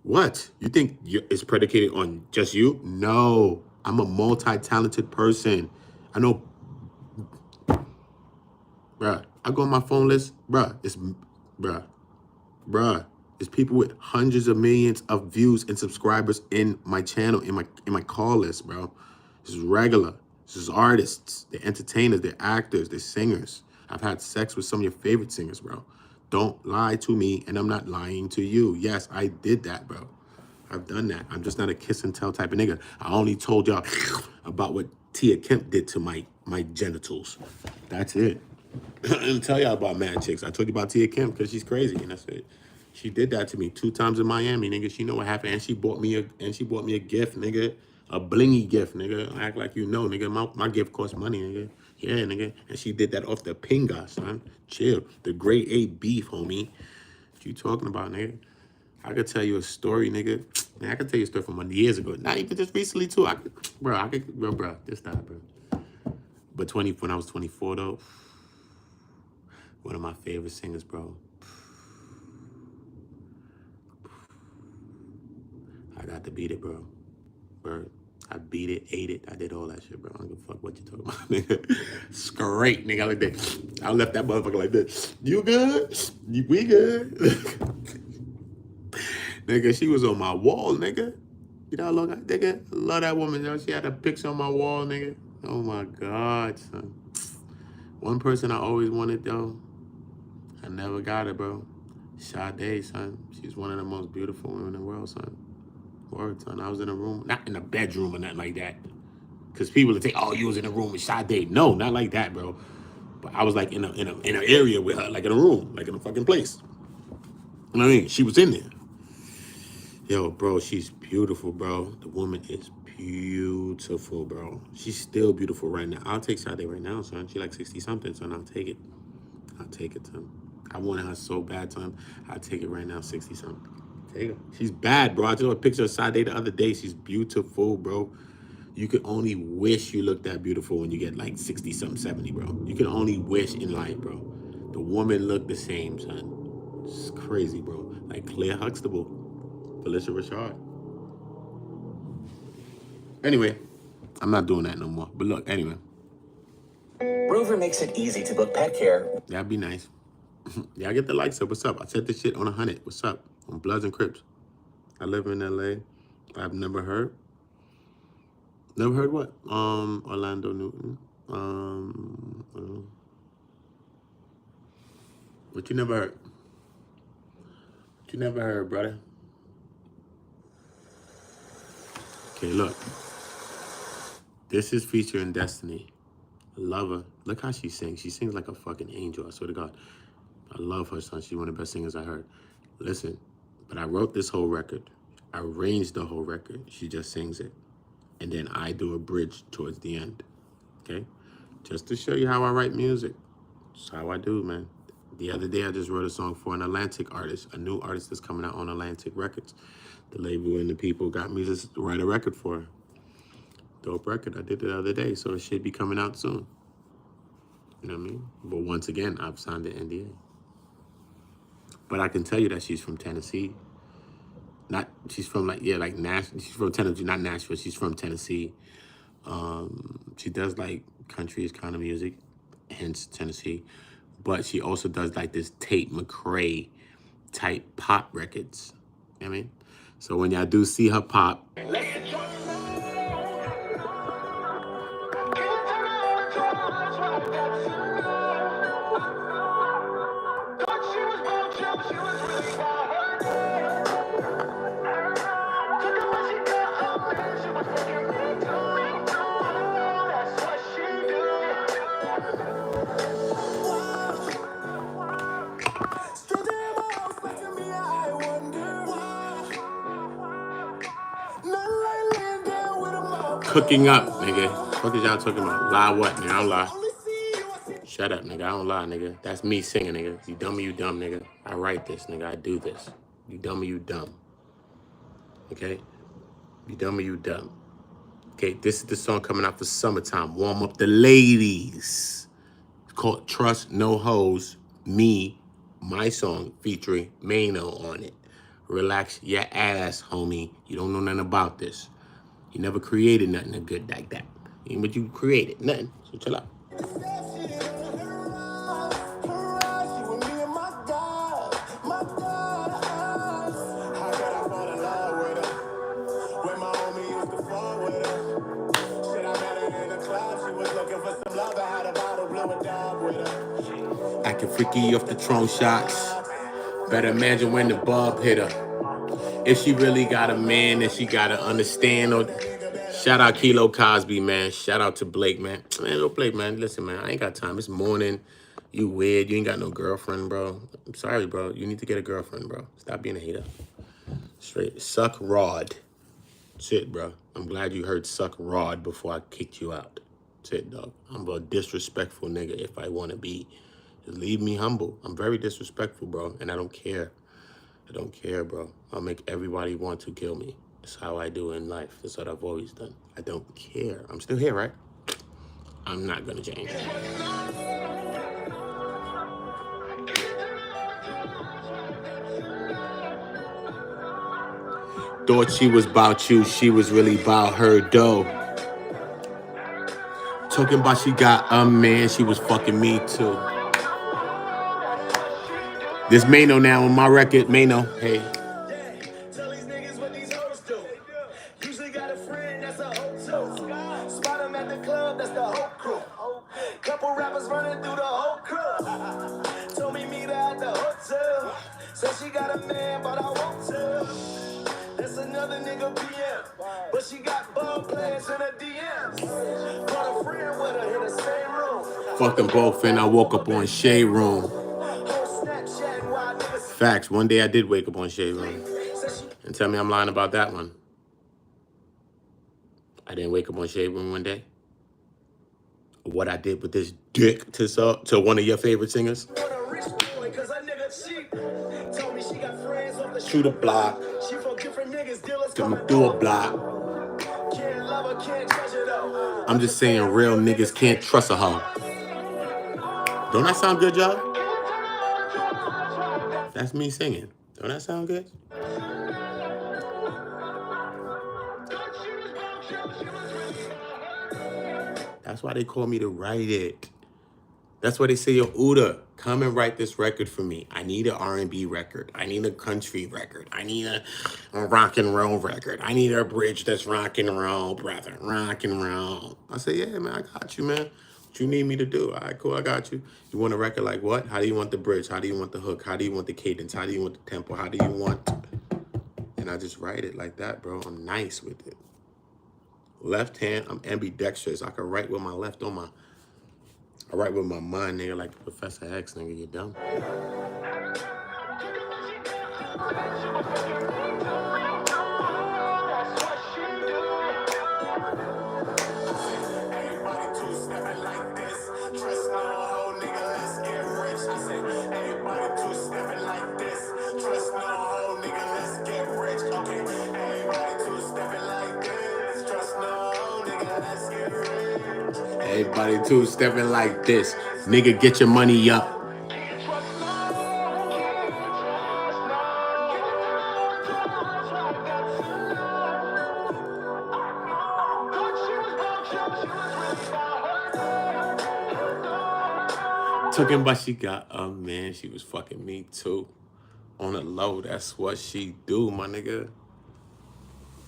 What? You think it's predicated on just you? No. I'm a multi-talented person. I know, bruh, I go on my phone list, bruh, it's people with hundreds of millions of views and subscribers in my channel, in my call list, bro. This is regular. This is artists, they're entertainers, they're actors, they're singers. I've had sex with some of your favorite singers, bro. Don't lie to me, and I'm not lying to you. Yes, I did that, bro. I've done that. I'm just not a kiss and tell type of nigga. I only told y'all about what Tia Kemp did to my genitals. That's it. I didn't tell y'all about mad chicks. I told you about Tia Kemp because she's crazy, and that's it. She did that to me 2 times in Miami, nigga. She know what happened, and she bought me a gift, nigga, a blingy gift, nigga. Act like you know, nigga. My gift costs money, nigga. Yeah, nigga. And she did that off the pinga, son. Chill. The grade A beef, homie. What you talking about, nigga? I could tell you a story, nigga. Man, I could tell you a story from 1 years ago. Not even just recently, too. Bro, just that, bro. But when I was 24, though, one of my favorite singers, bro. I got to beat it, bro. I beat it, ate it. I did all that shit, bro. I don't give a fuck what you talking about, nigga. Straight, nigga, like that. I left that motherfucker like this. You good? We good? Nigga, she was on my wall, nigga. You know, look, nigga, I love that woman, yo. She had a picture on my wall, nigga. Oh my God, son. One person I always wanted, though, I never got it, bro. Sade, son. She's one of the most beautiful women in the world, son. Word, son. I was in a room, not in a bedroom or nothing like that. Because people would say, oh, you was in a room with Sade. No, not like that, bro. But I was like in an area with her, like in a room, like in a fucking place. You know what I mean? She was in there. Yo, bro, she's beautiful, bro. The woman is beautiful, bro. She's still beautiful right now. I'll take Sade right now, son. She like 60 something, son. I'll take it. I'll take it, son. I wanted her so bad, son. I'll take it right now, 60 something. Take her. She's bad, bro. I just saw a picture of Sade the other day. She's beautiful, bro. You could only wish you looked that beautiful when you get like 60 something, 70, bro. You can only wish in life, bro. The woman looked the same, son. It's crazy, bro. Like Claire Huxtable, Felicia Rashad. Anyway, I'm not doing that no more. But look, anyway. Rover makes it easy to book pet care. That'd be nice. Yeah, I get the likes up. What's up? I set this shit on 100. What's up? On Bloods and Crips. I live in LA. I've never heard. Never heard what? Orlando Newton. What you never heard? What you never heard, brother? Okay, look. This is featuring Destiny. I love her. Look how she sings. She sings like a fucking angel, I swear to God. I love her, son. She's one of the best singers I heard. Listen, but I wrote this whole record. I arranged the whole record. She just sings it. And then I do a bridge towards the end, okay? Just to show you how I write music. That's how I do, man. The other day, I just wrote a song for an Atlantic artist, a new artist that's coming out on Atlantic Records. The label and the people got me to write a record for her. Dope record. I did it the other day, so it should be coming out soon. You know what I mean? But once again, I've signed the NDA. But I can tell you that she's from Tennessee. She's from Nashville. She's from Tennessee, not Nashville. She's from Tennessee. She does like country kind of music, hence Tennessee. But she also does like this Tate McRae type pop records. You know what I mean? So when y'all do see her pop, cooking up, nigga. What is y'all talking about? Lie what, nigga? I don't lie. Shut up, nigga. I don't lie, nigga. That's me singing, nigga. You dumb or you dumb, nigga. I write this, nigga. I do this. You dumb or you dumb. Okay? You dumb or you dumb. Okay, this is the song coming out for summertime. Warm up the ladies. It's called Trust No Hoes. Me, my song featuring Mano on it. Relax your ass, homie. You don't know nothing about this. You never created nothing good like that. Ain't what you created, nothing. So chill out. Acting freaky off the throne shots. Better imagine when the bub hit her. If she really got a man, then she gotta understand. Shout out Kilo Cosby, man. Shout out to Blake, man. Man, go Blake, man. Listen, man, I ain't got time. It's morning. You weird. You ain't got no girlfriend, bro. I'm sorry, bro. You need to get a girlfriend, bro. Stop being a hater. Straight. Suck Rod. That's it, bro. I'm glad you heard suck Rod before I kicked you out. That's it, dog. I'm a disrespectful nigga if I want to be. Just leave me humble. I'm very disrespectful, bro, and I don't care. I don't care, bro. I'll make everybody want to kill me. That's how I do in life. That's what I've always done. I don't care. I'm still here, right? I'm not gonna change. Thought she was about you. She was really about her dough. Talking about she got a man. She was fucking me too. This Mano now on my record. Mano, hey. Couple rappers running through the whole club. Told me meet her at the hotel. Said she got a man, but I won't tell. That's another nigga PM. But she got ball players in her DMs. Brought a friend with her in the same room. Fuck them both, and I woke up on Shade Room. Facts. One day I did wake up on Shade Room. And tell me I'm lying about that one. I didn't wake up on Shade Room one day. What I did with this dick to one of your favorite singers. Shoot a block. Do a block. I'm just saying real niggas can't trust a hoe. Don't that sound good, y'all? That's me singing. Don't that sound good? That's why they call me to write it. That's why they say, yo, Uda, come and write this record for me. I need an R&B record. I need a country record. I need a rock and roll record. I need a bridge that's rock and roll, brother. Rock and roll. I say, yeah, man, I got you, man. What you need me to do? All right, cool, I got you. You want a record like what? How do you want the bridge? How do you want the hook? How do you want the cadence? How do you want the tempo? How do you want... And I just write it like that, bro. I'm nice with it. Left hand, I'm ambidextrous. I can write with my left on my... I write with my mind, nigga, like Professor X, nigga, you dumb. Everybody two-stepping like this. Nigga, get your money up. Took him, but she got a man. She was fucking me too. On the low, that's what she do, my nigga.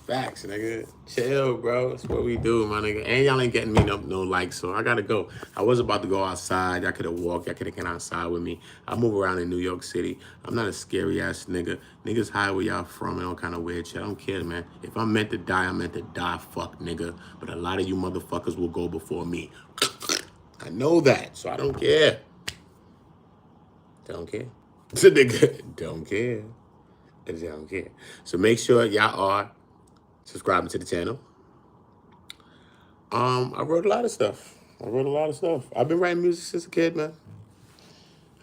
Facts, nigga. Chill, bro. That's what we do, my nigga. And y'all ain't getting me no likes, so I gotta go. I was about to go outside. Y'all could have walked. Y'all could have came outside with me. I move around in New York City. I'm not a scary-ass nigga. Niggas hide where y'all from and all kind of weird shit. I don't care, man. If I'm meant to die, I'm meant to die, fuck, nigga. But a lot of you motherfuckers will go before me. I know that, so I don't care. Don't care. Nigga, don't care. I don't care. So make sure y'all are subscribing to the channel. I wrote a lot of stuff. I've been writing music since a kid, man.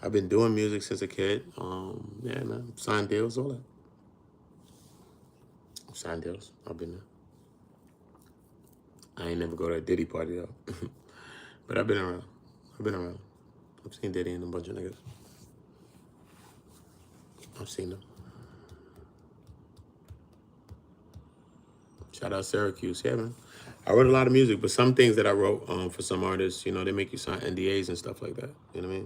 I've been doing music since a kid. Yeah, man. Signed deals, all that. Signed deals. I've been there. I ain't never go to a Diddy party, though. But I've been around. I've seen Diddy and a bunch of niggas. I've seen them. Shout out Syracuse. Yeah, man. I wrote a lot of music, but some things that I wrote for some artists, you know, they make you sign NDAs and stuff like that. You know what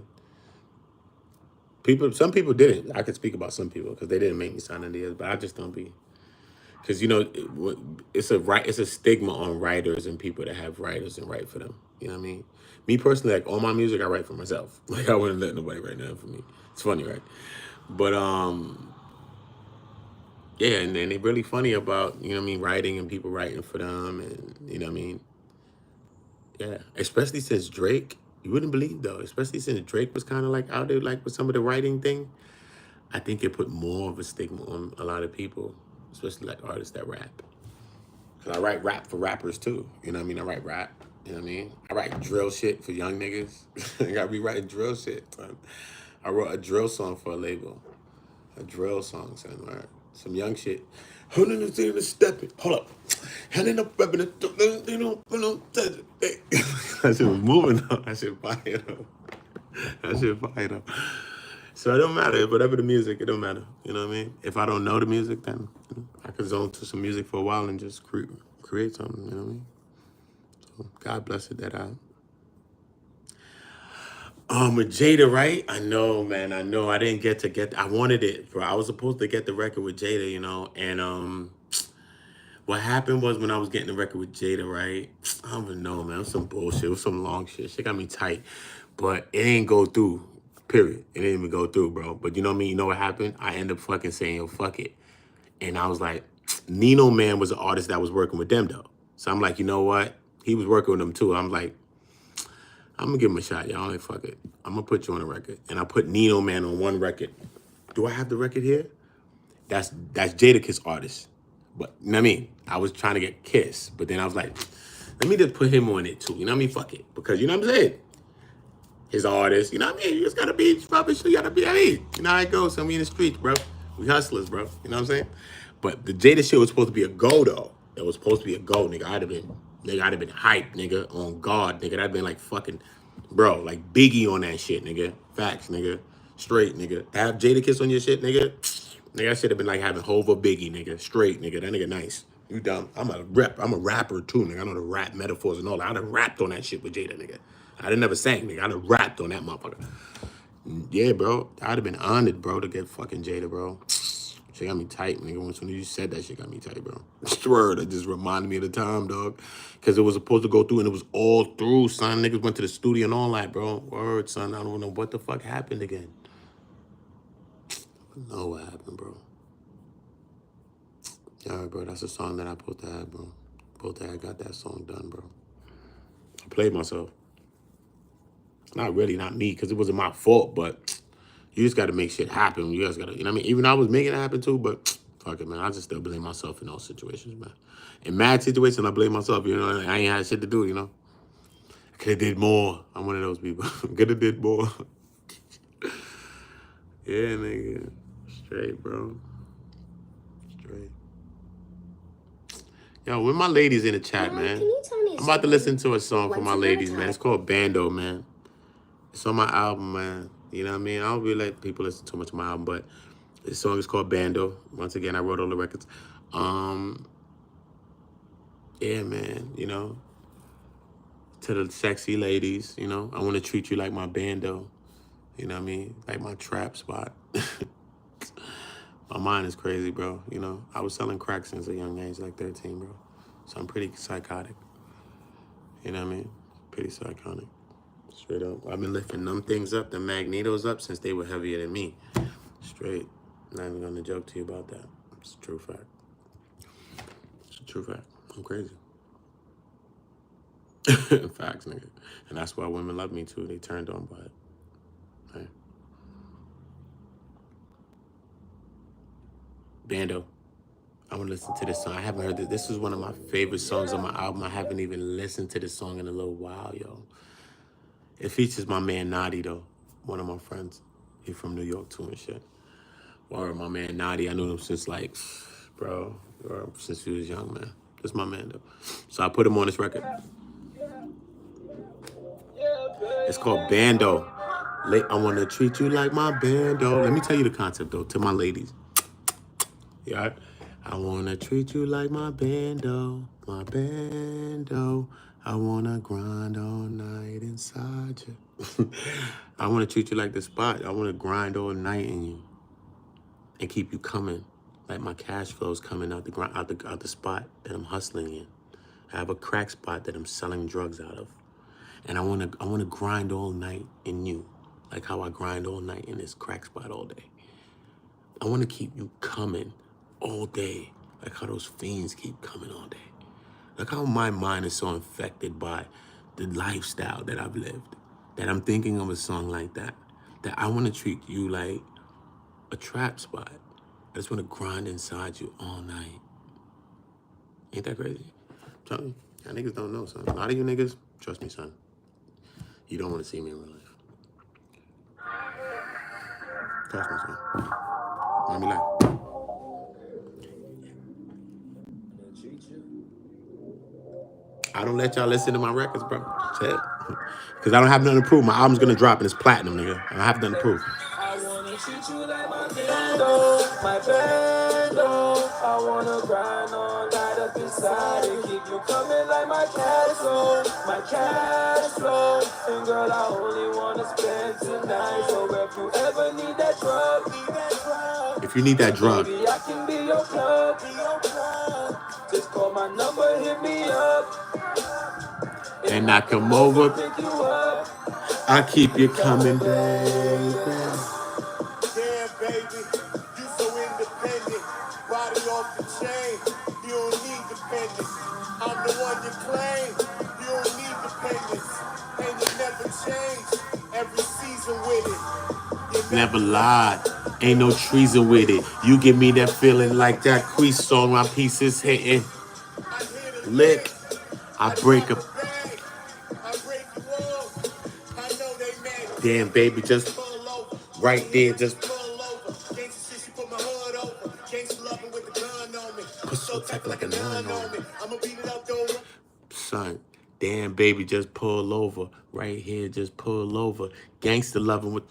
I mean? Some people didn't. I could speak about some people because they didn't make me sign NDAs, but I just don't be. Because, you know, it's a stigma on writers and people that have writers and write for them. You know what I mean? Me personally, like, all my music, I write for myself. Like, I wouldn't let nobody write nothing for me. It's funny, right? But, yeah, and then they're really funny about, you know what I mean, writing and people writing for them and, you know what I mean? Yeah, especially since Drake, you wouldn't believe, though, especially since Drake was kind of like out there, like with some of the writing thing, I think it put more of a stigma on a lot of people, especially like artists that rap. Because I write rap for rappers, too. You know what I mean? I write rap. You know what I mean? I write drill shit for young niggas. I gotta be writing drill shit. I wrote a drill song for a label. A drill song, son, right? Some young shit. Hold up. That shit was moving though. That shit fire though. So it don't matter. Whatever the music, it don't matter. You know what I mean? If I don't know the music, then I could zone to some music for a while and just create something. You know what I mean? So God bless it that out. With Jada, right? I know, man. I know. I didn't get. I wanted it, bro. I was supposed to get the record with Jada, you know, and What happened was when I was getting the record with Jada, right? I don't even know, man. It was some bullshit. It was some long shit. Shit got me tight. But it ain't go through, period. It didn't even go through, bro. But you know me, you know what happened? I ended up fucking saying, yo, fuck it. And I was like, Nino Man was an artist that was working with them, though. So I'm like, you know what? He was working with them, too. I'm like, I'm going to give him a shot, y'all. Like, fuck it. I'm going to put you on a record. And I put Nino Man on one record. Do I have the record here? That's Jada Kiss artist. But, you know what I mean? I was trying to get Kiss. But then I was like, let me just put him on it, too. You know what I mean? Fuck it. Because, you know what I'm saying? His artist, you know what I mean? You just got to be rubbish. You got to be, I mean, you know how it goes. So we in the streets, bro. We hustlers, bro. You know what I'm saying? But the Jada shit was supposed to be a go, though. It was supposed to be a go, nigga. I'd have been hyped, nigga, on God, nigga. That'd have been like fucking, bro, like Biggie on that shit, nigga. Facts, nigga. Straight, nigga. Have Jada Kiss on your shit, nigga. Nigga, I should have been like having Hov or Biggie, nigga. Straight, nigga. That nigga nice. You dumb. I'm a rapper too, nigga. I know the rap metaphors and all that. I'd have rapped on that shit with Jada, nigga. I done never sang, nigga. I'd have rapped on that motherfucker. Yeah, bro. I'd have been honored, bro, to get fucking Jada, bro. Shit got me tight, nigga. When you said that shit got me tight, bro. Swear, that just reminded me of the time, dog. Because it was supposed to go through, and it was all through, son. Niggas went to the studio and all that, bro. Word, son. I don't know what the fuck happened again. I don't know what happened, bro. All right, bro. That's a song that I supposed to have, bro. Supposed to have got that song done, bro. I played myself. Not really, not me, because it wasn't my fault, but you just got to make shit happen. You guys got to, you know what I mean? Even I was making it happen too, but fuck it, man. I just still blame myself in those situations, man. In mad situations, I blame myself, you know? I ain't had shit to do, you know? I could have did more. I'm one of those people. Could have did more. Yeah, nigga. Straight, bro. Straight. Yo, when my ladies in the chat, man. Can you tell me I'm about to listen to a song for once my upon a ladies, man. time? It's called Bando, man. It's on my album, man. You know what I mean? I don't really let people listen too much to my album, but this song is called Bando. Once again, I wrote all the records. Yeah, man, you know. To the sexy ladies, you know. I want to treat you like my bando. You know what I mean? Like my trap spot. My mind is crazy, bro. You know, I was selling crack since a young age, like 13, bro. So I'm pretty psychotic. You know what I mean? Pretty psychotic. Straight up. I've been lifting them things up, the magnetos up, since they were heavier than me. Straight. Not even gonna joke to you about that. It's a true fact. It's a true fact. I'm crazy. Facts, nigga. And that's why women love me too. They turned on by it. Right? Bando. I want to listen to this song. I haven't heard this. This is one of my favorite songs on my album. I haven't even listened to this song in a little while, yo. It features my man Nadi, though. One of my friends. He from New York too and shit. Or my man Nadi. I knew him since like, bro, since he was young, man. That's my man, though. So I put him on this record. It's called Bando. I want to treat you like my bando. Let me tell you the concept, though, to my ladies. Yeah, I want to treat you like my bando, my bando. I want to grind all night inside you. I want to treat you like the spot. I want to grind all night in you and keep you coming. Like my cash flow is coming out the spot that I'm hustling in. I have a crack spot that I'm selling drugs out of. And I wanna grind all night in you, like how I grind all night in this crack spot all day. I wanna keep you coming all day, like how those fiends keep coming all day. Like how my mind is so infected by the lifestyle that I've lived, that I'm thinking of a song like that I wanna treat you like a trap spot. I just wanna grind inside you all night. Ain't that crazy? I'm telling you, y'all niggas don't know, son. A lot of you niggas, trust me, son. You don't want to see me in real life. Trust me, son. Let me lie. I don't let y'all listen to my records, bro. Shit. Because I don't have nothing to prove. My album's going to drop and it's platinum, nigga. I don't have nothing to prove. I wanna treat you like my bando, my bando. I wanna grind all night up inside and keep you coming like my cash flow. And girl, I only wanna spend tonight. So if you ever need that drug, if you need that drug, baby, I can be your plug. Just call number, hit me up. And I come over, I keep you coming, baby. Damn, baby, you so independent. Body off the chain, you don't need dependence. I'm the one you claim, you don't need dependence. And you never change, every season with it. You Never lied, ain't no treason with it. You give me that feeling like that crease song, my pieces hitting. Lick, I break up. Damn, baby, just right there, just put so tight like a nun on me. Son, damn, baby, just pull over. Right here, just pull over. Gangster loving with...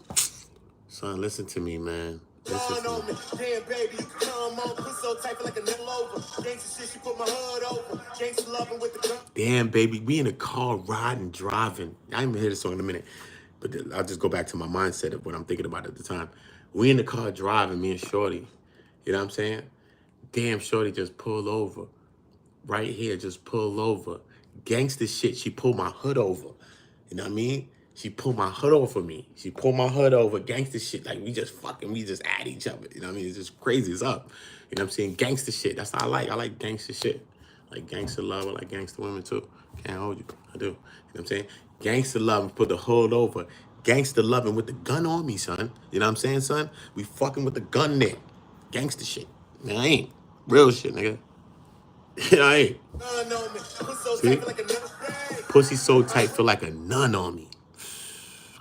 Son, listen to me, man. Listen to me. Damn, baby, you can come on. Put so tight like a nigga over. Gangsta shit, she put my hood over. Gangsta loving with the gun. Damn, baby, we in a car riding, driving. I ain't even hear this song in a minute, but I'll just go back to my mindset of what I'm thinking about at the time. We in the car driving, me and Shorty. You know what I'm saying? Damn, Shorty just pulled over. Right here, just pull over. Gangster shit, she pulled my hood over. You know what I mean? She pulled my hood over for me. She pulled my hood over. Gangster shit, like we just at each other. You know what I mean? It's just crazy as up. You know what I'm saying? Gangster shit, that's what I like. I like gangster shit. Like gangster love, I like gangster women too. Can't hold you, I do. You know what I'm saying? Gangster love, put the hood over. Gangster loving with the gun on me, son. You know what I'm saying, son? We fucking with the gun there. Gangster shit. Man, I ain't. Real shit, nigga. I ain't. See? Pussy so tight, feel like a nun on me.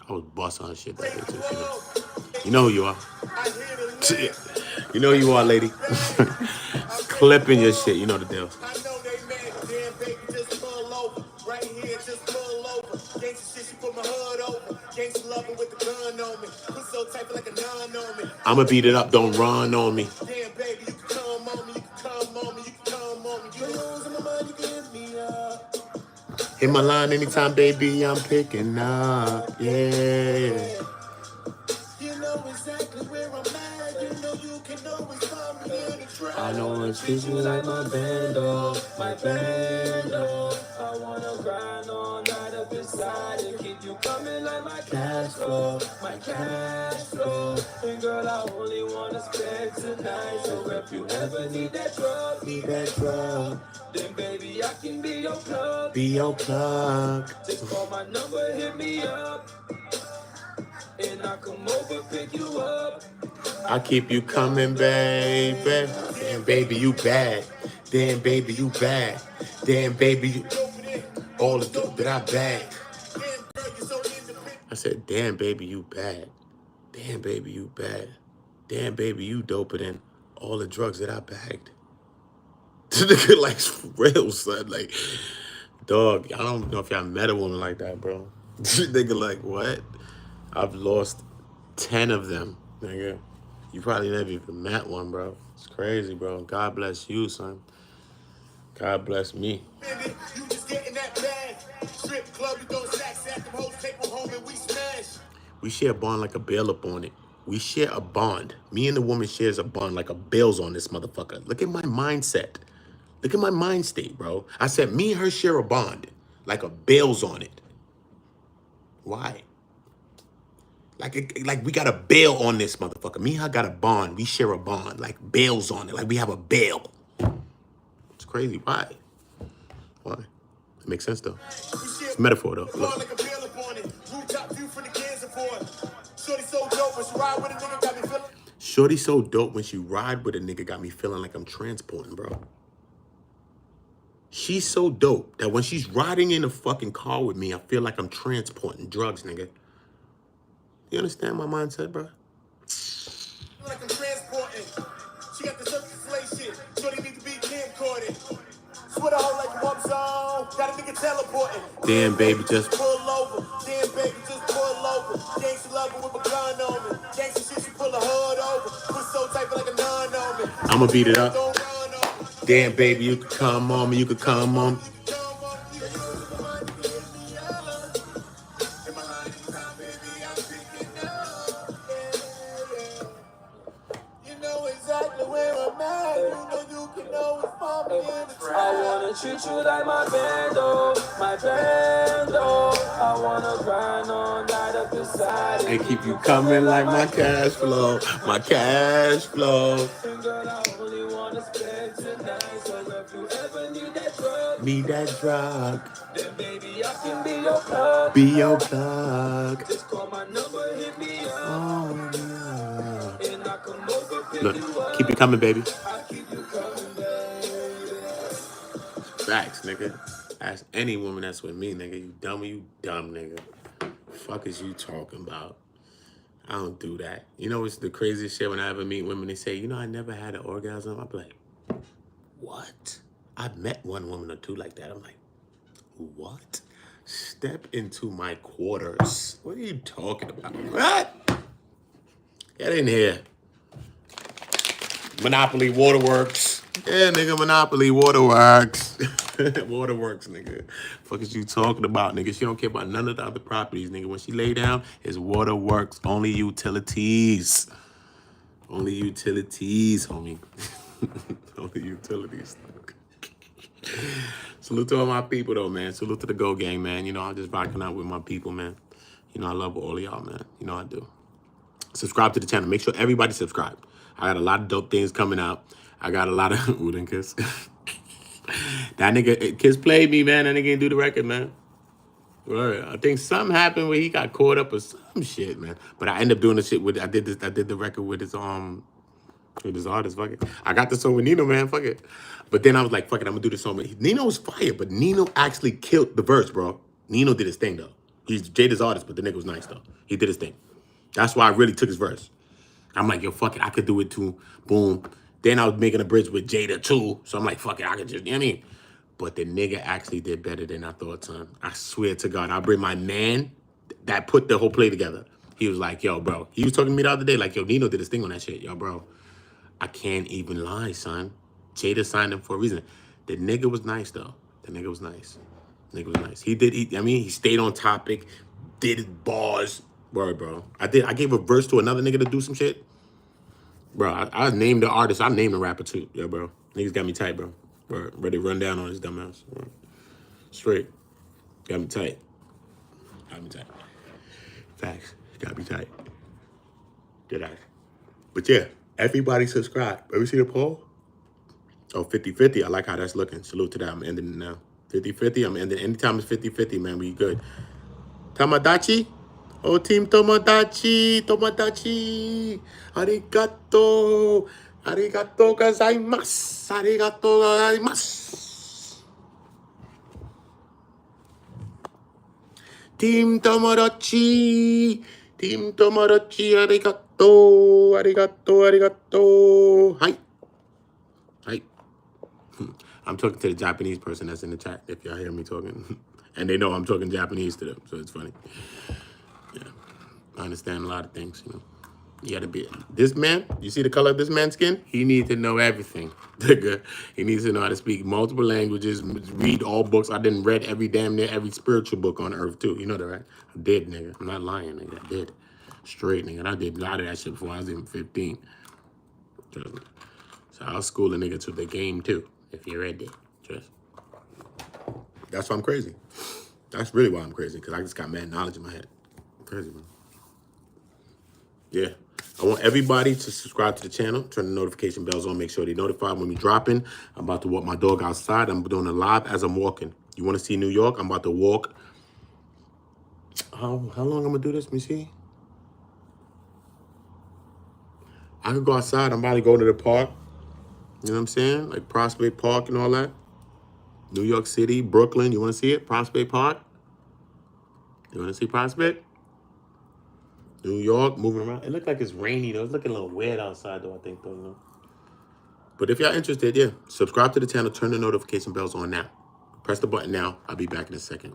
I was bossing her shit that day too. You know who you are. You know who you are, lady. Clipping your shit. You know the deal. I'ma beat it up. Don't run on me. Hit my line anytime, baby, I'm picking up. Yeah. You know exactly where I'm at. You know you can always find me in the trap. I know it's treat you like my bando, my bando. I wanna grind all night up inside and keep you coming like my cash flow, my cash flow. And girl, I only wanna spend tonight. So if you ever need that drug, then baby, I can be your plug. Be your plug. Just call my number, hit me up. And I come over, pick you up. I keep you coming, baby. Damn, baby, you bad. Damn, baby, you bad. Damn, baby, you... All the dope that I bag. I said, damn, baby, you bad. Damn, baby, you bad. Damn, baby, you doper than all the drugs that I bagged. This nigga, like, for real, son. Like, dog, I don't know if y'all met a woman like that, bro. This nigga, like, what? I've lost 10 of them, nigga. You probably never even met one, bro. It's crazy, bro. God bless you, son. God bless me. You just getting that bag. Strip club, we go sacks at them hoes, take them home and we smash. We share a bond like a bail up on it. We share a bond. Me and the woman shares a bond like a bail's on this motherfucker. Look at my mindset. Look at my mind state, bro. I said me and her share a bond like a bail's on it. Why? Like we got a bail on this motherfucker. Me and her got a bond. We share a bond. Like bail's on it. Like we have a bail. It's crazy. Why? Why? It makes sense though. It's a metaphor though. Look. Shorty so dope when she ride with a nigga got me feeling like I'm transporting, bro. She's so dope that when she's riding in a fucking car with me, I feel like I'm transporting drugs, nigga. You understand my mindset, bro? Like I'm transporting. She got the surface shit. Shorty need to be camcorded. Sweat out like one zone. Got a nigga teleporting. Damn, baby, just pull over. Damn, baby, just pull over. Gangsta loving with my gun on me. Gangsta shit, she pull a hood over. Put so tight like a nun on me. I'ma beat it up. Damn, baby, you could come on me. You could come on me. I wanna treat you like my bando, my bando. I wanna grind all night up inside And keep you coming like my cash flow, my cash flow. And girl, I only wanna spend tonight. So if you ever need that drug, Need that drug. then baby I can be your plug. Be your plug. Just call my number, hit me up. Oh, yeah. And I come over, pick Look, you up. keep it coming, baby. I keep you coming, baby. Facts, nigga. Ask any woman that's with me, nigga. You dumb, nigga. Fuck is you talking about? I don't do that. You know what's the craziest shit when I ever meet women? They say, you know, I never had an orgasm. I'm like, what? I've met one woman or two like that. I'm like, what? Step into my quarters. What are you talking about? What? Get in here. Monopoly Waterworks. Yeah, nigga, Monopoly Waterworks. Waterworks, nigga. Fuck is you talking about, nigga? She don't care about none of the other properties, nigga. When she lay down, it's Waterworks. Only utilities. Only utilities, homie. Only utilities. Salute to all my people, though, man. Salute to the Go Gang, man. You know, I'm just rocking out with my people, man. You know, I love all of y'all, man. You know I do. Subscribe to the channel. Make sure everybody subscribe. I got a lot of dope things coming out. I got a lot of Udin Kiss. That nigga Kiss played me, man. That nigga didn't do the record, man. Right. I think something happened where he got caught up with some shit, man. But I ended up doing the shit with I did the record with his artist, fuck it. I got the song with Nino, man, fuck it. But then I was like, fuck it, I'm gonna do this song with Nino was fire, but Nino actually killed the verse, bro. Nino did his thing though. He's Jada's artist, but the nigga was nice though. He did his thing. That's why I really took his verse. I'm like, yo, fuck it, I could do it too. Boom. Then I was making a bridge with Jada too. So I'm like, fuck it, I could just, you know what I mean? But the nigga actually did better than I thought, son. I swear to God, I'll bring my man that put the whole play together. He was like, yo, bro. He was talking to me the other day, like, yo, Nino did his thing on that shit. Yo, bro, I can't even lie, son. Jada signed him for a reason. The nigga was nice, though. The nigga was nice. The nigga was nice. He stayed on topic, did his bars. Word, bro. I gave a verse to another nigga to do some shit. Bro, I named the artist. I named the rapper, too. Yeah, bro. Niggas got me tight, bro. Word. Ready to run down on his dumb ass. Word. Straight. Got me tight. Got me tight. Facts. Got me tight. Did I? But yeah, everybody subscribe. Ever see the poll? Oh, 50-50. I like how that's looking. Salute to that. I'm ending it now. 50-50. I'm ending. Anytime it's 50-50, man, we good. Tamadachi? Oh, Team Tomodachi. Tomodachi. Arigato. Arigato gozaimasu. Arigato gozaimasu. Team Tomodachi. Team Tomodachi. Arigato. Arigato. Arigato. Hi. Hi. I'm talking to the Japanese person that's in the chat, if y'all hear me talking. And they know I'm talking Japanese to them, so it's funny. Yeah. I understand a lot of things, you know. You gotta be this man. You see the color of this man's skin? He needs to know everything. He needs to know how to speak multiple languages, read all books. I didn't read damn near every spiritual book on earth too. You know that, right? I did, nigga. I'm not lying, nigga. I did. Straight, nigga. And I did a lot of that shit before I was even 15. So I'll school a nigga to the game too, if you're ready. Trust. That's why I'm crazy. That's really why I'm crazy, because I just got mad knowledge in my head. I'm crazy, man. Yeah. I want everybody to subscribe to the channel, turn the notification bells on, make sure they're notified when we dropping. I'm about to walk my dog outside. I'm doing a live as I'm walking. You want to see New York? I'm about to walk. How long I'm going to do this? Let me see. I could go outside. I'm about to go to the park. You know what I'm saying? Like Prospect Park and all that. New York City, Brooklyn. You want to see it? Prospect Park? You want to see Prospect? New York, moving around. It looked like it's rainy, though. It's looking a little weird outside, though, I think, though. You know? But if y'all interested, yeah, subscribe to the channel. Turn the notification bells on now. Press the button now. I'll be back in a second.